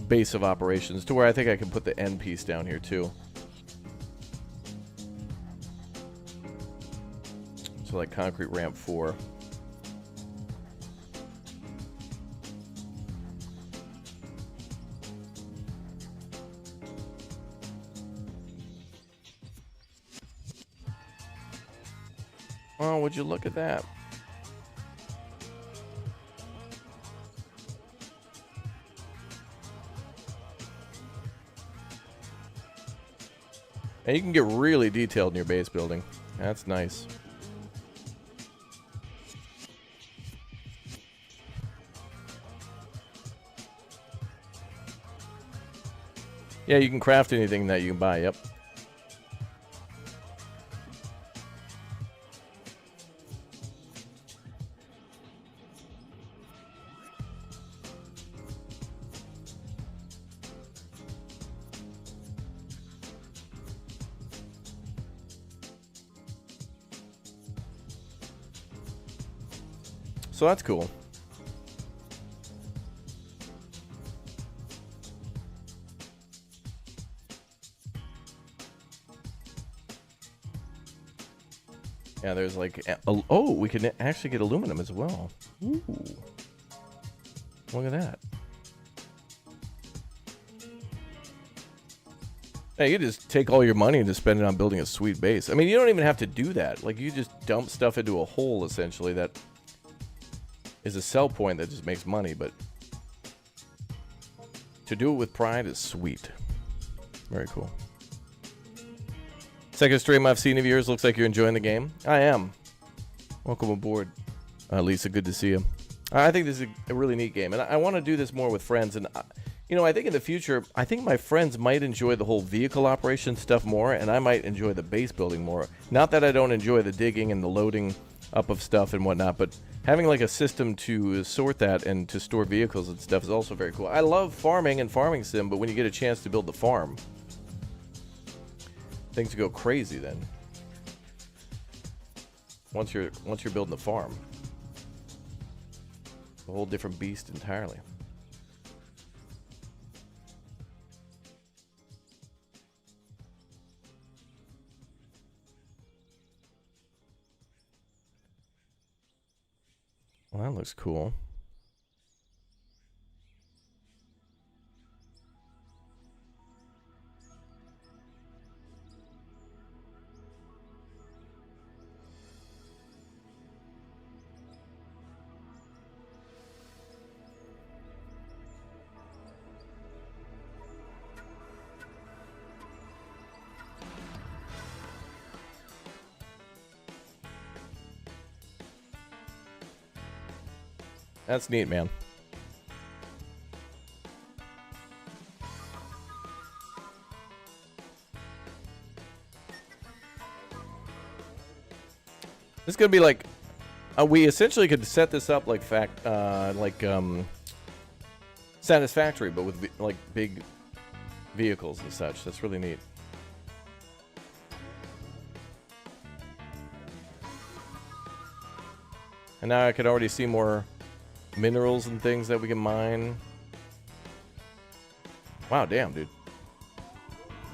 base of operations to where I think I can put the end piece down here, too. So, like, concrete ramp 4. Oh, would you look at that? And you can get really detailed in your base building. That's nice. Yeah, you can craft anything that you can buy, yep. So that's cool. Yeah, there's like... Oh, we can actually get aluminum as well. Ooh. Look at that. Hey, you just take all your money and just spend it on building a sweet base. I mean, you don't even have to do that. Like, you just dump stuff into a hole, essentially, that is a sell point that just makes money, but to do it with pride is sweet. Very cool. Second stream I've seen of yours. Looks like you're enjoying the game. I am. Welcome aboard. Lisa, good to see you. I think this is a really neat game, and I want to do this more with friends. And, you know, I think in the future, I think my friends might enjoy the whole vehicle operation stuff more, and I might enjoy the base building more. Not that I don't enjoy the digging and the loading up of stuff and whatnot, but having like a system to sort that and to store vehicles and stuff is also very cool. I love farming and farming sim, but when you get a chance to build the farm, things go crazy then. Once you're building the farm, a whole different beast entirely. Well, that looks cool. That's neat, man. This is gonna be like, we essentially could set this up like Satisfactory, but with like big vehicles and such. That's really neat. And now I could already see more minerals and things that we can mine. Wow, damn, dude.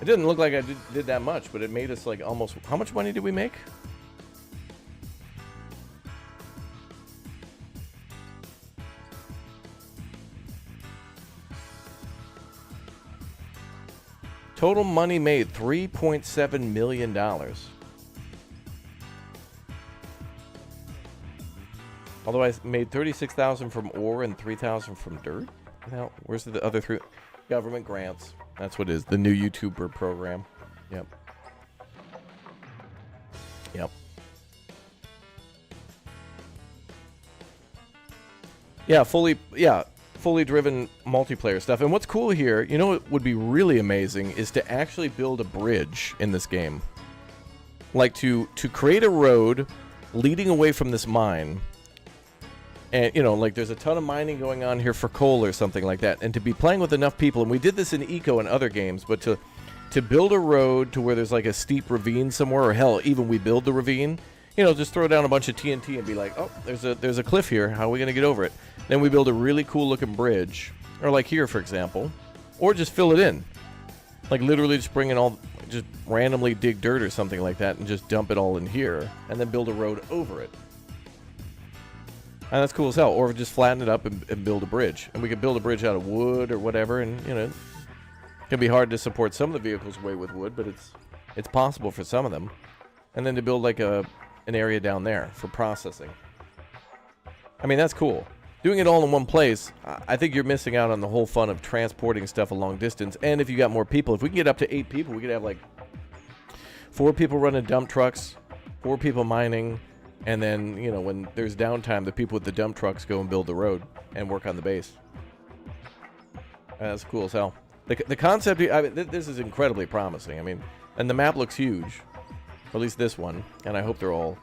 It didn't look like I did that much, but it made us like almost... How much money did we make? Total money made, $3.7 million. Although I made $36,000 from ore and $3,000 from dirt. Now, where's the other three? Government grants. That's what it is. The new YouTuber program. Yep. Yep. Yeah, fully driven multiplayer stuff. And what's cool here, you know what would be really amazing is to actually build a bridge in this game. Like to create a road leading away from this mine. And, you know, like there's a ton of mining going on here for coal or something like that. And to be playing with enough people, and we did this in Eco and other games, but to build a road to where there's like a steep ravine somewhere, or hell, even we build the ravine, you know, just throw down a bunch of TNT and be like, oh, there's a cliff here. How are we going to get over it? Then we build a really cool looking bridge, or like here, for example, or just fill it in. Like literally just bring in just randomly dig dirt or something like that and just dump it all in here and then build a road over it. And that's cool as hell. Or just flatten it up and build a bridge. And we could build a bridge out of wood or whatever. And, you know, it can be hard to support some of the vehicles away with wood, but it's possible for some of them. And then to build like an area down there for processing. I mean, that's cool. Doing it all in one place, I think you're missing out on the whole fun of transporting stuff a long distance. And if you got more people, if we can get up to 8 people, we could have like 4 people running dump trucks, 4 people mining. And then, you know, when there's downtime, the people with the dump trucks go and build the road and work on the base. That's cool as hell. The concept, I mean, this is incredibly promising. I mean, and the map looks huge. At least this one. And I hope they're all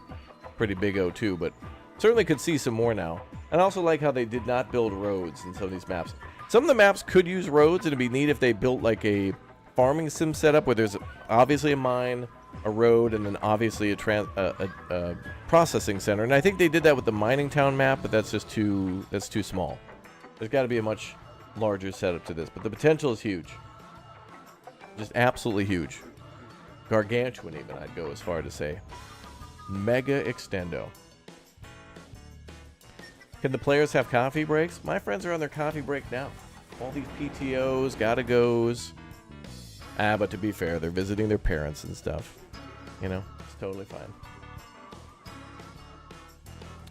pretty big-o too, but certainly could see some more now. And I also like how they did not build roads in some of these maps. Some of the maps could use roads, and it'd be neat if they built like a farming sim setup where there's obviously a mine, a road, and then obviously a processing center. And I think they did that with the mining town map, but that's just too small. There's got to be a much larger setup to this, but the potential is huge. Just absolutely huge. Gargantuan even, I'd go as far to say. Mega extendo. Can the players have coffee breaks? My friends are on their coffee break now. All these PTOs, gotta goes. But to be fair, they're visiting their parents and stuff. You know, it's totally fine.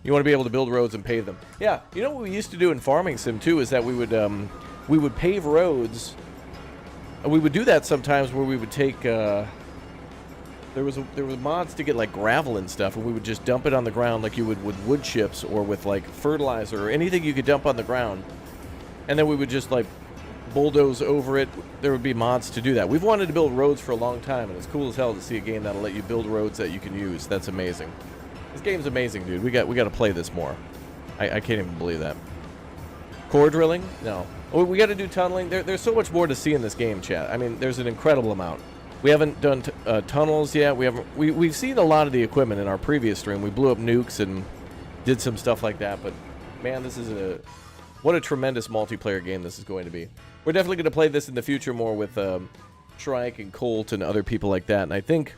You want to be able to build roads and pave them. Yeah, you know what we used to do in Farming Sim too is that we would pave roads. We would do that sometimes where we would take there were mods to get like gravel and stuff, and we would just dump it on the ground like you would with wood chips or with like fertilizer or anything you could dump on the ground, and then we would just like bulldoze over it. There would be mods to do that. We've wanted to build roads for a long time, and it's cool as hell to see a game that'll let you build roads that you can use. That's amazing. This game's amazing, dude. We got to play this more. I can't even believe that. Core drilling? No. Oh, we got to do tunneling. There's so much more to see in this game, chat. I mean, there's an incredible amount. We haven't done tunnels yet. We've seen a lot of the equipment in our previous stream. We blew up nukes and did some stuff like that. But man, this is what a tremendous multiplayer game this is going to be. We're definitely going to play this in the future more with Shrike and Colt and other people like that. And I think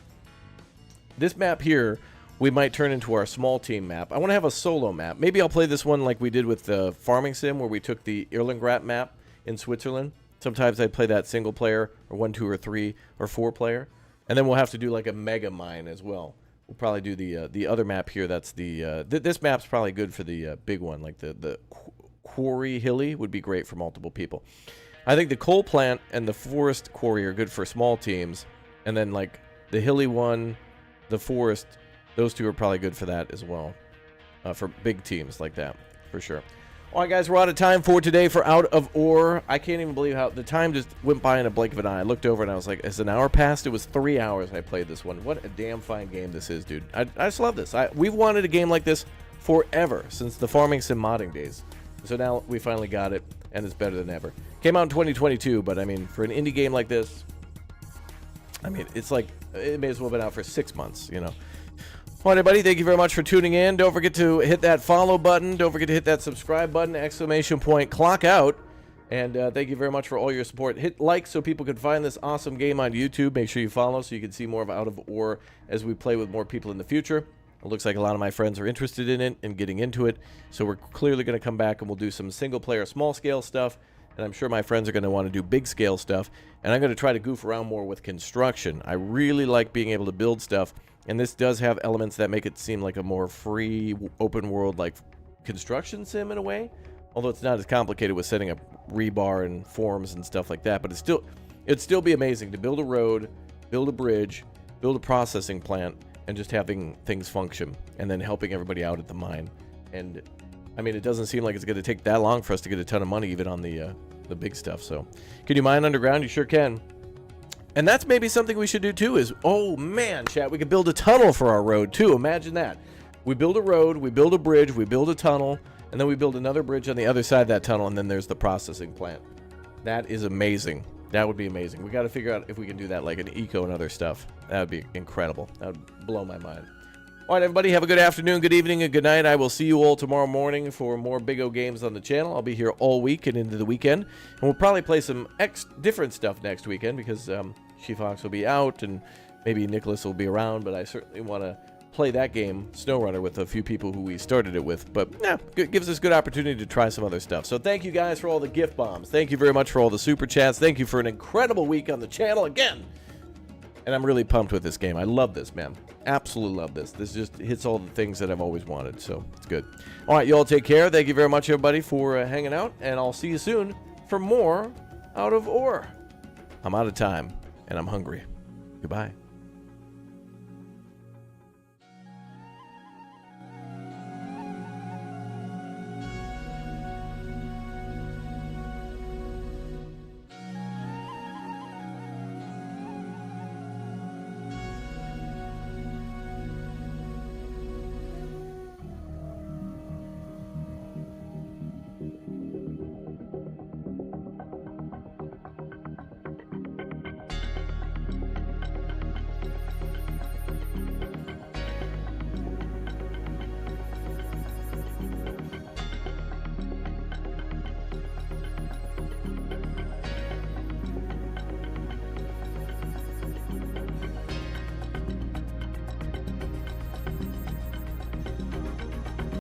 this map here we might turn into our small team map. I want to have a solo map. Maybe I'll play this one like we did with the Farming Sim, where we took the Irlingrat map in Switzerland. Sometimes I'd play that single player, or 1, 2, or 3, or 4 player. And then we'll have to do like a mega mine as well. We'll probably do the other map here. That's the this map's probably good for the big one, like the quarry hilly would be great for multiple people. I think the coal plant and the forest quarry are good for small teams, and then like the hilly one, the forest, those two are probably good for that as well, for big teams like that, for sure. All right, guys, we're out of time for today for Out of Ore. I can't even believe how the time just went by in a blink of an eye. I looked over and I was like, has an hour passed? It was 3 hours I played this one. What a damn fine game this is, dude. I just love this. We've wanted a game like this forever, since the Farming Sim modding days. So now we finally got it, and it's better than ever. Came out in 2022, but I mean, for an indie game like this, I mean, it's like, it may as well have been out for 6 months, you know. All right, everybody, thank you very much for tuning in. Don't forget to hit that follow button. Don't forget to hit that subscribe button, exclamation point, clock out. And thank you very much for all your support. Hit like so people can find this awesome game on YouTube. Make sure you follow so you can see more of Out of Ore as we play with more people in the future. It looks like a lot of my friends are interested in it and getting into it. So we're clearly going to come back and we'll do some single-player, small-scale stuff. And I'm sure my friends are going to want to do big-scale stuff. And I'm going to try to goof around more with construction. I really like being able to build stuff. And this does have elements that make it seem like a more free, open world, like construction sim in a way. Although it's not as complicated with setting up rebar and forms and stuff like that. But it'd still be amazing to build a road, build a bridge, build a processing plant, and just having things function. And then helping everybody out at the mine. And, I mean, it doesn't seem like it's going to take that long for us to get a ton of money, even on the big stuff. So, can you mine underground? You sure can. And that's maybe something we should do too is, oh man, chat, we could build a tunnel for our road too. Imagine that. We build a road, we build a bridge, we build a tunnel, and then we build another bridge on the other side of that tunnel, and then there's the processing plant. That is amazing. That would be amazing. We got to figure out if we can do that like an eco and other stuff. That would be incredible. That would blow my mind. All right, everybody, have a good afternoon, good evening, and good night. I will see you all tomorrow morning for more Big O games on the channel. I'll be here all week and into the weekend. And we'll probably play some different stuff next weekend because She-Fox will be out and maybe Nicholas will be around. But I certainly want to play that game, SnowRunner, with a few people who we started it with. But yeah, it gives us a good opportunity to try some other stuff. So thank you guys for all the gift bombs. Thank you very much for all the super chats. Thank you for an incredible week on the channel again. And I'm really pumped with this game. I love this, man. Absolutely love this. This just hits all the things that I've always wanted, so it's good. All right, you all take care. Thank you very much, everybody, for hanging out, and I'll see you soon for more Out of Ore. I'm out of time, and I'm hungry. Goodbye.